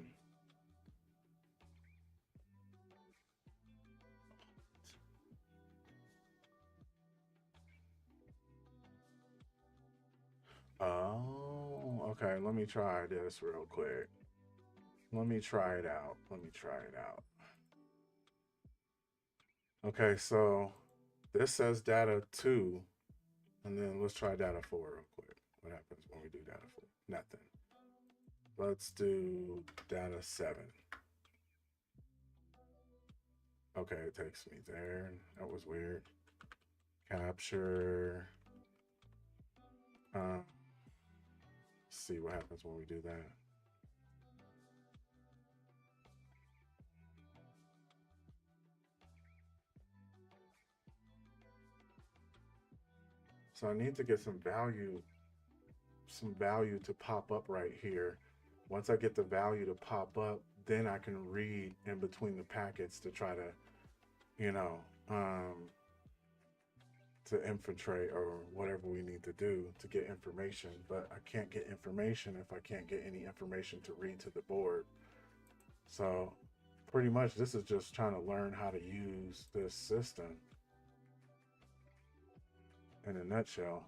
okay. Let me try this real quick. Let me try it out. Let me try it out. Okay, so this says data 2, and then let's try data 4 real quick. What happens when we do data 4? Nothing. Let's do data 7. Okay, it takes me there. That was weird. Capture. See what happens when we do that. So I need to get some value to pop up right here. Once I get the value to pop up, then I can read in between the packets to try to, you know, to infiltrate or whatever we need to do to get information. But I can't get information if I can't get any information to read to the board. So pretty much this is just trying to learn how to use this system in a nutshell.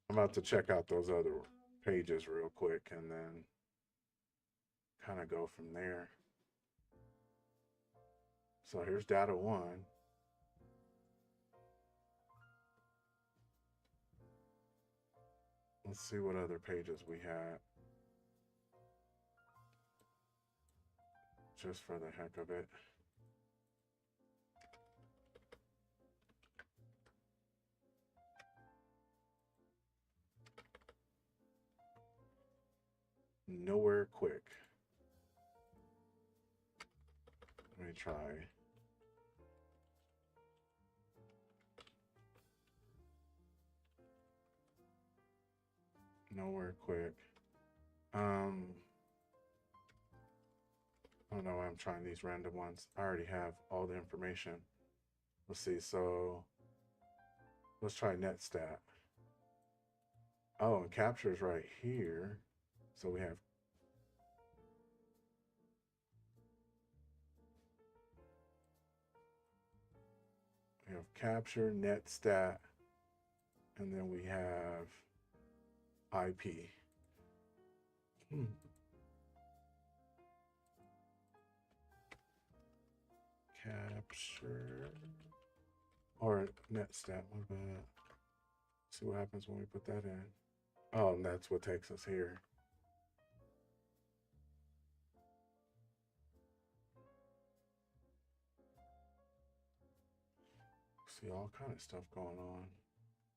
I'm about to check out those other pages real quick and then kind of go from there. So here's data 1. Let's see what other pages we had. Just for the heck of it. Nowhere quick. Let me try. Nowhere quick. I don't know why I'm trying these random ones. I already have all the information. Let's see. So let's try netstat. Oh, and capture is right here. So we have capture, netstat, and then we have IP. Capture or netstat. What about? See what happens when we put that in. Oh, and that's what takes us here. See all kind of stuff going on.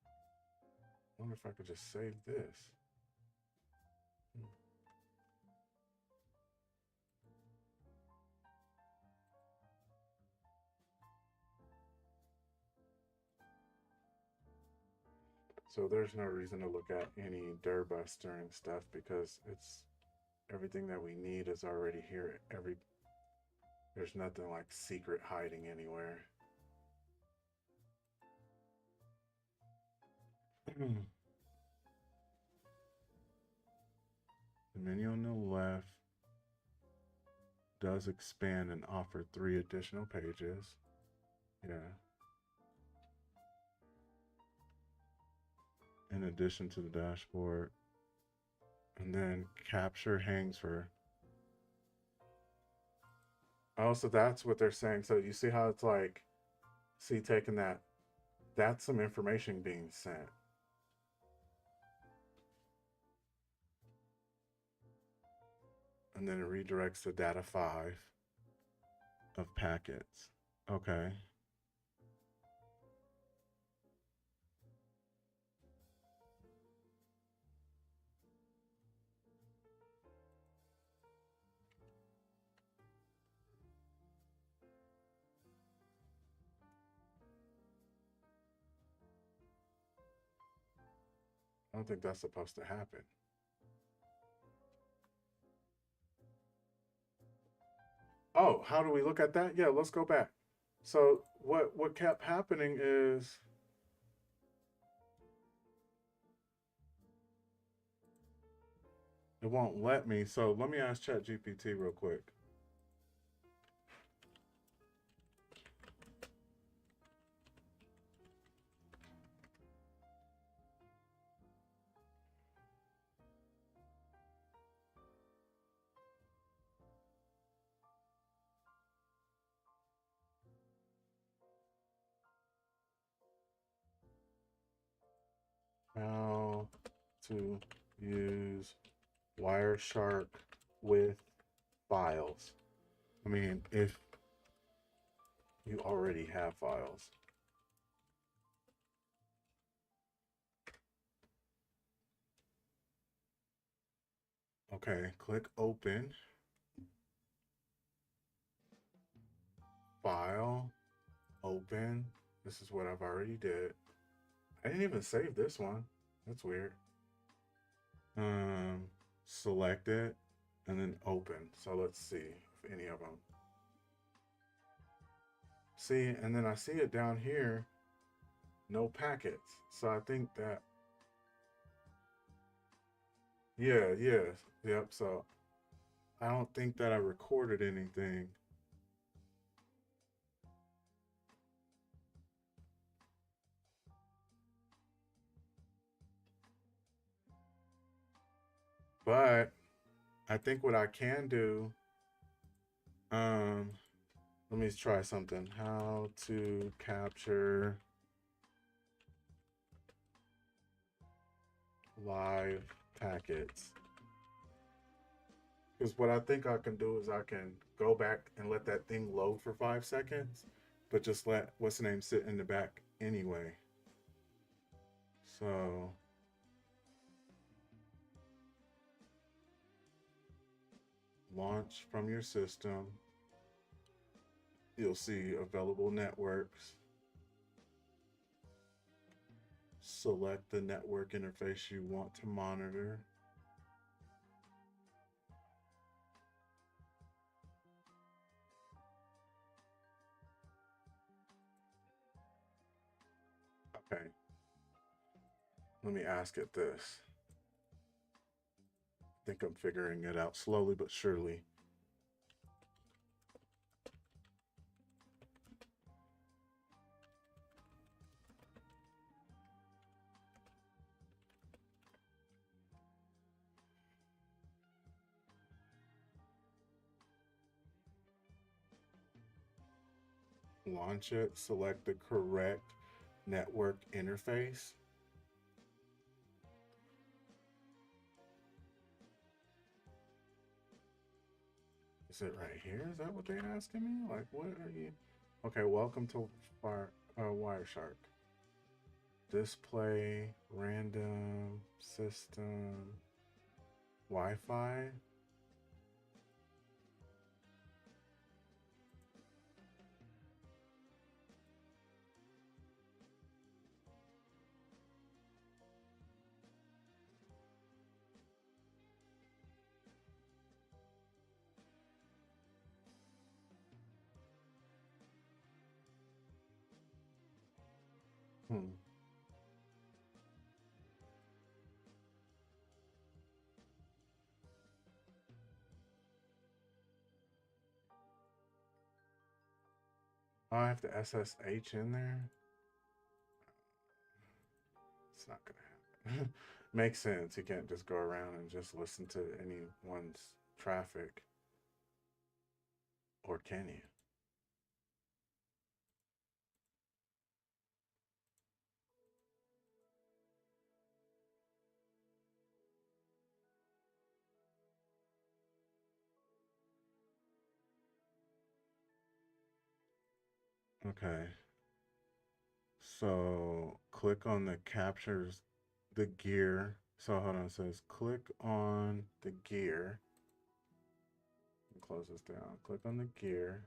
I wonder if I could just save this. So there's no reason to look at any dir bustering stuff because it's everything that we need is already here. There's nothing like secret hiding anywhere. The menu on the left does expand and offer 3 additional pages. Yeah. In addition to the dashboard. And then capture hangs for. Oh, so that's what they're saying. So you see how it's like, see, taking that, that's some information being sent. And then it redirects to data 5 of packets. Okay. I don't think that's supposed to happen. Oh, how do we look at that? Yeah, let's go back. So what kept happening is it won't let me. So let me ask ChatGPT real quick. How to use Wireshark with files. I mean, if you already have files. Okay, click open. File, open. This is what I've already did. I didn't even save this one. That's weird. Select it and then open. So let's see if any of them. See, and then I see it down here, no packets. So I think that, yeah, yep. So I don't think that I recorded anything. But I think what I can do, let me try something. How to capture live packets. Because what I think I can do is I can go back and let that thing load for 5 seconds, but just let what's the name sit in the back anyway. So launch from your system. You'll see available networks. Select the network interface you want to monitor. Okay. Let me ask it this. I think I'm figuring it out slowly but surely. Launch it, select the correct network interface. Is it right here? Is that what they're asking me? Like, what are you? Okay, welcome to Wireshark. Display, random, system, Wi-Fi. Hmm. Oh, I have to SSH in there? It's not gonna happen. Makes sense. You can't just go around and just listen to anyone's traffic. Or can you? Okay. So click on the captures the gear. So hold on, it says click on the gear. Close this down. Click on the gear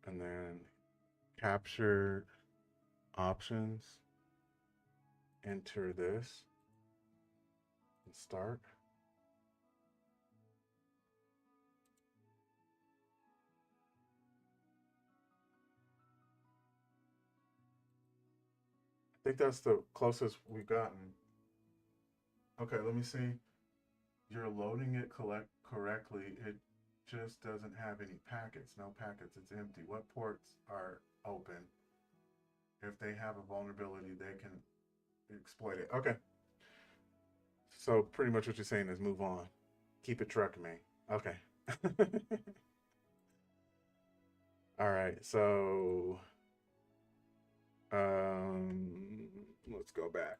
and then capture options. Enter this and start. I think that's the closest we've gotten. Okay, let me see. You're loading it correctly. It just doesn't have any packets. No packets. It's empty. What ports are open? If they have a vulnerability, they can exploit it. Okay. So pretty much what you're saying is move on. Keep it trucking me. Okay. All right. So let's go back.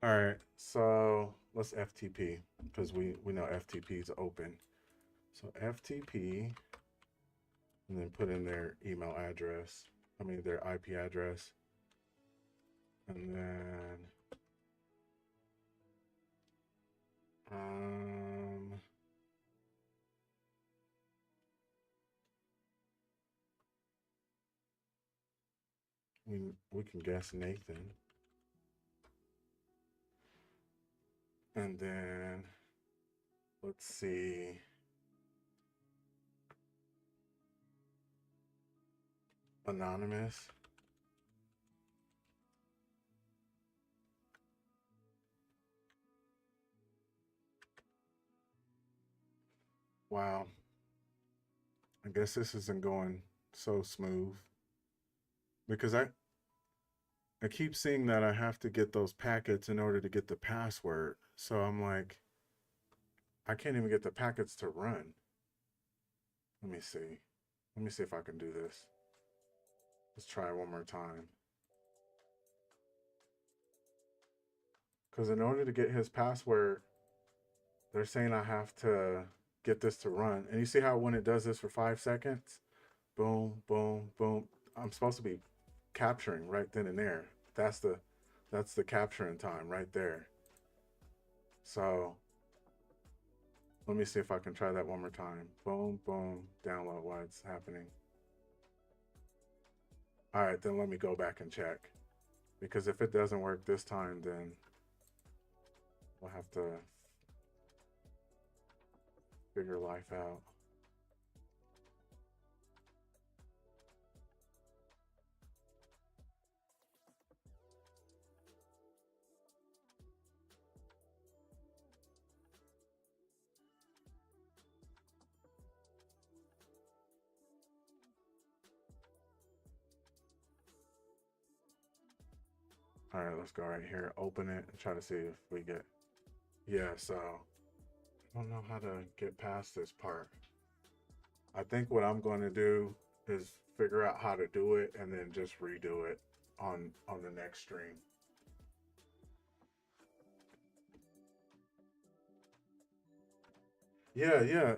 All right, so let's FTP because we know FTP is open. So FTP, and then put in their email address. I mean their IP address, and then um, we can guess Nathan, and then let's see. Anonymous. Wow. I guess this isn't going so smooth because I keep seeing that I have to get those packets in order to get the password. So I'm like, I can't even get the packets to run. Let me see. Let me see if I can do this. Let's try it one more time. Because in order to get his password, they're saying I have to get this to run. And you see how when it does this for 5 seconds, boom, boom, boom. I'm supposed to be capturing right then and there. That's the capturing time right there. So let me see if I can try that one more time. Boom, boom, download while it's happening. All right, then let me go back and check. Because if it doesn't work this time, then we'll have to figure life out. All right, let's go right here, open it, and try to see if we get. Yeah, so I don't know how to get past this part. I think what I'm going to do is figure out how to do it and then just redo it on the next stream. Yeah, yeah.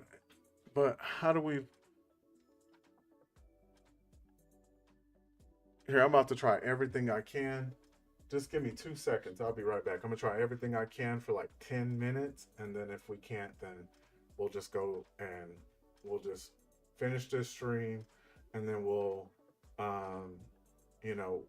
But how do we Here, I'm about to try everything I can. Just give me 2 seconds. I'll be right back. I'm gonna try everything I can for like 10 minutes, and then if we can't, then we'll just go and we'll just finish this stream, and then we'll, um, you know,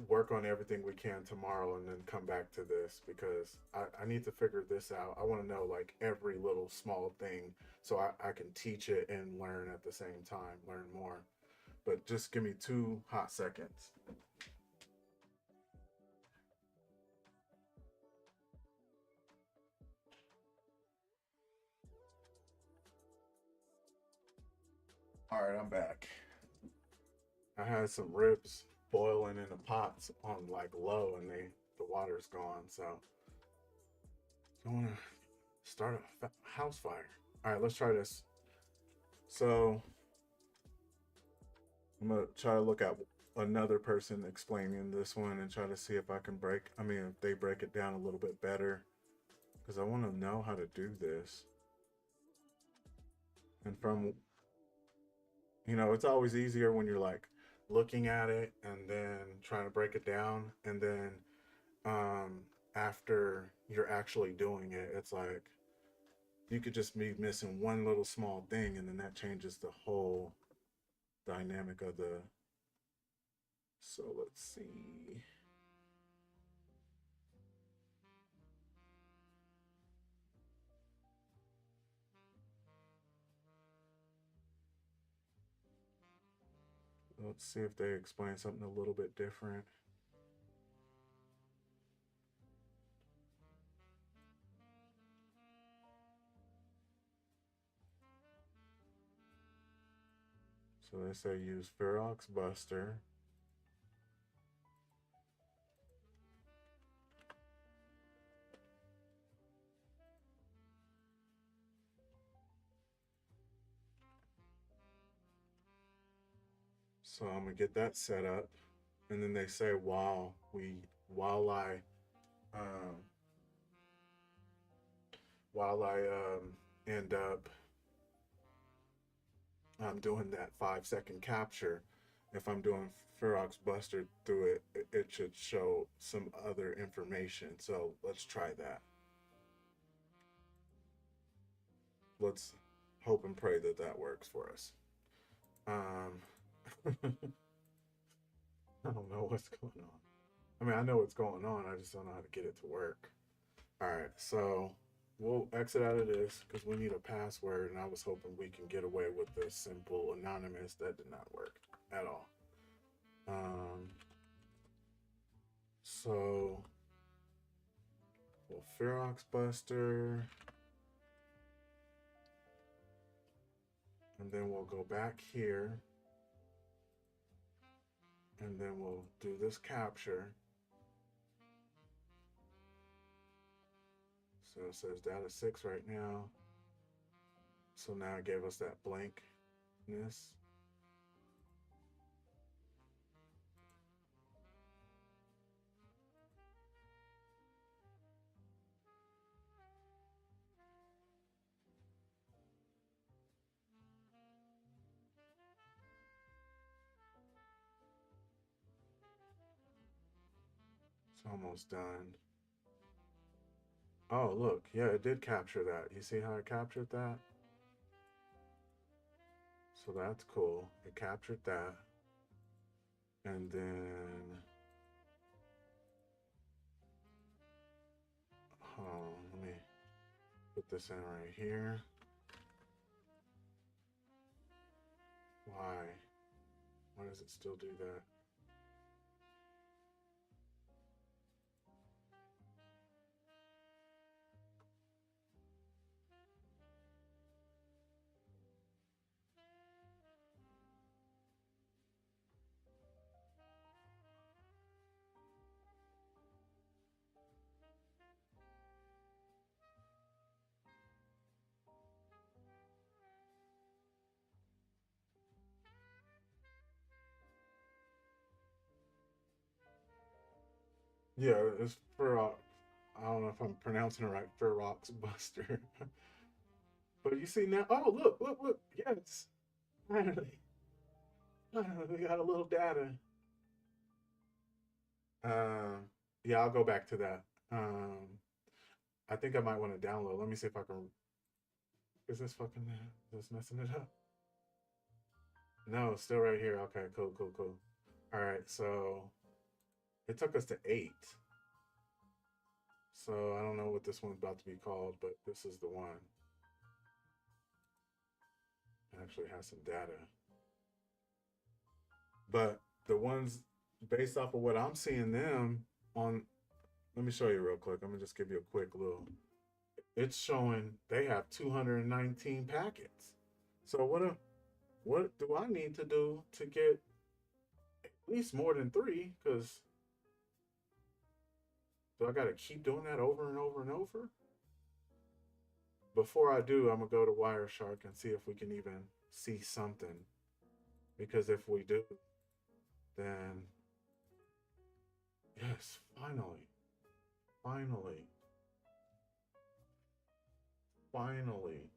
work on everything we can tomorrow, and then come back to this because I need to figure this out. I want to know like every little small thing so I can teach it and learn at the same time, learn more. But just give me 2 hot seconds. All right, I'm back. I had some ribs boiling in the pots on like low, and the water's gone. So I want to start a house fire. All right, let's try this. So I'm gonna try to look at another person explaining this one and try to see if I can if they break it down a little bit better, because I want to know how to do this. And from, it's always easier when you're like looking at it and then trying to break it down, and then um, after you're actually doing it, it's like you could just be missing one little small thing, and then that changes the whole dynamic of the. So let's see. Let's see if they explain something a little bit different. So they say use Ferox Buster. So I'm gonna get that set up, and then they say while I um, end up doing that 5 second capture, if I'm doing Ferox Buster through it, it should show some other information. So let's try that. Let's hope and pray that that works for us. I don't know what's going on. I mean, I know what's going on. I just don't know how to get it to work. All right, so we'll exit out of this because we need a password, and I was hoping we can get away with the simple anonymous. That did not work at all. So we'll Ferox Buster, and then we'll go back here, and then we'll do this capture. So it says data 6 right now. So now it gave us that blankness. It's almost done. Oh, look. Yeah, it did capture that. You see how it captured that? So that's cool. It captured that. And then, let me put this in right here. Why? Why does it still do that? Yeah, it's Ferox. I don't know if I'm pronouncing it right. Ferox Buster. But you see now. Oh, look. Yes. Finally. Finally, we got a little data. Yeah, I'll go back to that. I think I might want to download. Let me see if I can. Is this fucking? Is this messing it up? No, it's still right here. Okay, cool, cool, cool. All right, so it took us to 8. So I don't know what this one's about to be called, but this is the one. It actually has some data. But the ones based off of what I'm seeing them on, let me show you real quick. I'm gonna just give you a quick little. It's showing they have 219 packets. So what do I need to do to get at least more than 3? Because do I gotta keep doing that over and over and over? Before I do, I'm gonna go to Wireshark and see if we can even see something. Because if we do, then yes, finally, finally, finally.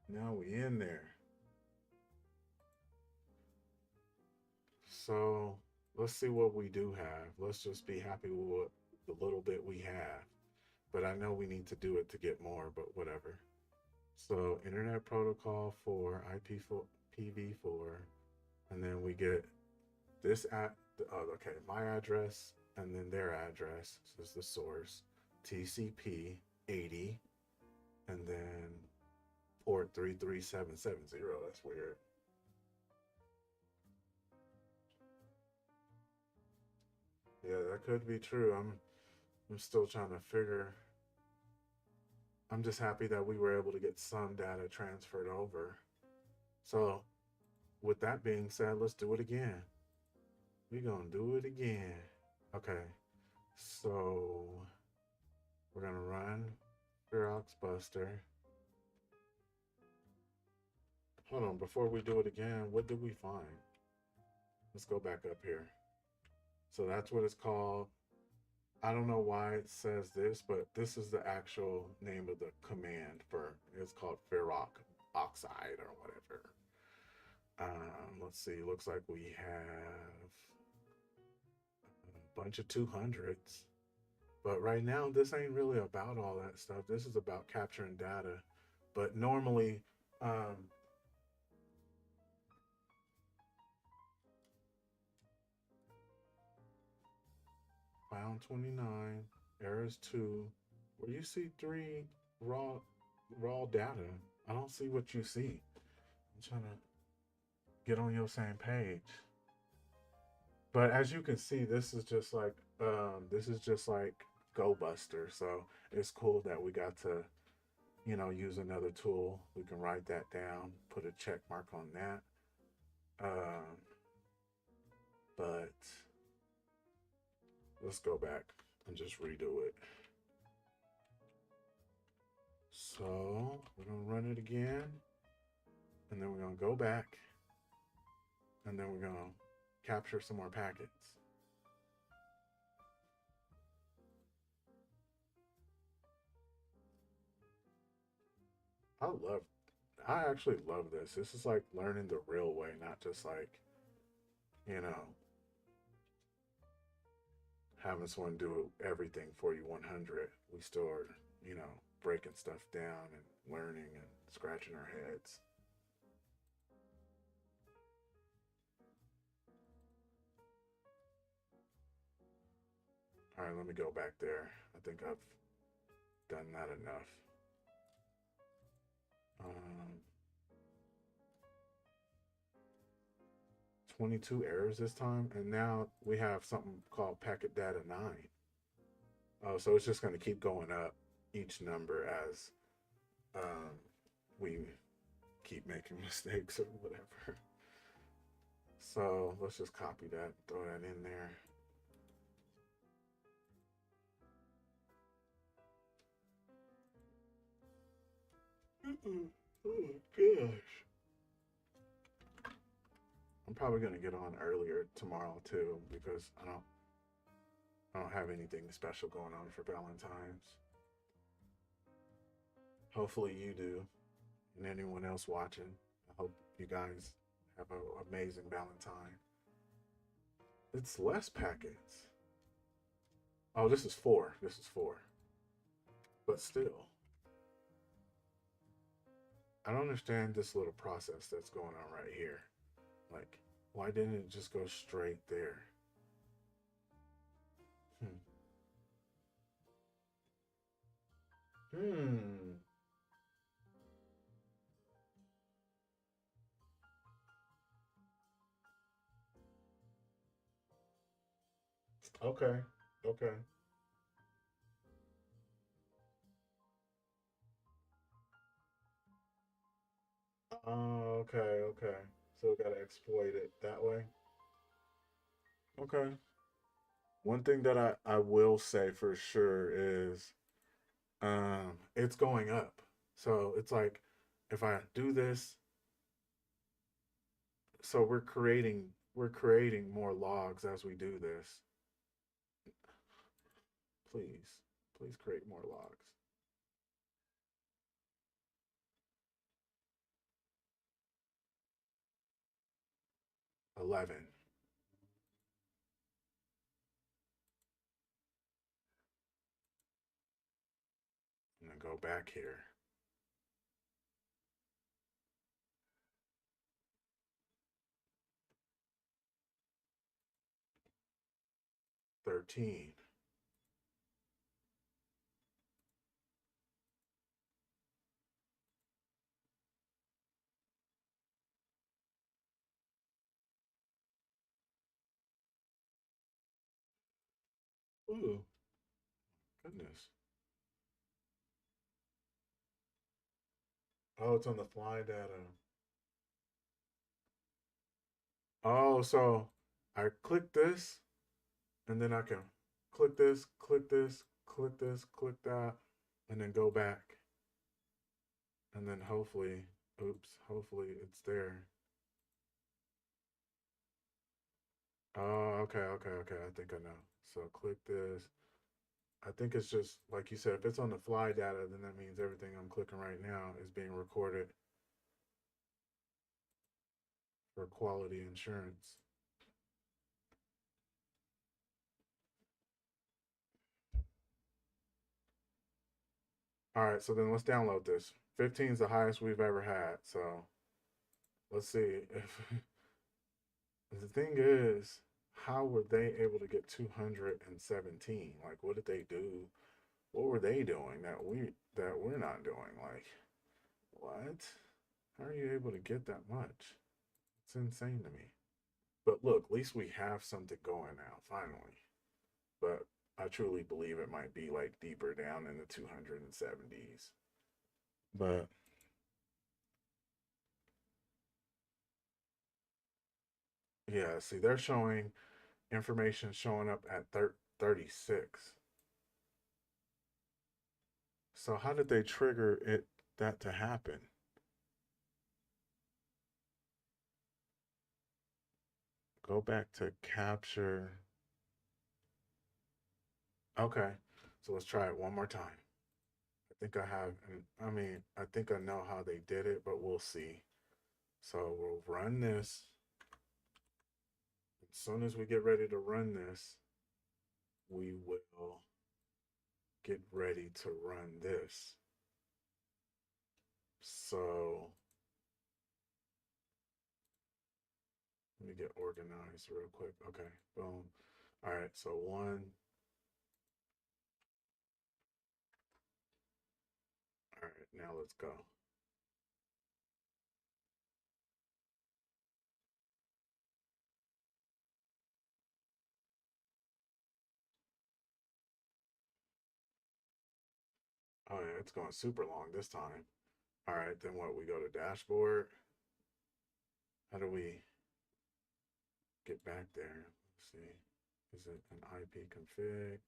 Now we in there. So let's see what we do have. Let's just be happy with what the little bit we have. But I know we need to do it to get more, but whatever. So Internet Protocol for IPv4, and then we get this at okay, my address and then their address. This is the source. TCP 80, and then port 33770. That's weird. Yeah, that could be true. I'm still trying to figure. I'm just happy that we were able to get some data transferred over. So, with that being said, let's do it again. We're gonna do it again. Okay, so we're gonna run Ferox Buster. Hold on, before we do it again, what did we find? Let's go back up here. So that's what it's called. I don't know why it says this, but this is the actual name of the command for it's called Ferox Oxide or whatever. Let's see. Looks like we have a bunch of 200s. But right now, this ain't really about all that stuff. This is about capturing data. But normally, found 29, errors 2. Where you see 3 raw data, I don't see what you see. I'm trying to get on your same page. But as you can see, this is just like Go Buster. So it's cool that we got to, use another tool. We can write that down, put a check mark on that. Um, but let's go back and just redo it. So we're gonna run it again, and then we're gonna go back, and then we're gonna capture some more packets. I love, I actually love this. This is like learning the real way, not just like, you know, having someone do everything for you 100. We still are, breaking stuff down and learning and scratching our heads. All right, let me go back there. I think I've done that enough. Um, 22 errors this time, and now we have something called packet data 9. Oh, so it's just going to keep going up each number as we keep making mistakes or whatever. So let's just copy that, throw that in there. Oh gosh. I'm probably gonna get on earlier tomorrow too because I don't have anything special going on for Valentine's. Hopefully you do, and anyone else watching. I hope you guys have an amazing Valentine. It's less packets. Oh, this is 4. This is 4. But still, I don't understand this little process that's going on right here. Like, why didn't it just go straight there? Hmm. Hmm. Okay. Okay. Oh, okay. Okay. So we gotta exploit it that way. Okay. One thing that I will say for sure is it's going up. So it's like if I do this, so we're creating more logs as we do this. Please, please create more logs. 11. And then go back here. 13. Ooh, goodness. Oh, it's on the fly data. Oh, so I click this and then I can click this, click this, click this, click that, and then go back. And then hopefully, oops, hopefully it's there. Oh, okay, okay, okay. I think I know. So click this. I think it's just like you said, if it's on the fly data, then that means everything I'm clicking right now is being recorded for quality insurance. All right, so then let's download this. 15 is the highest we've ever had. So let's see if the thing is, how were they able to get 217? Like, what did they do? What were they doing that we're not doing? Like, what? How are you able to get that much? It's insane to me. But look, at least we have something going now, finally. But I truly believe it might be like deeper down in the 270s. But yeah, see, they're showing information showing up at 36. So how did they trigger it that to happen? Go back to capture. Okay, so let's try it one more time. I think I have, I mean, I think I know how they did it, but we'll see. So we'll run this. As soon as we get ready to run this, we will get ready to run this. So let me get organized real quick. Okay, boom. All right, so one. All right, now let's go. Oh yeah, it's going super long this time. All right, then what? We go to dashboard. How do we get back there? Let's see. Is it an IP config?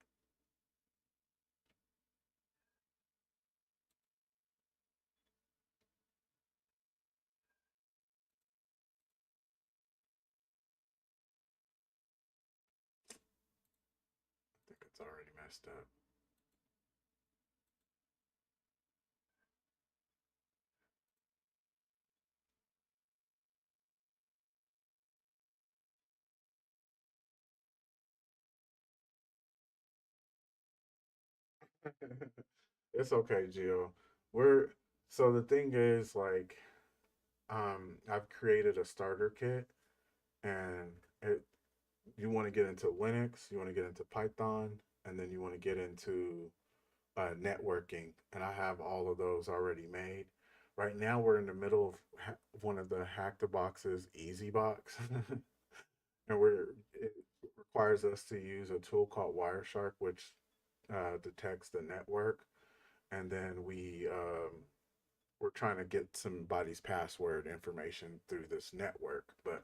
I think it's already messed up. It's okay, Gio. We're so the thing is like I've created a starter kit and it you want to get into Linux, you want to get into Python, and then you want to get into networking, and I have all of those already made. Right now, we're in the middle of one of the Hack the Boxes Easy Box, and it requires us to use a tool called Wireshark, which detects the network, and then we're trying to get somebody's password information through this network, but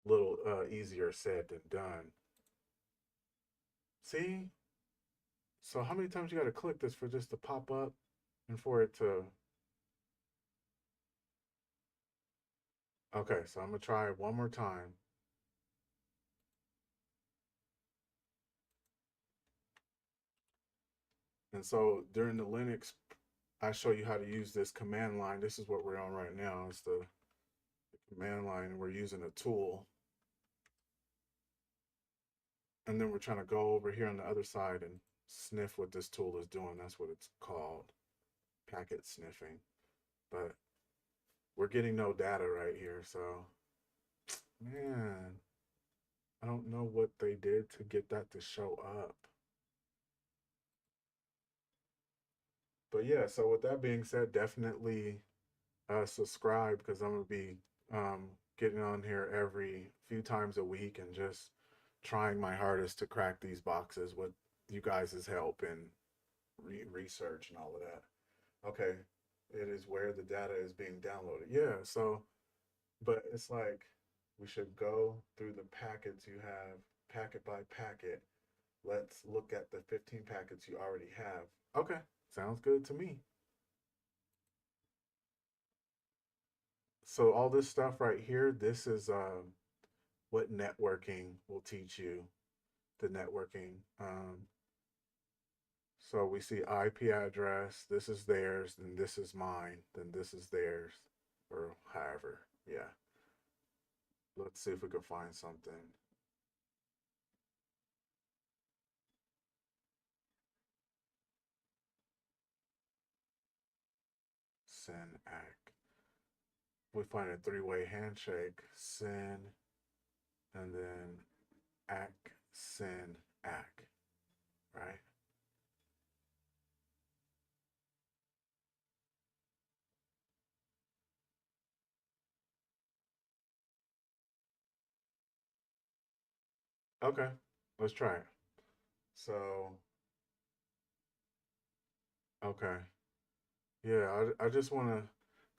a little easier said than done. See, so how many times you got to click this for just to pop up and for it to? Okay, so I'm gonna try it one more time. And so during the Linux, I show you how to use this command line. This is what we're on right now. It's the command line, and we're using a tool. And then we're trying to go over here on the other side and sniff what this tool is doing. That's what it's called, packet sniffing. But we're getting no data right here. So, man, I don't know what they did to get that to show up. But yeah, so with that being said, definitely subscribe because I'm gonna be getting on here every few times a week and just trying my hardest to crack these boxes with you guys' help and research and all of that. Okay, it is where the data is being downloaded. Yeah, so but it's like we should go through the packets you have, packet by packet. Let's look at the 15 packets you already have. Okay, sounds good to me. So all this stuff right here, this is what networking will teach you. The networking. So we see IP address. This is theirs, then this is mine, then this is theirs, or however. Yeah. Let's see if we can find something. Send ACK. We find a three-way handshake. Send and then ACK, send ACK. Right? Okay. Let's try it. So okay. Yeah, I just wanna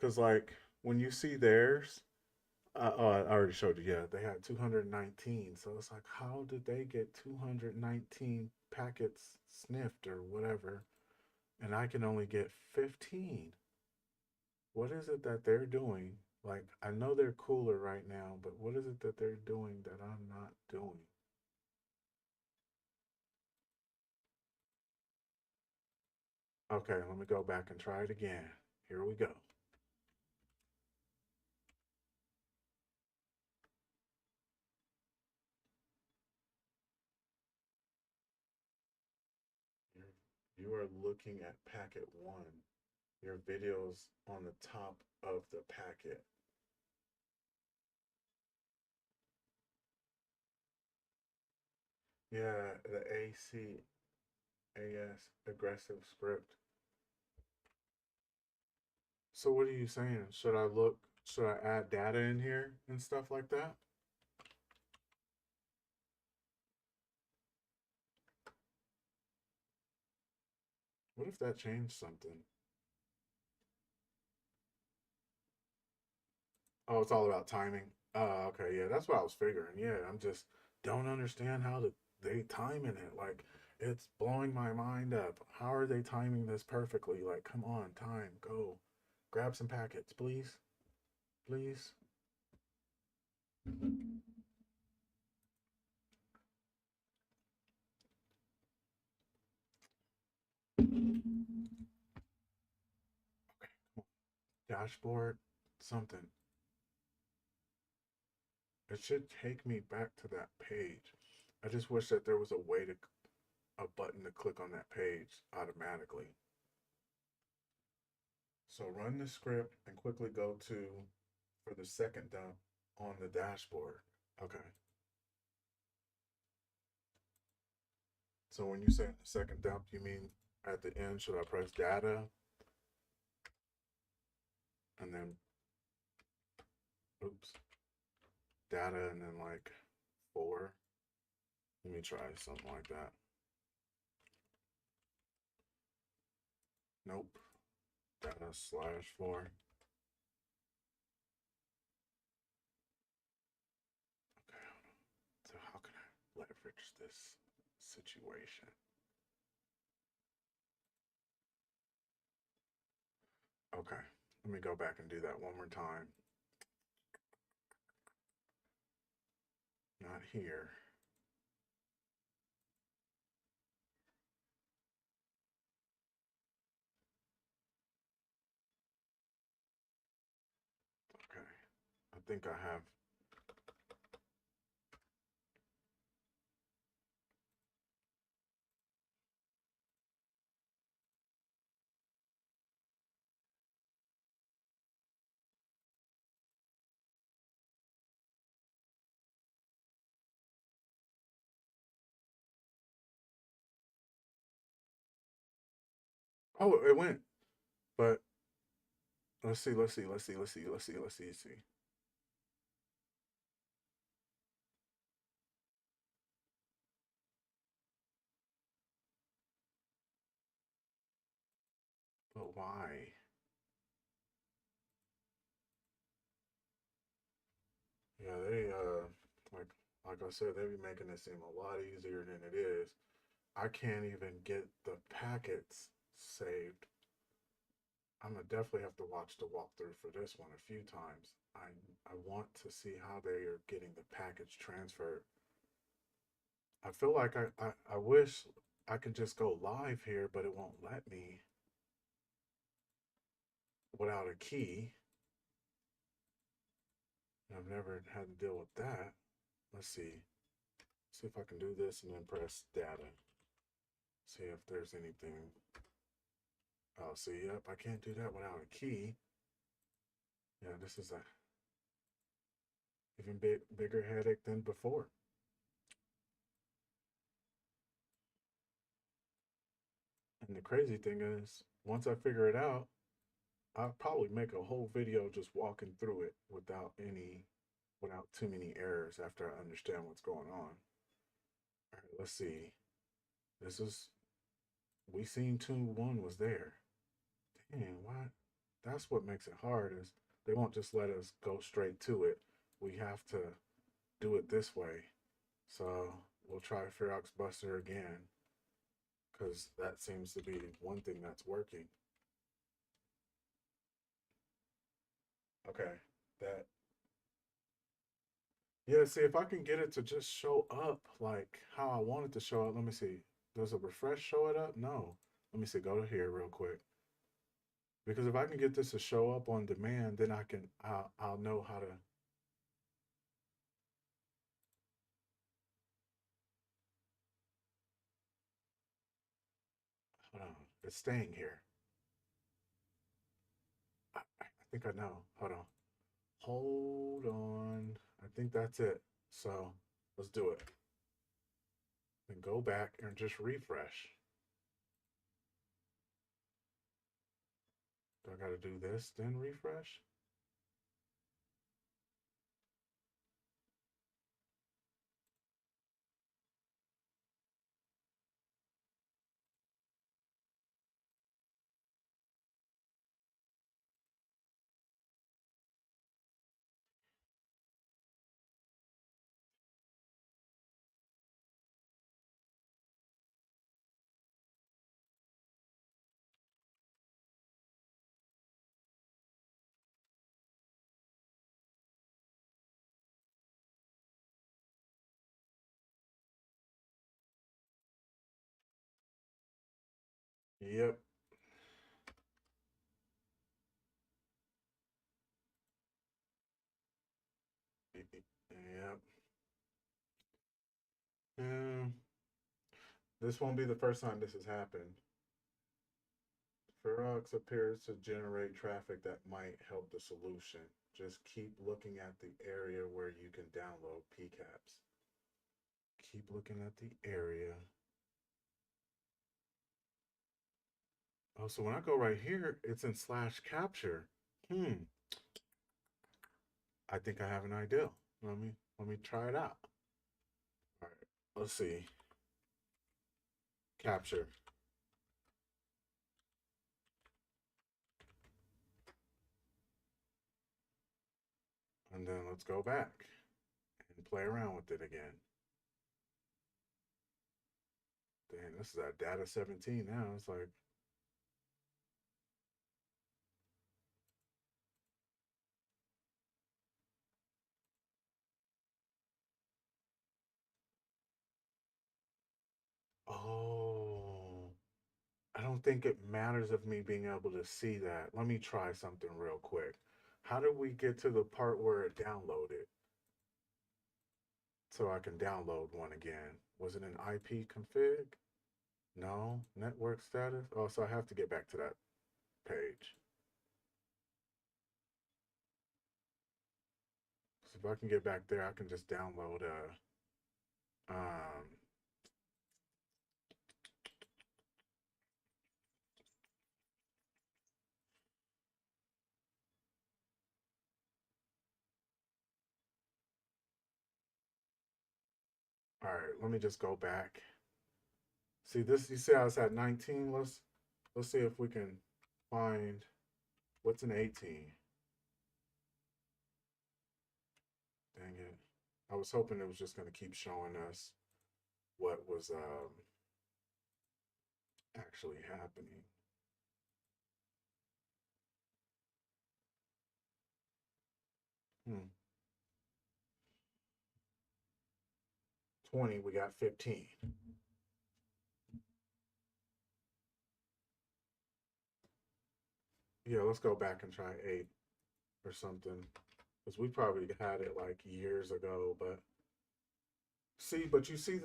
cause like when you see theirs, oh, I already showed you. Yeah, they had 219. So it's like, how did they get 219 packets sniffed or whatever? And I can only get 15. What is it that they're doing? Like, I know they're cooler right now, but what is it that they're doing that I'm not doing? Okay, let me go back and try it again. Here we go. You are looking at packet one. Your video's on the top of the packet. Yeah, the ACAS aggressive script. So what are you saying? Should I add data in here and stuff like that? What if that changed something? Oh, it's all about timing. Oh, okay, yeah, that's what I was figuring. Yeah, I'm just don't understand how they timing it. Like, it's blowing my mind up. How are they timing this perfectly? Like, come on, time, go. Grab some packets, please. Please. Dashboard, something. It should take me back to that page. I just wish that there was a way to a button to click on that page automatically. So run the script and quickly go to for the second dump on the dashboard. Okay. So when you say the second dump, you mean at the end, should I press data and then, oops, data and then like 4? Let me try something like that. Nope. Data/4. Okay. So how can I leverage this situation? Okay. Let me go back and do that one more time. Not here. Okay. I think I have. Oh, it went. But let's see. See. But why? Yeah, they like I said, they be making it seem a lot easier than it is. I can't even get the packets saved. I'm gonna definitely have to watch the walkthrough for this one a few times. I want to see how they are getting the package transferred. I feel like I wish I could just go live here, but it won't let me without a key. I've never had to deal with that. Let's see. See if I can do this and then press data. See if there's anything. Oh, see, yep, I can't do that without a key. Yeah, this is a even bigger headache than before. And the crazy thing is, once I figure it out, I'll probably make a whole video just walking through it without too many errors after I understand what's going on. All right, let's see. This is we seen tune 1 was there. Dang, what? That's what makes it hard is they won't just let us go straight to it. We have to do it this way. So we'll try Ferox Buster again because that seems to be one thing that's working. Okay, that. Yeah, see if I can get it to just show up like how I want it to show up. Let me see. Does a refresh show it up? No. Let me see. Go to here real quick. Because if I can get this to show up on demand, then I'll know how to. Hold on. It's staying here. I think I know. Hold on. Hold on. I think that's it. So let's do it. Then go back and just refresh. Do I got to do this, then refresh? Yep. Yep. This won't be the first time this has happened. Ferox appears to generate traffic that might help the solution. Just keep looking at the area where you can download PCAPs. Keep looking at the area. Oh, so when I go right here, it's in /capture. I think I have an idea. Let me try it out. All right, let's see. Capture. And then let's go back and play around with it again. Damn, this is at data 17 now. It's like, oh, I don't think it matters of me being able to see that. Let me try something real quick. How did we get to the part where it downloaded? So I can download one again. Was it an IP config? No. Network status? Oh, so I have to get back to that page. So if I can get back there, I can just download all right, let me just go back. See this, you see how it's at 19? Let's see if we can find what's an 18. Dang it. I was hoping it was just gonna keep showing us what was actually happening. Hmm. 20, we got 15. Yeah, let's go back and try 8 or something. Because we probably had it like years ago, but see, but you see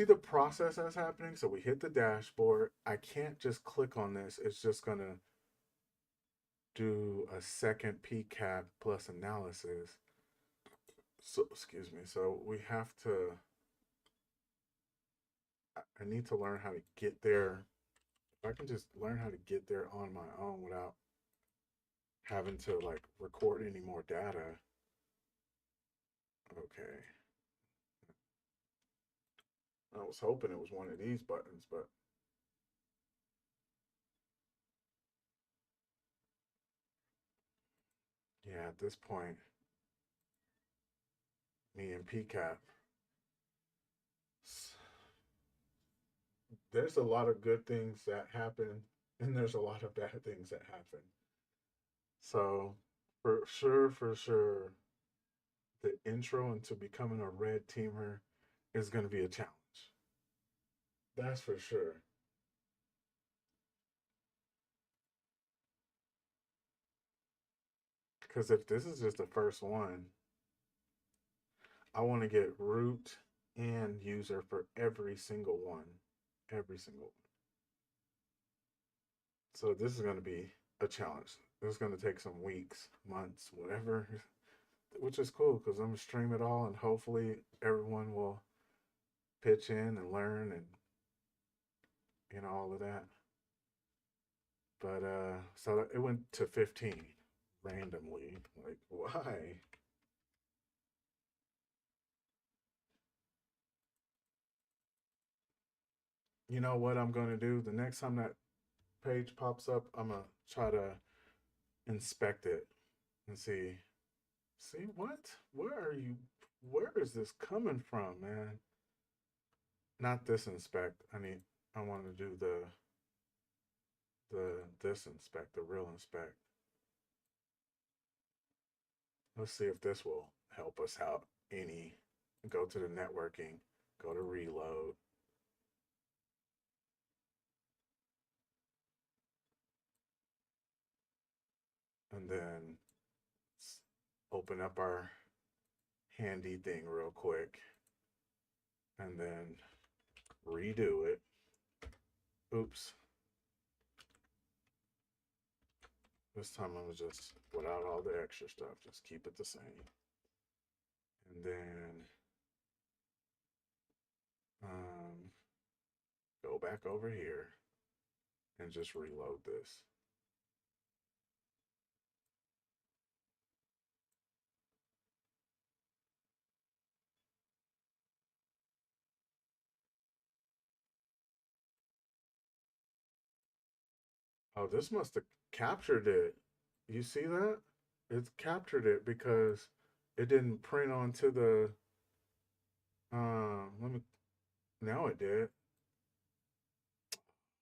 the process that's happening. So we hit the dashboard. I can't just click on this. It's just gonna do a second PCAP plus analysis. So excuse me. So we have to. I need to learn how to get there. If I can just learn how to get there on my own without having to like record any more data. Okay. I was hoping it was one of these buttons, but yeah, at this point, me and PCAP, there's a lot of good things that happen, and there's a lot of bad things that happen. So, for sure, the intro into becoming a red teamer is going to be a challenge. That's for sure. Because if this is just the first one, I want to get root and user for every single one. Every single one. So this is going to be a challenge. This is going to take some weeks, months, whatever, which is cool because I'm going to stream it all and hopefully everyone will pitch in and learn and all of that. But so it went to 15 randomly. Like why? You know what I'm going to do? The next time that page pops up, I'm going to try to inspect it and see what? Where are you? Where is this coming from, man? Not this inspect. I want to do this inspect, the real inspect. Let's see if this will help us out any. Go to the networking, go to reload. And then open up our handy thing real quick. And then redo it. Oops. This time I'm just, without all the extra stuff, just keep it the same. And then go back over here and just reload this. Oh, this must have captured it. You see that? It's captured it because it didn't print onto the let me, now it did.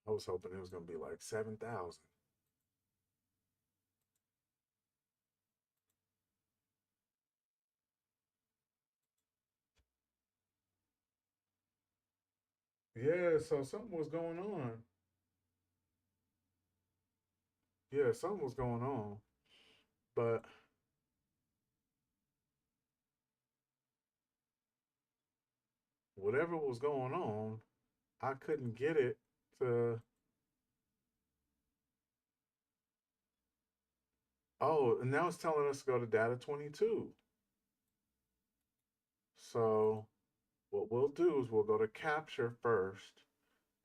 I was hoping it was gonna be like 7,000. Yeah, so something was going on. Yeah, something was going on. But whatever was going on, I couldn't get it to. Oh, and now it's telling us to go to data 22. So what we'll do is we'll go to capture first,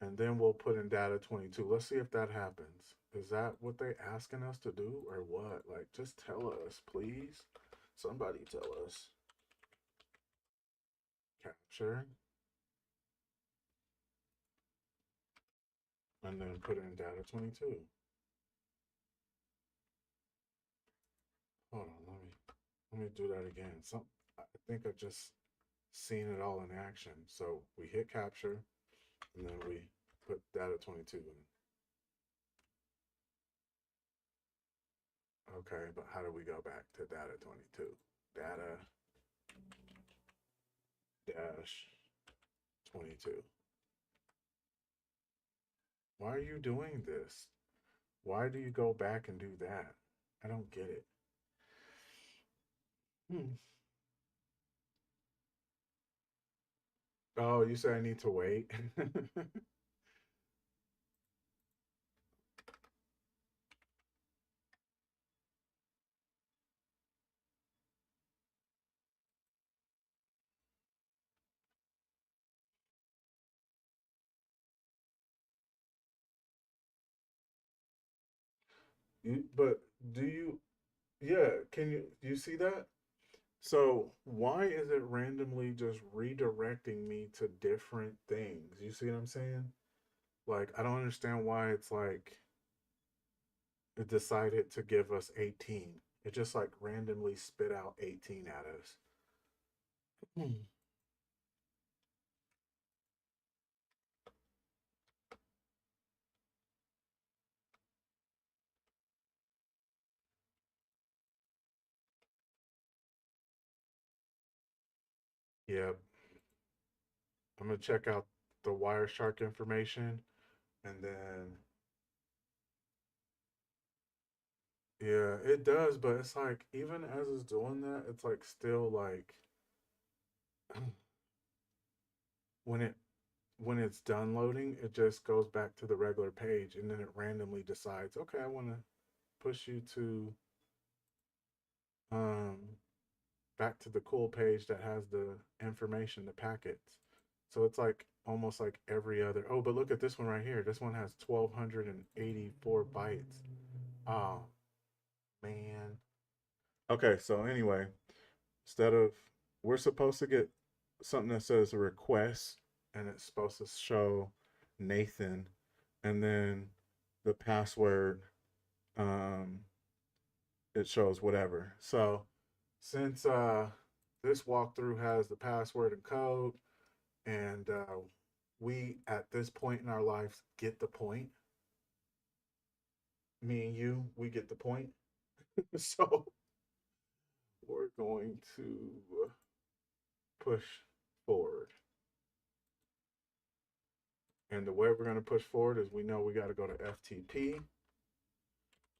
and then we'll put in data 22. Let's see if that happens. Is that what they asking us to do or what? Like, just tell us, please. Somebody tell us. Capture. And then put in data 22. Hold on, let me do that again. I think I just seen it all in action. So we hit capture and then we put data 22 in. Okay, but how do we go back to data 22? Data dash 22. Why are you doing this? Why do you go back and do that? I don't get it. Hmm. Oh, you say I need to wait? But do you, yeah, do you see that? So why is it randomly just redirecting me to different things? You see what I'm saying? Like, I don't understand why it's like it decided to give us 18. It just like randomly spit out 18 at us. Hmm. Yeah, I'm gonna check out the Wireshark information and then yeah, it does, but it's like even as it's doing that, it's like still like when it when it's done loading, it just goes back to the regular page and then it randomly decides, okay, I want to push you to um back to the cool page that has the information, the packets. So it's like almost like every other. Oh, but look at this one right here. This one has 1,284 bytes. Oh man. Okay, so anyway, instead of we're supposed to get something that says request and it's supposed to show Nathan and then the password um it shows whatever. So since this walkthrough has the password and code and we at this point in our lives get the point, me and you, we get the point. So we're going to push forward. And the way we're going to push forward is we know we got to go to FTP.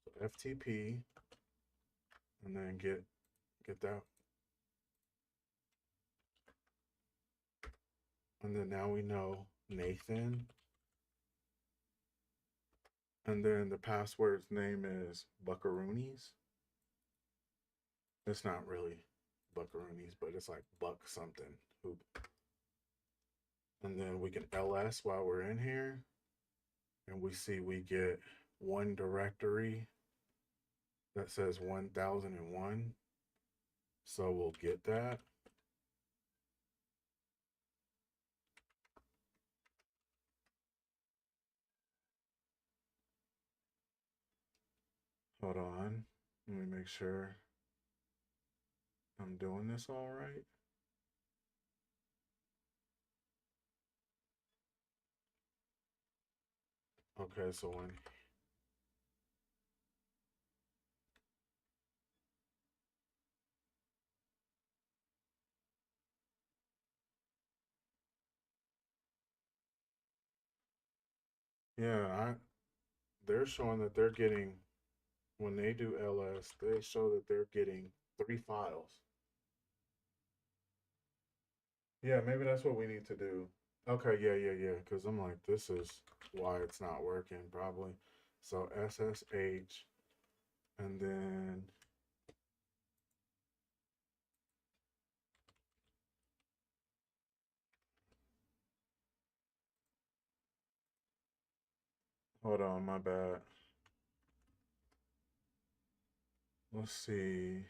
So FTP and then get that. And then now we know Nathan. And then the password's name is Buckaroonies. It's not really Buckaroonies, but it's like Buck something. And then we can ls while we're in here. And we see we get one directory that says 1001. So we'll get that. Hold on. Let me make sure I'm doing this all right. Okay, so when yeah, they're showing that they're getting, when they do ls, they show that they're getting 3 files. Yeah, maybe that's what we need to do. Okay, yeah. Because I'm like, this is why it's not working, probably. So SSH, and then hold on, my bad. Let's see.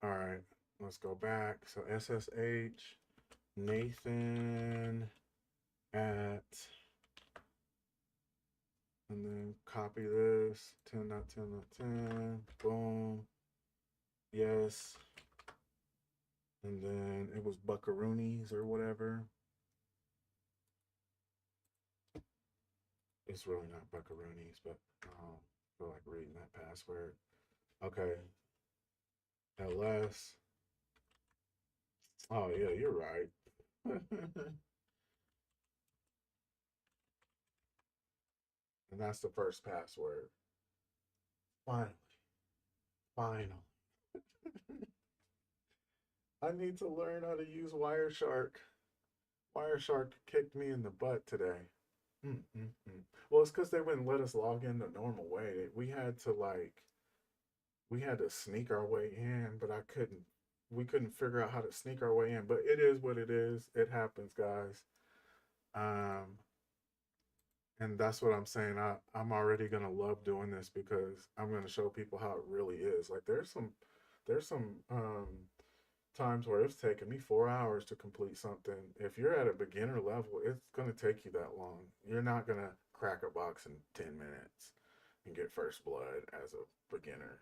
All right, let's go back. So SSH Nathan at, and then copy this 10.10.10. Boom. Yes. And then it was Buckaroonies or whatever. It's really not Buckaroonies, but I don't feel like reading that password. Okay. LS. Oh, yeah, you're right. And that's the first password. Finally. Finally. I need to learn how to use Wireshark. Wireshark kicked me in the butt today. Mm. Well, it's because they wouldn't let us log in the normal way. We had to sneak our way in, but we couldn't figure out how to sneak our way in. But it is what it is. It happens, guys. Um, and that's what I'm saying. I'm already gonna love doing this because I'm gonna show people how it really is. Like there's some times where it's taken me 4 hours to complete something. If you're at a beginner level, it's gonna take you that long. You're not gonna crack a box in 10 minutes and get first blood as a beginner.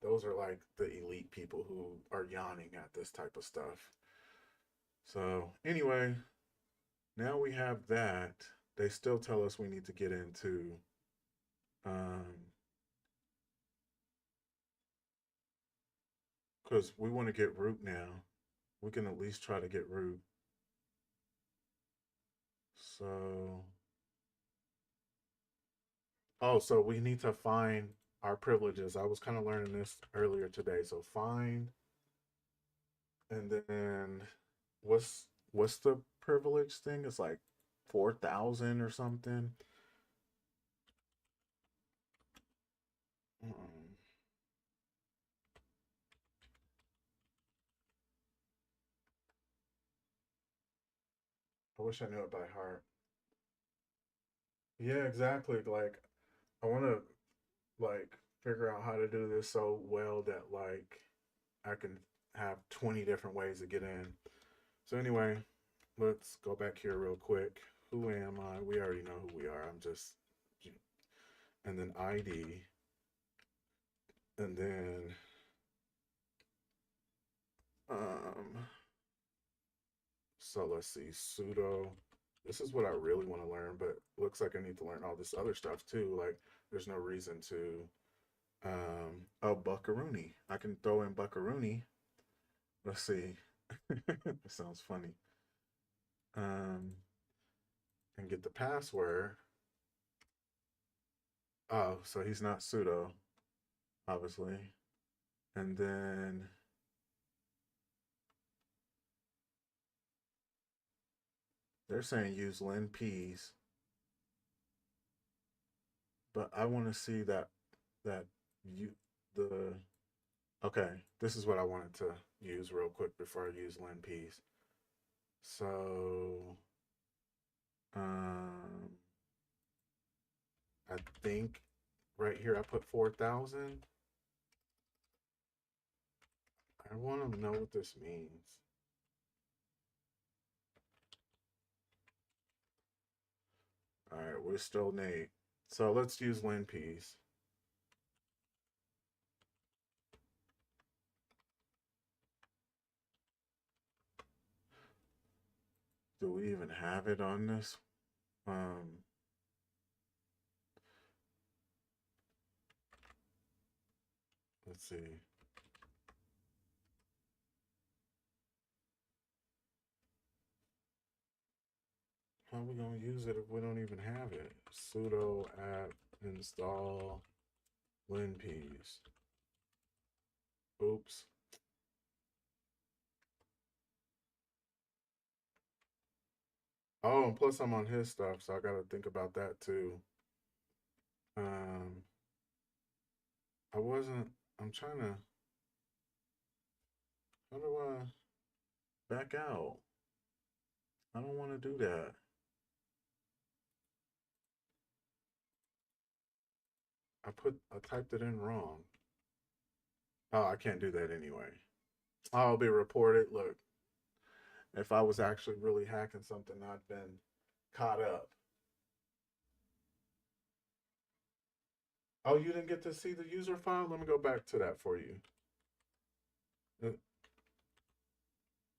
Those are like the elite people who are yawning at this type of stuff. So anyway, now we have that. They still tell us we need to get into because we want to get root now. We can at least try to get root. So, oh, so we need to find our privileges. I was kind of learning this earlier today. So find, and then what's the privilege thing? It's like 4,000 or something. Mm. I wish I knew it by heart. Yeah, exactly. Like I want to like figure out how to do this so well that like I can have 20 different ways to get in. So anyway, let's go back here real quick. Who am I? We already know who we are. I'm just, and then ID, and then um so let's see, sudo. This is what I really want to learn, but looks like I need to learn all this other stuff too. Like there's no reason to oh, Buckaroony. I can throw in Buckaroony. Let's see. That sounds funny. Um and get the password. Oh, so he's not sudo, obviously. And then They're saying use linps, but I want to see that you the okay. This is what I wanted to use real quick before I use linps. So um, I think right here I put 4,000. I want to know what this means. All right, we're still Nate. So let's use linps. Do we even have it on this? Let's see. How are we gonna use it if we don't even have it? Sudo apt install linps. Oops. Oh, and plus I'm on his stuff, so I gotta think about that too. Um, I wasn't. I'm trying to. How do I back out? I don't want to do that. I typed it in wrong. Oh, I can't do that anyway. I'll be reported. Look, if I was actually really hacking something, I'd been caught up. Oh, you didn't get to see the user file? Let me go back to that for you. Uh,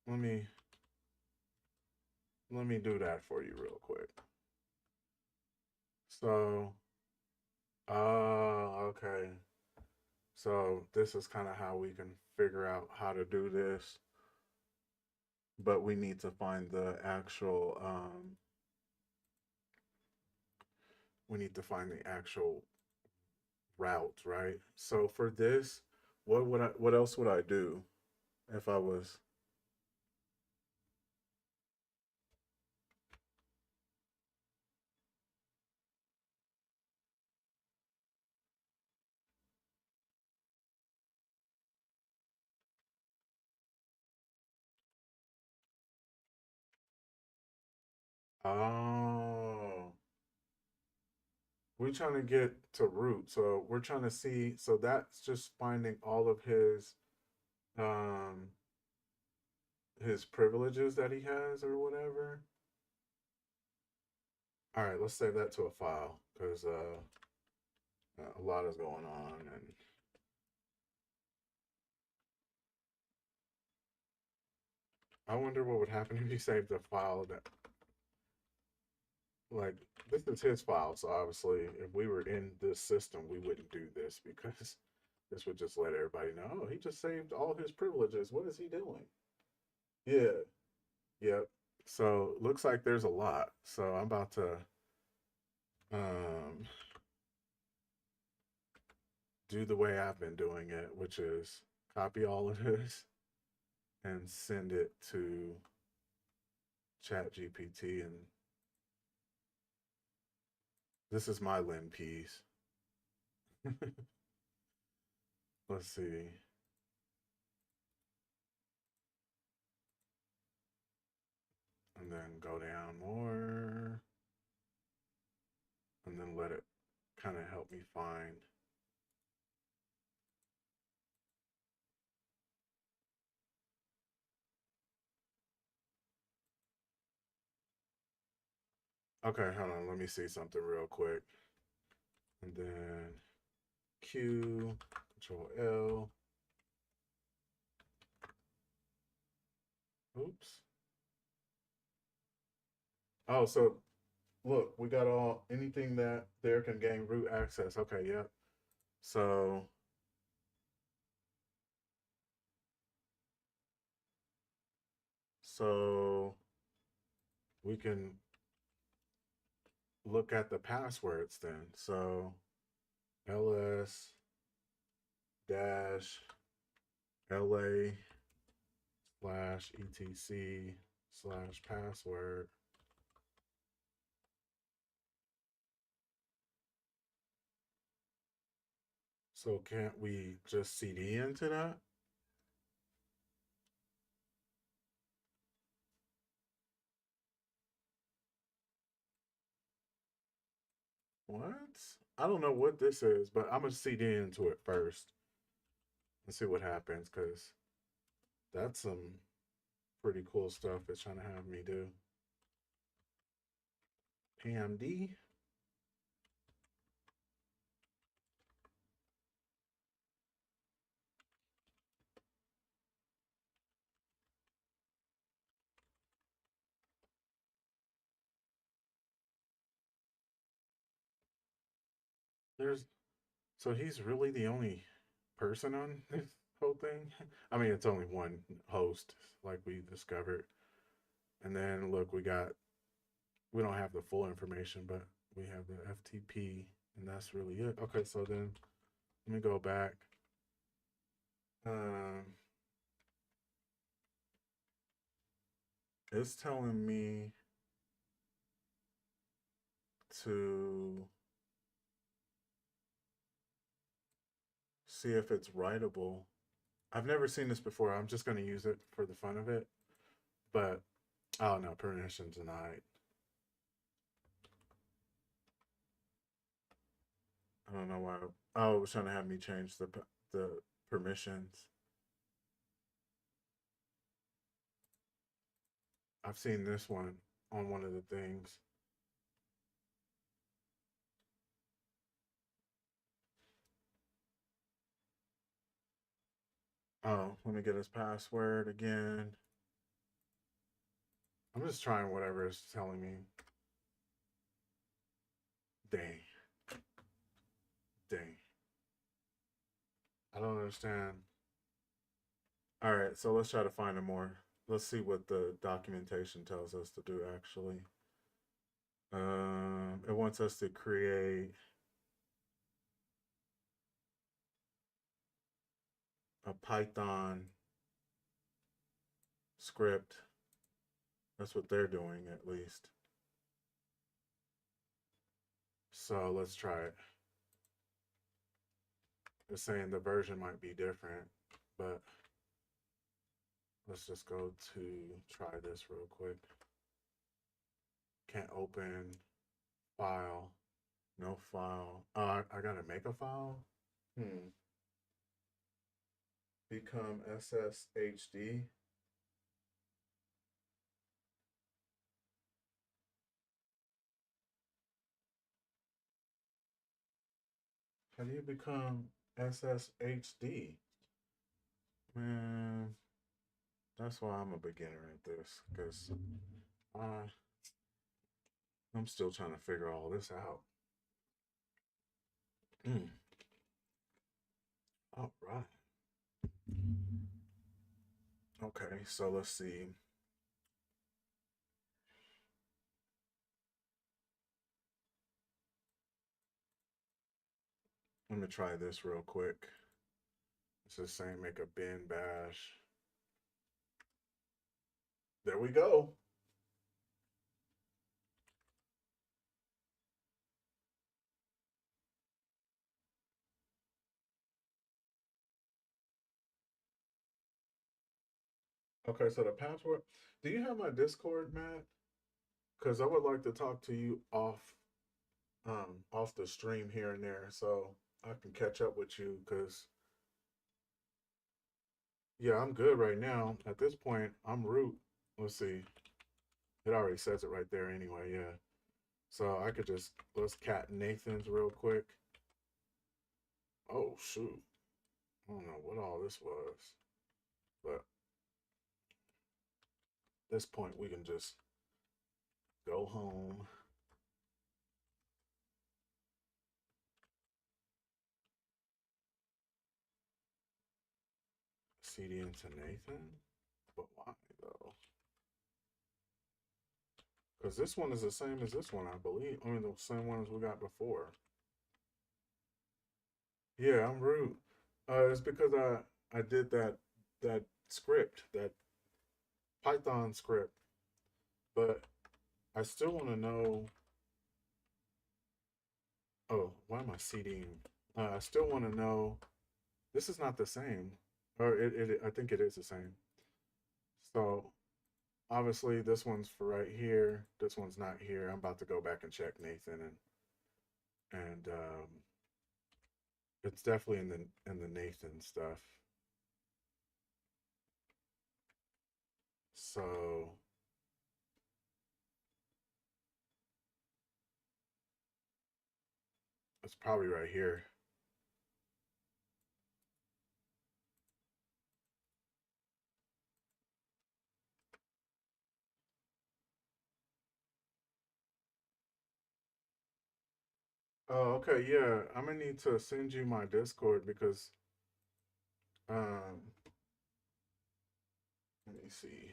Let me let me do that for you real quick. So, okay. So this is kind of how we can figure out how to do this, but we need to find the actual we need to find the actual route, right? So for this, what else would I do if I was oh, we're trying to get to root. So we're trying to see, so that's just finding all of um his privileges that he has or whatever. All right, let's save that to a file because a lot is going on, and I wonder what would happen if you saved a file that, like, this is his file. So obviously, if we were in this system, we wouldn't do this because this would just let everybody know, oh, he just saved all his privileges. What is he doing? Yeah, yep. So looks like there's a lot. So I'm about to um, do the way I've been doing it, which is copy all of this and send it to Chat GPT. And this is my Lin piece. Let's see. And then go down more. And then let it kind of help me find. Okay, hold on. Let me see something real quick. And then Q, Control L. Oops. Oh, so look, we got all anything that there can gain root access. Okay, yep. So so we can look at the passwords then. So ls dash la/etc/password. So can't we just CD into that? What? I don't know what this is, but I'm gonna CD into it first and see what happens, because that's some pretty cool stuff it's trying to have me do. PMD. There's so he's really the only person on this whole thing. I mean, it's only one host, like we discovered. And then look, we don't have the full information, but we have the FTP, and that's really it. Okay, so then let me go back. Um, it's telling me to see if it's writable. I've never seen this before. I'm just going to use it for the fun of it. But, oh no, permission denied. I don't know why. Oh, it was trying to have me change the permissions. I've seen this one on one of the things. Oh, let me get his password again. I'm just trying whatever it's telling me. Dang. Dang. I don't understand. All right, so let's try to find a more. Let's see what the documentation tells us to do actually. It wants us to create a Python script. That's what they're doing, at least. So let's try it. It's saying the version might be different, but let's just go to try this real quick. Can't open file. No file. I gotta make a file? Become SSHD. How do you become SSHD? Man, that's why I'm a beginner at this, because I'm still trying to figure all this out. All right. Okay, so let's see. Let me try this real quick. It's just saying make a bin bash. There we go. Okay, so the password. Do you have my Discord, Matt? Because I would like to talk to you off the stream here and there, so I can catch up with you. Because yeah, I'm good right now. At this point, I'm root. Let's see. It already says it right there anyway. Yeah. So I could just let's cat Nathan's real quick. Oh shoot. I don't know what all this was, but at this point we can just go home. CD into Nathan? But why though? Because this one is the same as this one, I believe. I mean, the same one as we got before. Yeah, I'm root. It's because I did that script, that Python script, but I still want to know. Oh, why am I CDing I still want to know. This is not the same, or I think it is the same. So obviously this one's for right here. This one's not here. I'm about to go back and check Nathan, and it's definitely in the Nathan stuff. So it's probably right here. Oh, okay, yeah. I'm gonna need to send you my Discord because um let me see.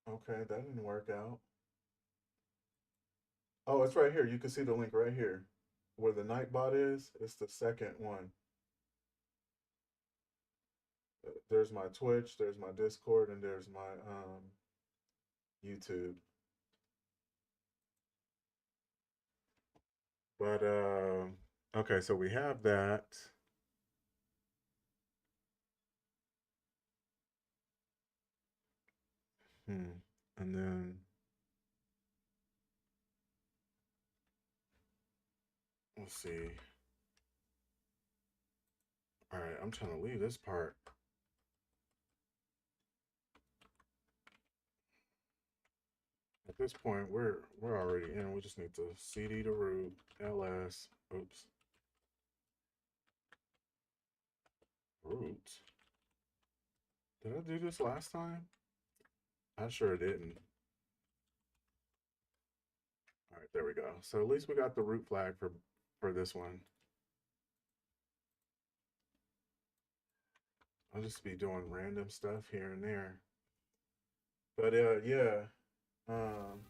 Okay, that didn't work out. Oh, it's right here. You can see the link right here. Where the Nightbot is, it's the second one. There's my Twitch, there's my Discord, and there's my YouTube. But okay, so we have that. And then let's see. All right, I'm trying to leave this part. At this point, we're already in. We just need to cd to root ls. Oops. Root. Did I do this last time? I sure didn't. All right, there we go. So at least we got the root flag for this one. I'll just be doing random stuff here and there. But yeah. Um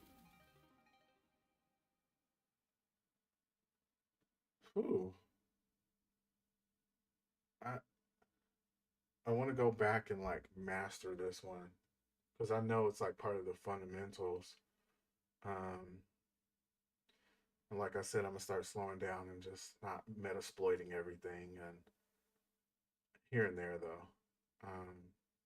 whew, I I want to go back and like master this one because I know it's like part of the fundamentals. Um and like I said, I'm gonna start slowing down and just not metasploiting everything and here and there though.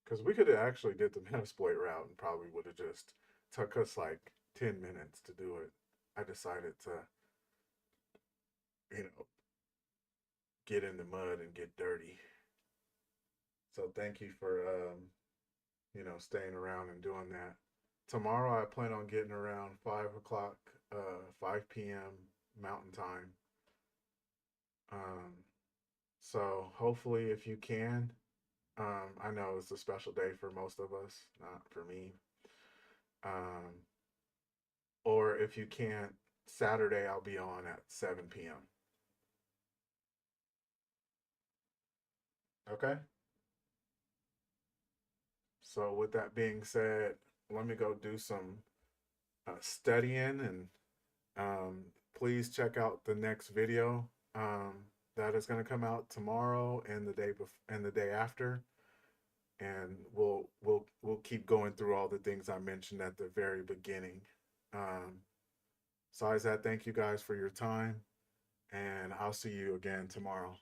Because we could have actually did the Metasploit route and probably would have just took us like 10 minutes to do it. I decided to, you know, get in the mud and get dirty. So thank you for, staying around and doing that. Tomorrow I plan on getting around 5 o'clock, 5 p.m. Mountain Time. Um, so hopefully, if you can, I know it's a special day for most of us, not for me. Um, or if you can't, Saturday I'll be on at 7 p.m. Okay? So, with that being said, let me go do some studying and please check out the next video that is going to come out tomorrow and and the day after. And we'll keep going through all the things I mentioned at the very beginning. Um, besides that, thank you guys for your time, and I'll see you again tomorrow.